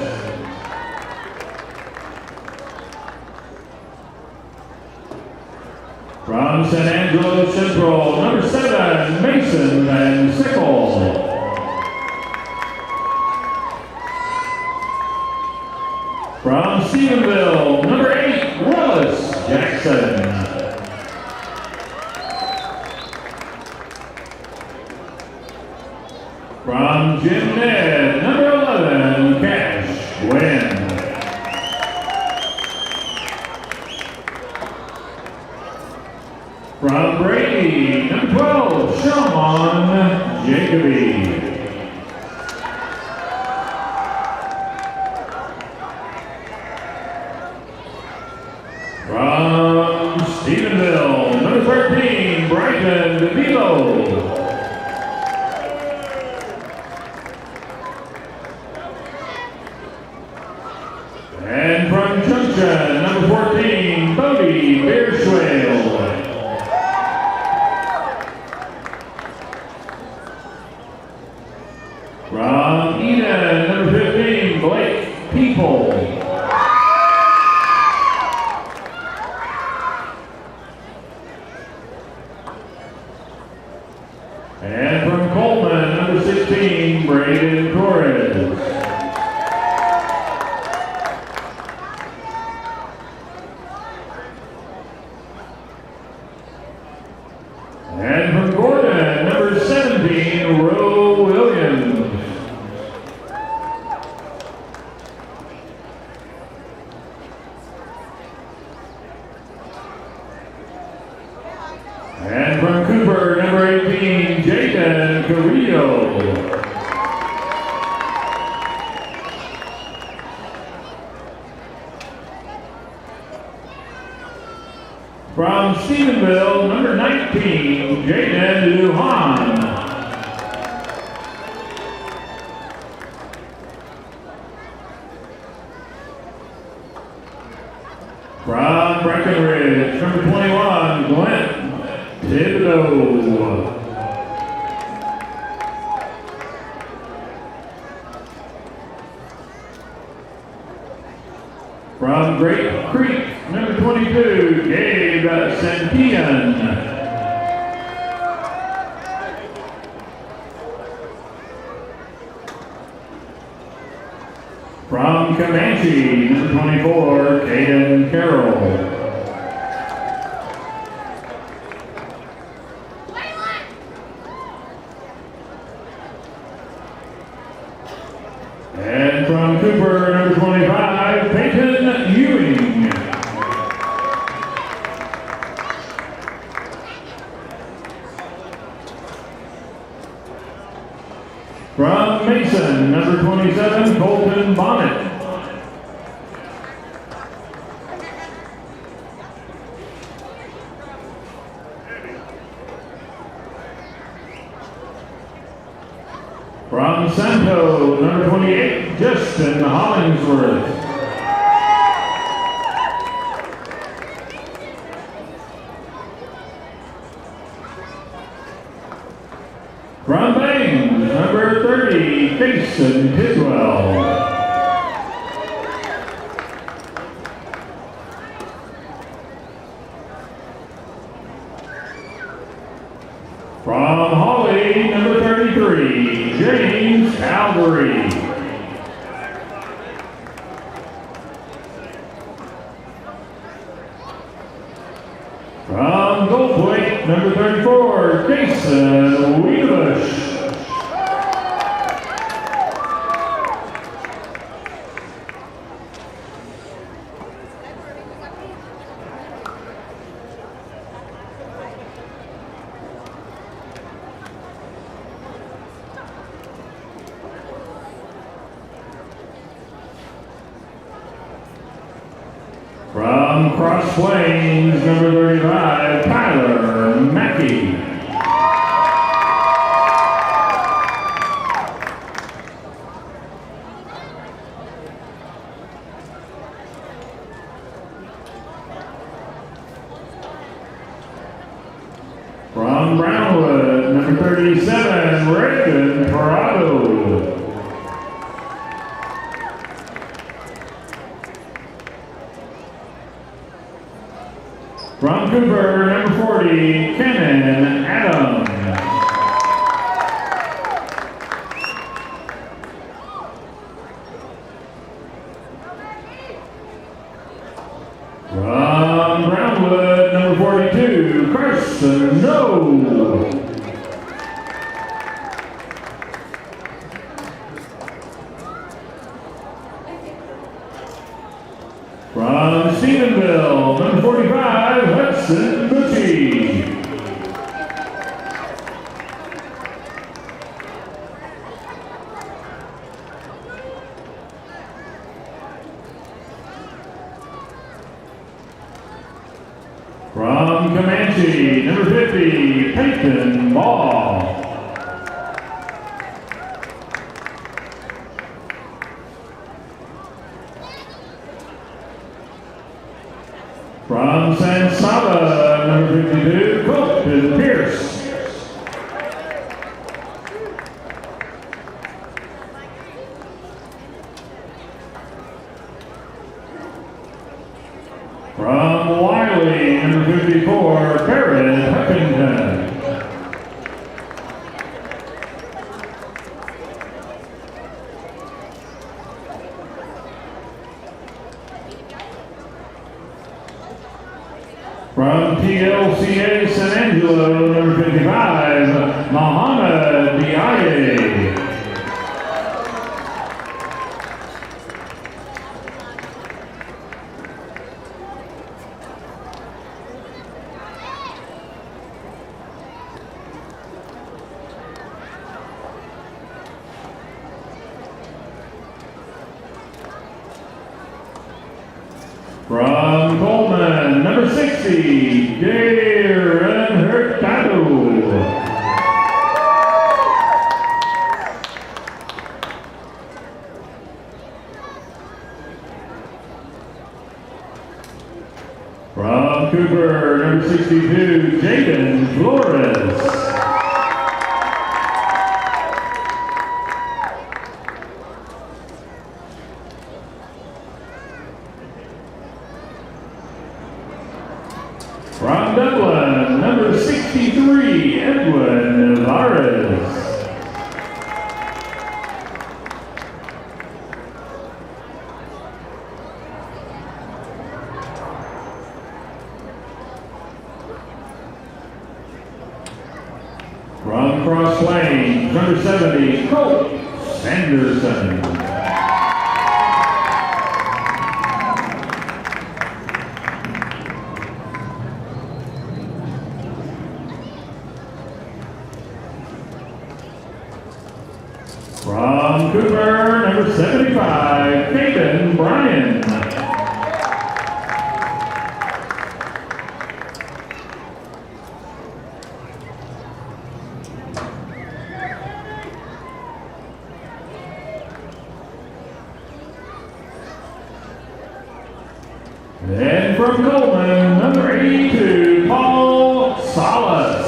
From San Angelo Central, number 7, Mason Van Sickle. From Stephenville, number 8, Willis Jackson. From Jim Ned, number 11, Cash Wynn. From Brady, number 12, Sean Jacoby. From Stephenville, number 13, Brighton DeVito. And from Junction, number 14, Bodie Beerswale. From Eden, number 15, Blake People. And from Coleman, number 16, Braden Torres. And from Gordon, number 17, Roe Williams. And from Cooper, number 18, Jaden Carrillo. From Stephenville, number 19, Jaden Lujan. From Breckenridge, number 21, Glenn Thibodeau. From Great Creek, number 22, Gabe Santian. From Comanche, number 24, Caden Carroll. And from Cooper, number 25, Peyton Ewing. From Mason, number 27, Colton Bonnet. From Santo, number 28, Justin Hollingsworth. From Baines, number 30, Jason Tidwell. From Holly, number 33, James Calvary. From Gold Point, number 34, Jason Wiedebusch. From Cross Plains, number 35, Tyler Mackey. From Brownwood, number 37, Raven Parado. From Cooper, number 40, Kenan Adams. From Brownwood, number 42, Carson No. From Stephenville, number 45, Hudson Butchie. From Comanche, number 50, Peyton Ball. From San Saba, number 52, Colton Pierce. From Wiley, number 54, Barrett Huffington. From TLCA San Angelo, number 55, Muhammad Diaye. From Coleman, number 60, Darren Hurtado. From Cooper, number 62, Jaden Flores. From Dublin, number 63, Edwin Navarez. From Cross Plains, number 70, Colt Sanderson. From Cooper, number 75, Caden Bryan. And from Coleman, number 82, Paul Salas.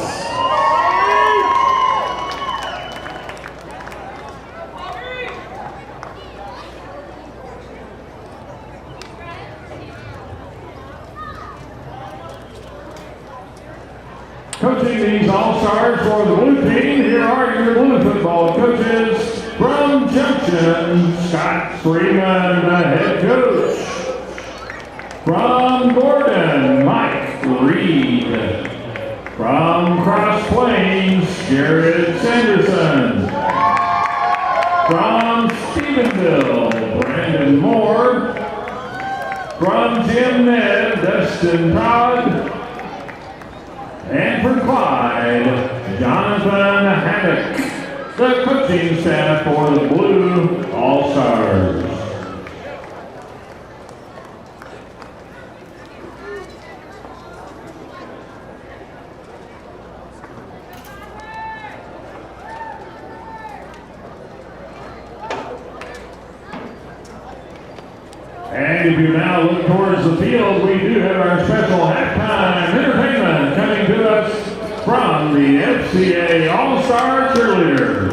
Coaching these All-Stars for the blue team, here are your blue football coaches. From Junction, Scott Freeman, the head coach. From Gordon, Mike Reed. From Cross Plains, Jared Sanderson. From Stephenville, Brandon Moore. From Jim Ned, Dustin Todd. And for Clyde, Jonathan Haddock, the coaching staff for the Blue All-Stars. And if you now look towards the field, we do have our special halftime entertainment coming to us from the FCA All-Star Cheerleaders.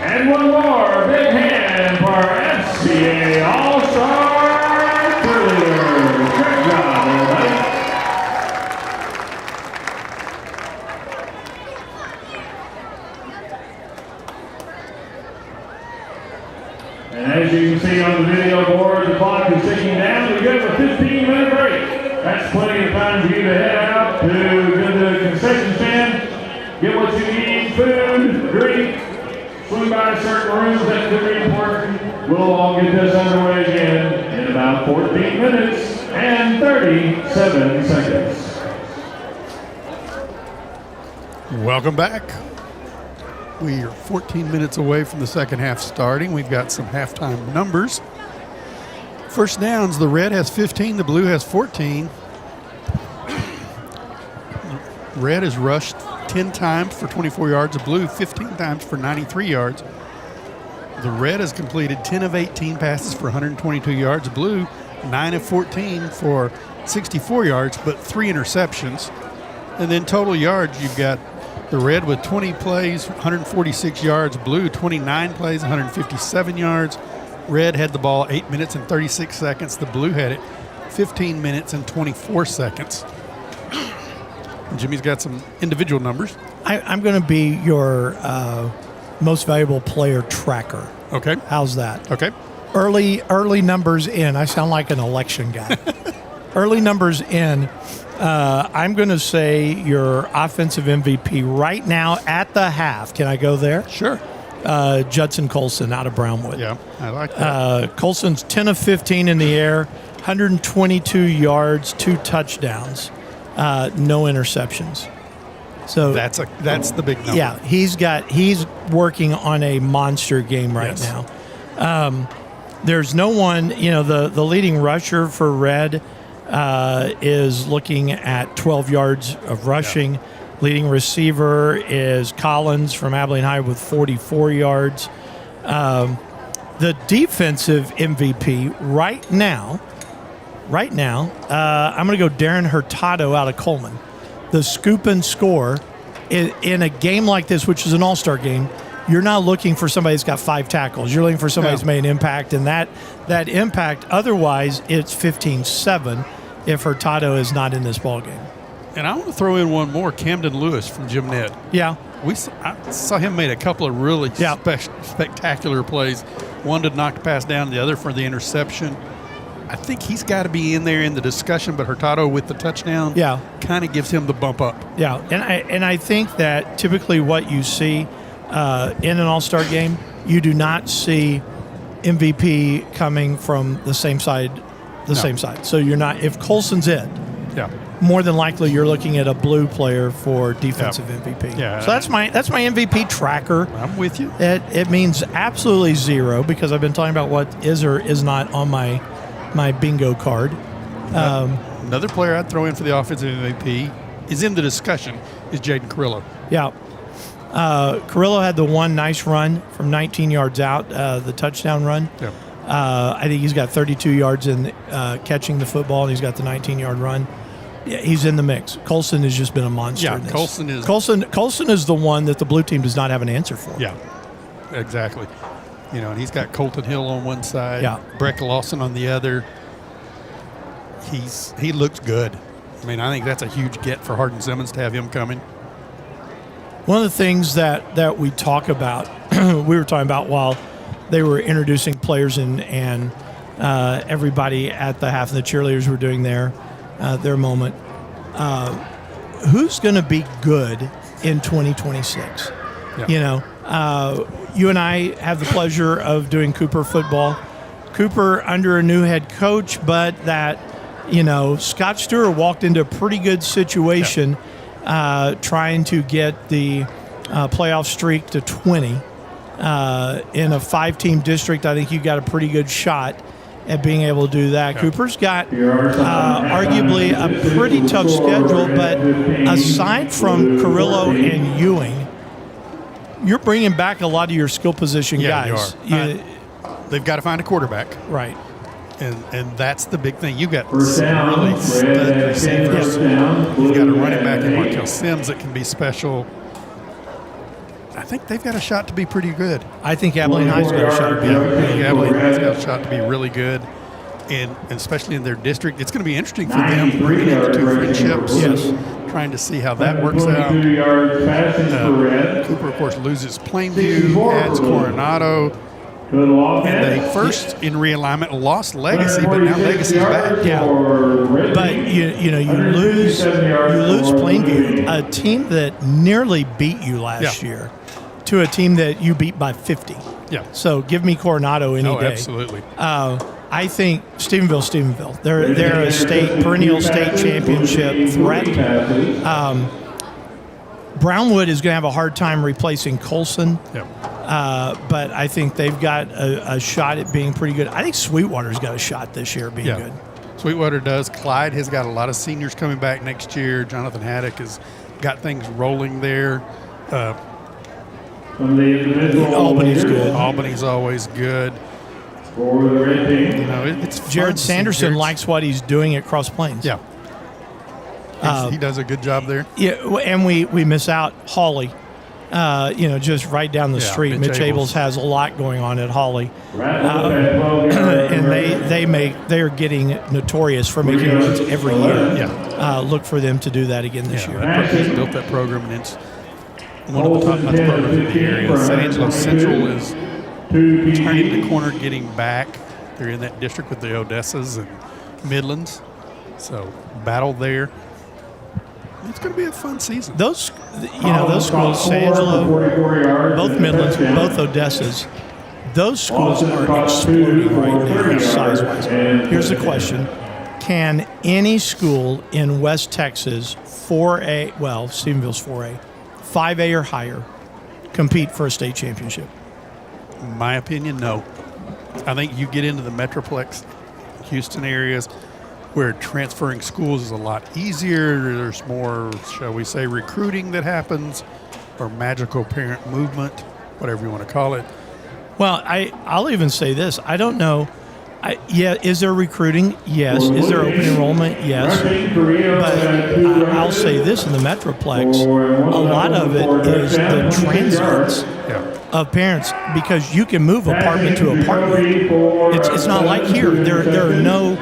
And one more big hand for FCA All-Star Cheerleaders. Great job, everybody. And as you can see on the video board, the clock is ticking down. We give a 15-minute break. That's plenty of time for you to head out to the concession stand, get what you need, food, drink, swing by certain rooms that could be important. We'll all get this underway again in about 14 minutes and 37 seconds. Welcome back. We are 14 minutes away from the second half starting. We've got some halftime numbers. First downs, the red has 15, the blue has 14. Red has rushed 10 times for 24 yards. The Blue 15 times for 93 yards. The Red has completed 10 of 18 passes for 122 yards. Blue 9 of 14 for 64 yards, but 3 interceptions. And then total yards, you've got the Red with 20 plays, 146 yards. Blue 29 plays, 157 yards. Red had the ball 8 minutes and 36 seconds. The Blue had it 15 minutes and 24 seconds. And Jimmy's got some individual numbers. I'm going to be your most valuable player tracker. Okay. How's that? Okay. Early numbers in. I sound like an election guy. Early numbers in. I'm going to say your offensive MVP right now at the half. Can I go there? Sure. Judson Colson out of Brownwood. Yeah, I like that. Colson's 10 of 15 in the air, 122 yards, 2 touchdowns, no interceptions. So That's the big number. yeah, he's working on a monster game right Yes. now. There's no one, the leading rusher for Red is looking at 12 yards of rushing. Leading receiver is Collins from Abilene High with 44 yards. The defensive MVP right now, I'm going to go Darren Hurtado out of Coleman. The scoop and score in a game like this, which is an all-star game, you're not looking for somebody that's got 5 tackles. You're looking for somebody that's made an impact, and that impact, otherwise it's 15-7 if Hurtado is not in this ballgame. And I want to throw in one more, Camden Lewis from Jim Ned. Yeah. I saw him made a couple of really spectacular plays. One to knock the pass down, the other for the interception. I think he's got to be in there in the discussion, but Hurtado with the touchdown kind of gives him the bump up. Yeah, and I think that typically what you see in an all-star game, you do not see MVP coming from the same side. Same side. So you're not, if Colson's it, more than likely you're looking at a Blue player for defensive MVP. Yeah. So that's my MVP tracker. I'm with you. It means absolutely 0 because I've been talking about what is or is not on my bingo card. Another player I'd throw in for the offensive MVP is in the discussion is Jaden Carrillo. Yeah. Carrillo had the one nice run from 19 yards out, the touchdown run. Yeah. I think he's got 32 yards in catching the football, and he's got the 19-yard run. Yeah, he's in the mix. Colson has just been a monster. Yeah, in this. Colson is the one that the Blue team does not have an answer for. Yeah, exactly. And he's got Colton Hill on one side, Breck Lawson on the other. He looks good. I mean, I think that's a huge get for Hardin Simmons to have him coming. One of the things that we talk about, we were talking about while they were introducing players and everybody at the half, and the cheerleaders were doing their moment. Who's going to be good in 2026? Yeah. You and I have the pleasure of doing Cooper football. Cooper under a new head coach, but Scott Stewart walked into a pretty good situation trying to get the playoff streak to 20. In a 5-team district, I think you got a pretty good shot at being able to do that. Cooper's got arguably a pretty tough schedule, but aside from Carrillo and Ewing, you're bringing back a lot of your skill position guys. They've got to find a quarterback. Right. And that's the big thing. You've got some really stud receivers. You've got a running back in Markel Sims that can be special. I think they've got a shot to be pretty good. I think Abilene High's got a shot to be Abilene High's got a shot to be really good. And especially in their district, it's going to be interesting for them bringing in the 2 friendships. Yes. Trying to see how that works out. Cooper, of course, loses Plainview, adds Coronado. And they first in realignment lost Legacy, but now Legacy's back. Yeah, but you lose Plainview, a team that nearly beat you last year, to a team that you beat by 50. Yeah. So give me Coronado any day. Absolutely. I think Stephenville. They're a perennial state championship threat. Brownwood is going to have a hard time replacing Colson. Yep. But I think they've got a shot at being pretty good. I think Sweetwater's got a shot this year at being good. Sweetwater does. Clyde has got a lot of seniors coming back next year. Jonathan Haddock has got things rolling there. From the individual Albany's leaders good. Albany's always good. For the red team. You know, it's fun Jared to see Sanderson Jared's- likes what he's doing at Cross Plains. Yeah. He does a good job there. Yeah, and we miss out Hawley. Just right down the Yeah, street. Mitch Mitch Abels. Abels has a lot going on at Hawley. Rattles at 12 yards. And they are getting notorious for making runs every year. Yeah. Look for them to do that again this year. He's built that program, and it's one of the top-notch programs in the area. San Angelo Central is turning the corner, getting back. They're in that district with the Odessas and Midlands. So, battle there. It's going to be a fun season. Those schools, San Angelo, both Midlands, both Odessas, those schools are exploding right now size-wise. Here's the question. Can any school in West Texas, 4A, well, Stephenville's 4A, 5A or higher, compete for a state championship? In my opinion, no. I think you get into the Metroplex, Houston areas, where transferring schools is a lot easier. There's more, shall we say, recruiting that happens, or magical parent movement, whatever you want to call it. Well, I'll even say this. I don't know. Is there recruiting? Yes. Is there open enrollment? Yes. But I'll say this in the Metroplex, a lot of it is the transits of parents, because you can move apartment to apartment. It's not like here. There are no,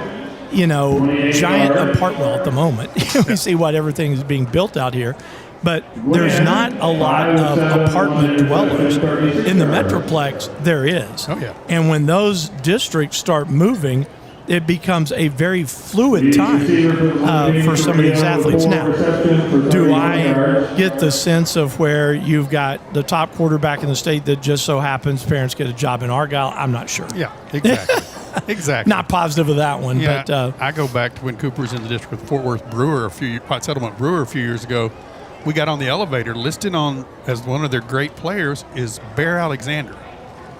giant apartment, well, at the moment. We see what everything is being built out here. But there's not a lot of apartment dwellers. In the Metroplex, there is. Oh, yeah. And when those districts start moving, it becomes a very fluid time for some of these athletes. Now, do I get the sense of where you've got the top quarterback in the state that just so happens parents get a job in Argyle? I'm not sure. Yeah, exactly. Exactly. Not positive of that one. Yeah, But I go back to when Cooper was in the district with Fort Worth Brewer, White Settlement Brewer a few years ago. We got on the elevator, listed on as one of their great players is Bear Alexander.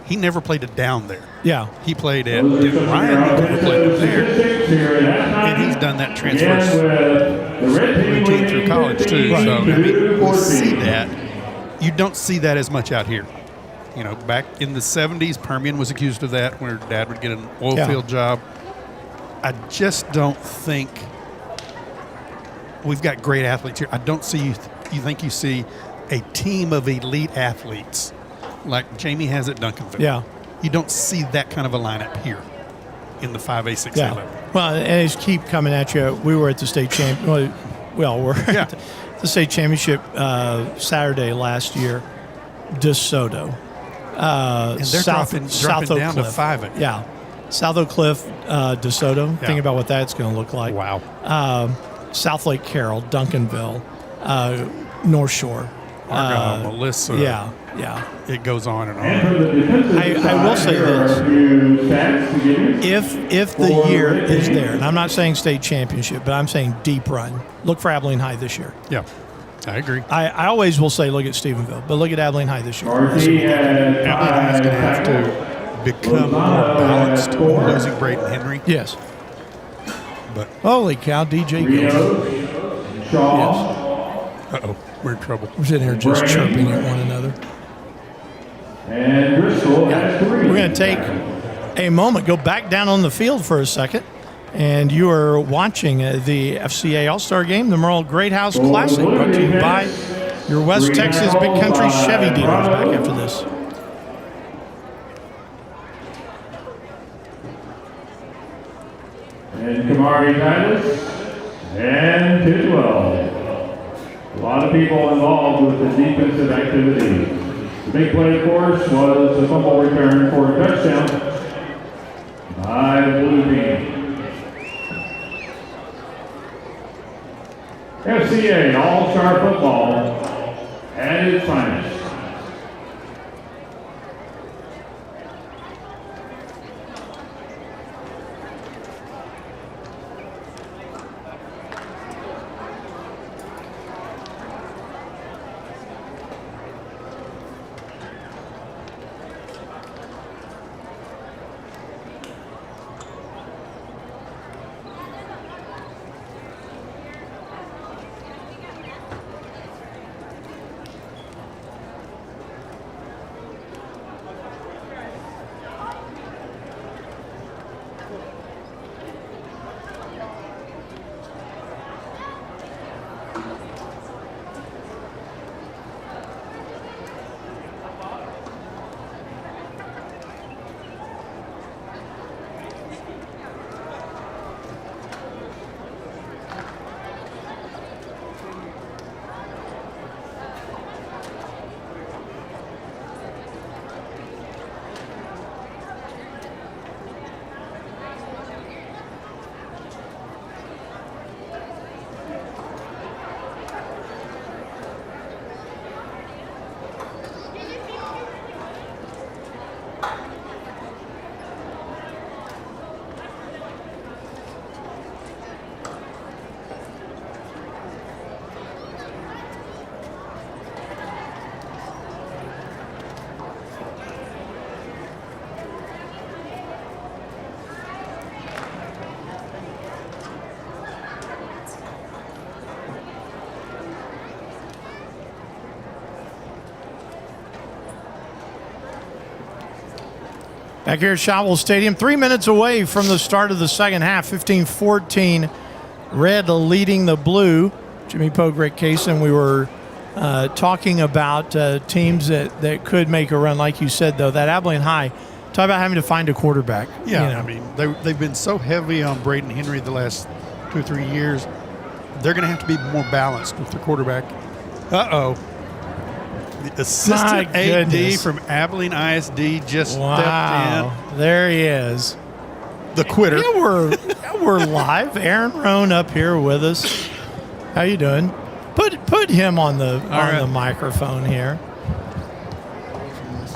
He never played it down there. yeah. He played at Ryan, he never played it there. And he's done that transfer routine through college too. Right. So, I mean, you see that. You don't see that as much out here. Back in the 70s, Permian was accused of that, where Dad would get an oil field job. I just don't think we've got great athletes here. I don't see you think you see a team of elite athletes like Jamie has at Duncanville. Yeah. You don't see that kind of a lineup here in the 5A, 6A level. Well, and it's keep coming at you. We were at the state champ. Well, we're at the state championship Saturday last year. DeSoto. And they're dropping down to 5A. Yeah. South Oak Cliff, DeSoto. Yeah. Think about what that's going to look like. Wow. South Lake Carroll, Duncanville, North Shore. Argyle, Melissa. Yeah. It goes on and on. I will say this. If the year is there, and I'm not saying state championship, but I'm saying deep run, look for Abilene High this year. Yeah, I agree. I always will say look at Stephenville, but look at Abilene High this year. Abilene High is going to have to become more balanced losing Braden Henry. Yes. But Holy cow, DJ Gill. Yes. uh-oh, we're in trouble. We're sitting here just chirping at one another. And Bristol has 3. We're going to take a moment, go back down on the field for a second, and you are watching the FCA All-Star Game, the Merle Great House Classic, brought to you by your West Texas Big Country Chevy dealers. Back after this. And Kamari Titus and Tidwell. A lot of people involved with the defensive activity. The big play, of course, was the fumble return for a touchdown by the blue team. FCA All-Star Football at its finest. Back here at Shotwell Stadium, 3 minutes away from the start of the second half, 15-14, red leading the blue. Jimmy Pogue, Rick Kaysen, we were talking about teams that could make a run. Like you said, though, that Abilene High, talk about having to find a quarterback. Yeah, you know. I mean, they've been so heavy on Braden Henry the last 2 or 3 years. They're going to have to be more balanced with their quarterback. Uh-oh. The assistant AD from Abilene ISD just stepped in. There he is. The quitter. Yeah, we're live. Aaron Rohn up here with us. How you doing? Put him on the microphone here.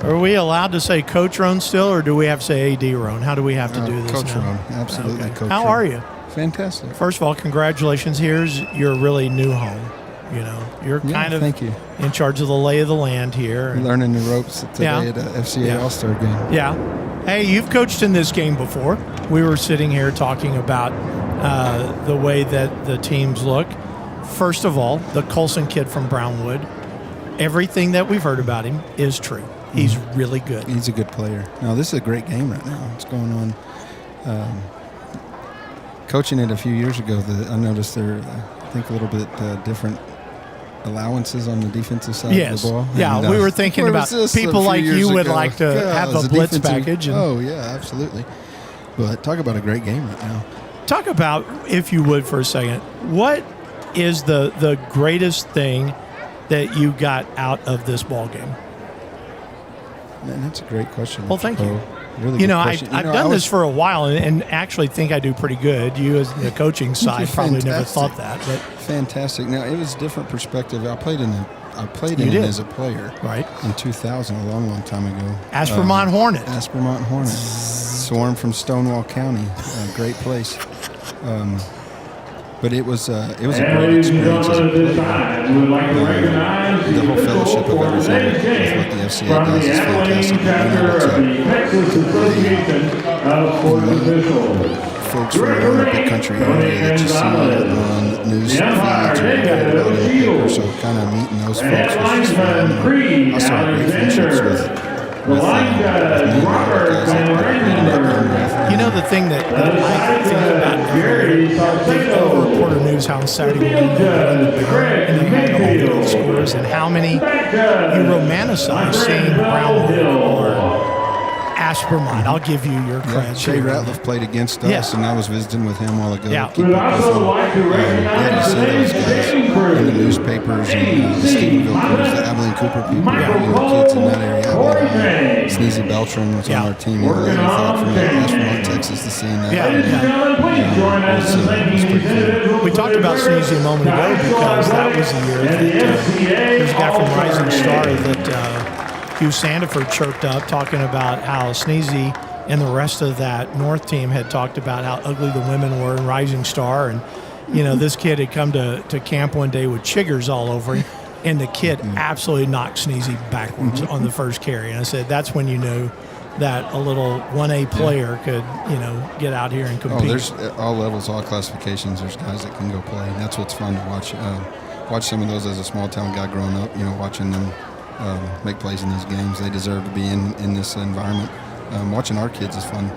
Are we allowed to say Coach Rohn still, or do we have to say AD Rohn? How do we have to do this Coach now? Rohn, absolutely. Okay. Coach How Rohn. are you? Fantastic. First of all, congratulations. Here's your really new home. You know, you're kind of thank you. in charge of the lay of the land here. Learning the ropes today at the FCA All-Star game. Yeah. Hey, you've coached in this game before. We were sitting here talking about the way that the teams look. First of all, the Colson kid from Brownwood, everything that we've heard about him is true. He's really good. He's a good player. No, this is a great game right now. What's going on? Coaching it a few years ago, I noticed there, I think, a little bit different allowances on the defensive side of the ball. Yeah, And, we were thinking about people like you would like to have a blitz package. Oh, yeah, absolutely. But talk about a great game right now. Talk about, if you would for a second, what is the greatest thing that you got out of this ball game? Man, that's a great question. Well, thank you. Really you good know, question. I've done this for a while and actually think I do pretty good. You, as the coaching side, probably never thought that. But fantastic. Now, it was a different perspective. I played in it as a player in 2000, a long time ago. Aspermont Hornet. Aspermont Hornet. Swarm from Stonewall County. A great place. But it was a great experience as a player. The whole fellowship of everything with what the FCA does is fantastic. Folks from around the big country area that you see on news feeds or read about in the paper, so kind of meeting those folks was just phenomenal. I saw great friendships with me and a lot of guys that I played in that game with. You know, the thing that I think about every think over Reporter News how on Saturday morning they run the bear and they had all the scores and how many you romanticize seeing Brownwood or Aspermont. I'll give you your credit. Shay Ratliff played against us, and I was visiting with him a while ago. Yeah. Keep up with him. You see those guys in the newspapers and the Stephenville crews, the Abilene Cooper people, kids in that area. Sneezy Beltram was on our team. He thought from Aspermont, Texas, to seeing that. It was pretty cool. We talked about Sneezy a moment ago because that was the year that there's a guy from Rising Star that Hugh Sandiford chirped up talking about how Sneezy and the rest of that North team had talked about how ugly the women were in Rising Star. And, you know, this kid had come to camp one day with chiggers all over him, and the kid absolutely knocked Sneezy backwards on the first carry. And I said, that's when you knew that a little 1A player could, you know, get out here and compete. Oh, there's all levels, all classifications. There's guys that can go play. And that's what's fun to watch. Watch some of those as a small town guy growing up, you know, watching them make plays in these games. They deserve to be in this environment. Watching our kids is fun.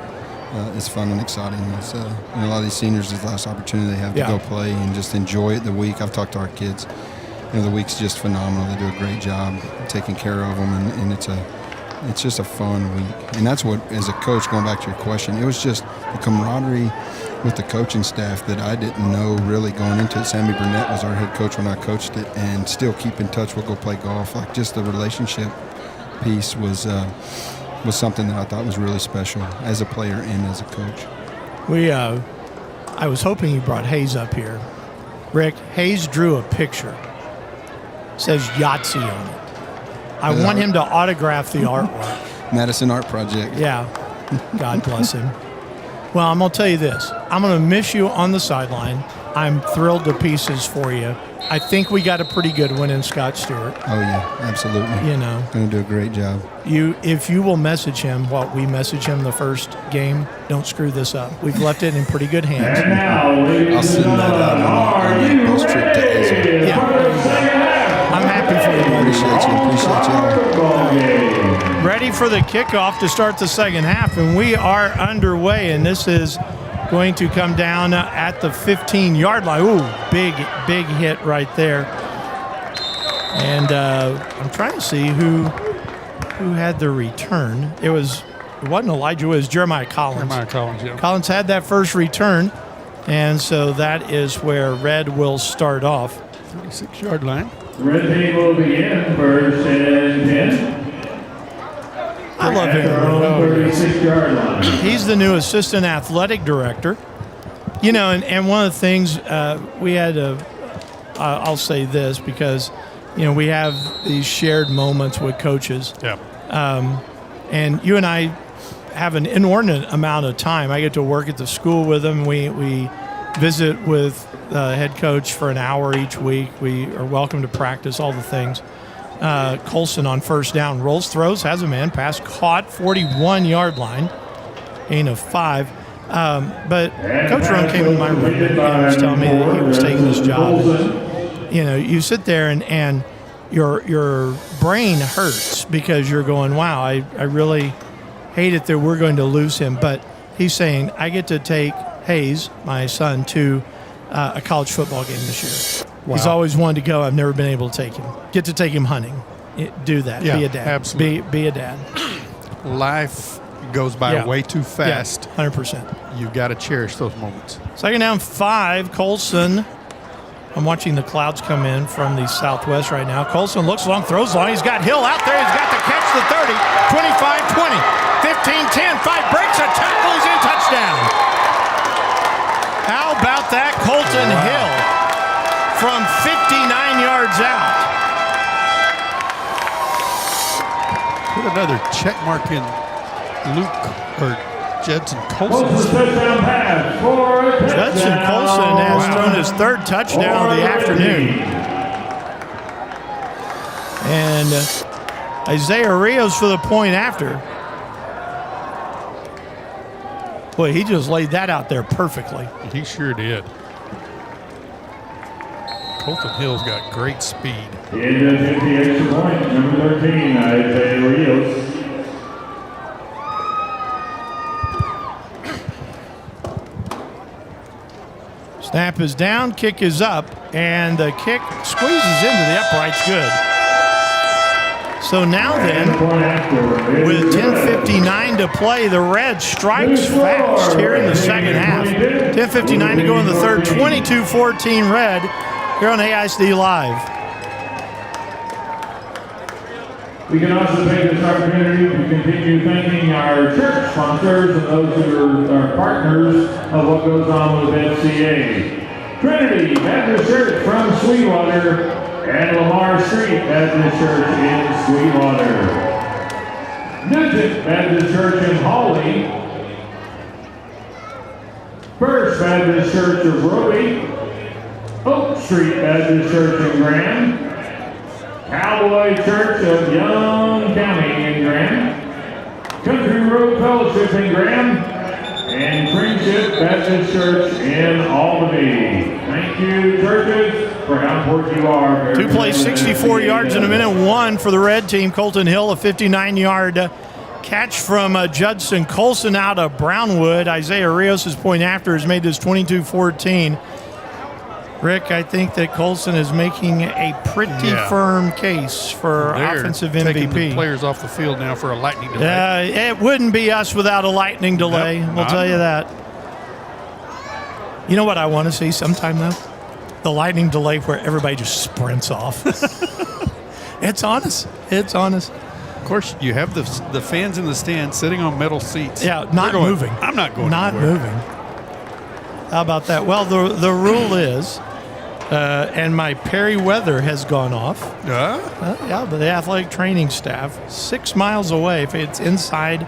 It's fun and exciting. It's, a lot of these seniors is the last opportunity they have to go play and just enjoy it the week. I've talked to our kids. You know, the week's just phenomenal. They do a great job taking care of them, and it's just a fun week. And that's what, as a coach, going back to your question, it was just the camaraderie with the coaching staff that I didn't know really going into it. Sammy Burnett was our head coach when I coached it, and still keep in touch. We'll go play golf. Like, just the relationship piece was something that I thought was really special as a player and as a coach. I was hoping you brought Hayes up here. Rick, Hayes drew a picture. It says Yahtzee on it. I want him to autograph the artwork. Madison Art Project. Yeah. God bless him. Well, I'm going to tell you this. I'm going to miss you on the sideline. I'm thrilled to pieces for you. I think we got a pretty good one in Scott Stewart. Oh, yeah, absolutely. You know. Going to do a great job. If you will message him what we message him the first game, don't screw this up. We've left it in pretty good hands. I'll send that out on the post trip to Israel. Yeah. I'm happy happy for you, buddy. Appreciate y'all. Ready for the kickoff to start the second half, and we are underway, and this is going to come down at the 15-yard line. Ooh, big hit right there. And I'm trying to see who had the return. It wasn't Elijah, it was Jeremiah Collins. Yeah. Collins had that first return, and so that is where Red will start off. 36-yard line. Red team will begin first and 10. I love him. 36-yard line. He's the new assistant athletic director. You know, and one of the things we had I'll say this because, you know, we have these shared moments with coaches. Yeah. And you and I have an inordinate amount of time. I get to work at the school with them. We visit with the head coach for an hour each week. We are welcome to practice, all the things. Colson on first down, rolls, throws, has a man, pass caught, 41-yard line, gain of 5. But Coach Roan came in my room and was telling me that he was taking this job. And, you know, you sit there and your brain hurts because you're going, wow, I really hate it that we're going to lose him. But he's saying, I get to take Hayes, my son, to a college football game this year. Wow. He's always wanted to go. I've never been able to take him. Get to take him hunting. Do that. Yeah, be a dad. absolutely. Be a dad. Life goes by way too fast. Yeah, 100%. You've got to cherish those moments. Second down, 5. Colson. I'm watching the clouds come in from the southwest right now. Colson looks long, throws long. He's got Hill out there. He's got the catch, the 30, 25, 20, 15, 10, 5, breaks a tackle. He's in, touchdown. How about that, Colton Hill from 59 yards out? Put another check mark in Luke or Judson Colson. Touchdown pass for a touchdown. Judson Colson has thrown his 3rd touchdown of the afternoon. And Isaiah Rios for the point after. Boy, he just laid that out there perfectly. He sure did. Colton Hill's got great speed. Into 50 extra point, number 13, Isaiah Rios. Snap is down, kick is up, and the kick squeezes into the uprights. Good. So now then, with 10:59 to play, the Reds strikes fast here in the second half. 10:59 to go in the third, 22-14 Red here on AISD Live. We can also take this opportunity to continue thanking our church sponsors and those who are our partners of what goes on with FCA. Trinity Baptist Church from Sweetwater and Lamar Street Baptist Church in Sweetwater. Nugent Baptist Church in Hawley. First Baptist Church of Rowley. Oak Street Baptist Church in Graham. Cowboy Church of Young County in Graham, Country Road Fellowship in Graham, and Friendship Baptist Church in Albany. Thank you, churches, for how important you are. Two plays, 64 yards in a minute. 1 for the red team. Colton Hill, a 59-yard catch from Judson Colson out of Brownwood. Isaiah Rios' point after has made this 22-14. Rick, I think that Colson is making a pretty firm case for offensive MVP. Taking the players off the field now for a lightning delay. It wouldn't be us without a lightning delay. We'll tell you that. You know what I want to see sometime, though? The lightning delay where everybody just sprints off. It's honest. It's honest. Of course, you have the fans in the stand sitting on metal seats. Yeah, not moving. I'm not going Not anywhere. moving. How about that? Well, the rule is, and my Perry weather has gone off. Yeah, but the athletic training staff, 6 miles away, if it's inside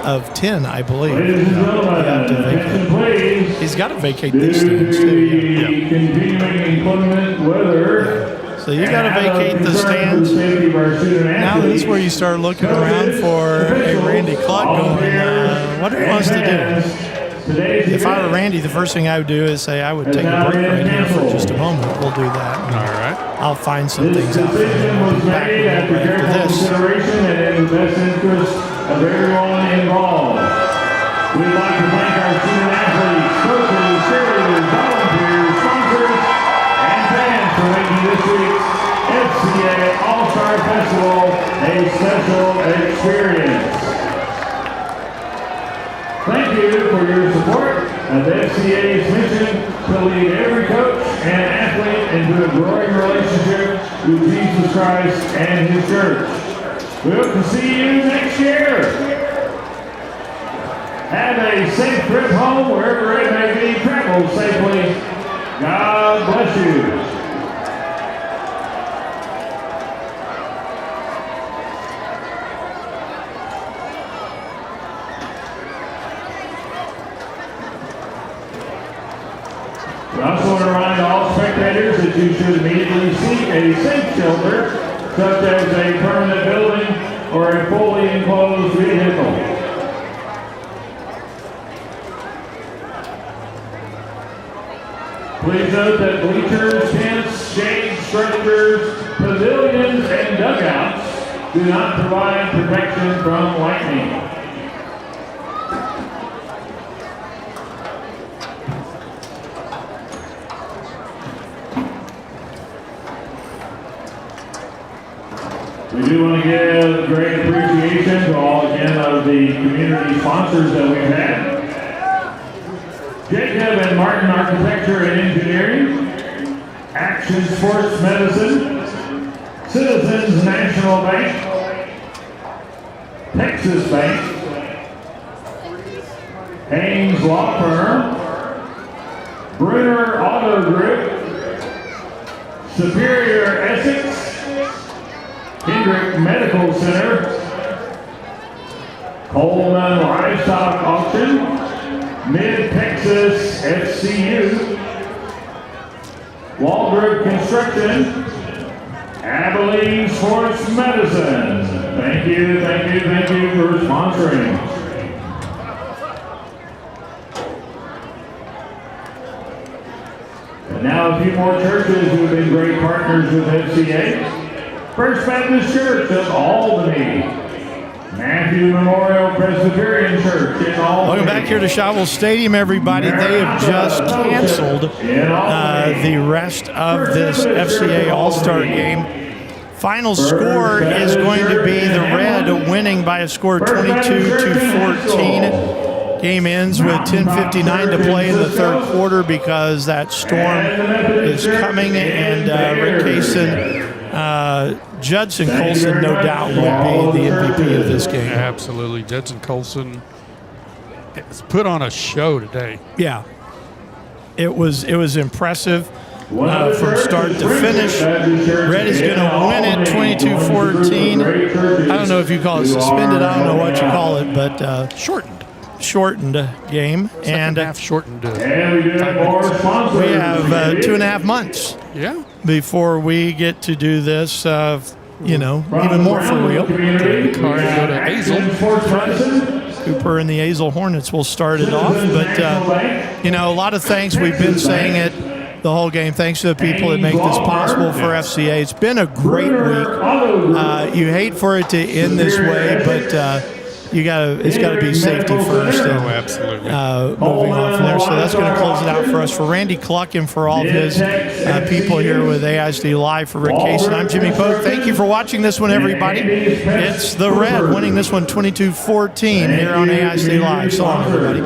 of 10, I believe. Ladies and gentlemen, he's got to vacate these things too. Yeah. Continuing inclement weather. Yeah. So you got to vacate the stands. Now this is where you start looking around for a Randy Clark going, what do he wants to do? If I were Randy, the first thing I would do is say I would take a break right here for just a moment. We'll do that. All right. I'll find some This things out for you. decision We'll was be back made after after careful this. consideration and in the best interest of everyone involved. We'd like to thank our student athletes, coaches, cheerleaders, volunteers, sponsors, and fans for making this week's FCA All-Star Festival a special experience. Thank you for your support of the FCA's mission to lead every coach and athlete into a growing relationship with Jesus Christ and His church. We hope to see you next year. Have a safe trip home wherever it may be. Travel safely. God bless you. We also want to remind all spectators that you should immediately seek a safe shelter, such as a permanent building or a fully enclosed vehicle. Please note that bleachers, tents, shade structures, pavilions, and dugouts do not provide protection from lightning. We do want to give great appreciation to all again of the community sponsors that we've had. Jacob and Martin Architecture and Engineering, Action Sports Medicine, Citizens National Bank, Texas Bank, Haynes Law Firm, Brunner Auto Group, Superior Essex, Hendrick Medical Center, Coleman Livestock Auction, Mid-Texas FCU, Waldrop Construction, Abilene Sports Medicine. Thank you for sponsoring. And now a few more churches who have been great partners with FCA. First Baptist Church of Albany, Matthew Memorial Presbyterian Church in Albany. Welcome back here to Shotwell Stadium, everybody. They have just canceled the rest of this FCA All-Star game. Final score is going to be the Red winning by a score 22-14. Game ends with 10:59 to play in the third quarter because that storm is coming, and Rick Kaysen, Judson Colson, no doubt, will be the MVP of this game. Absolutely. Judson Colson has put on a show today. Yeah. It was impressive from start to finish. Red is going to win it 22-14. I don't know if you call it suspended. I don't know what you call it, but shortened game. And half shortened. We have 2.5 months. Yeah. Before we get to do this, even more for real. Cooper and the Azle Hornets will start it off. But, a lot of thanks. We've been saying it the whole game. Thanks to the people that make this possible for FCA. It's been a great week. You hate for it to end this way, but it's got to be safety first. And, absolutely. Moving on from there. So that's going to close it out for us. For Randy Cluck and for all of his people here with AISD Live, for Rick Case, and I'm Jimmy Pope. Thank you for watching this one, everybody. It's the Red winning this one 22-14 here on AISD Live. So long, everybody.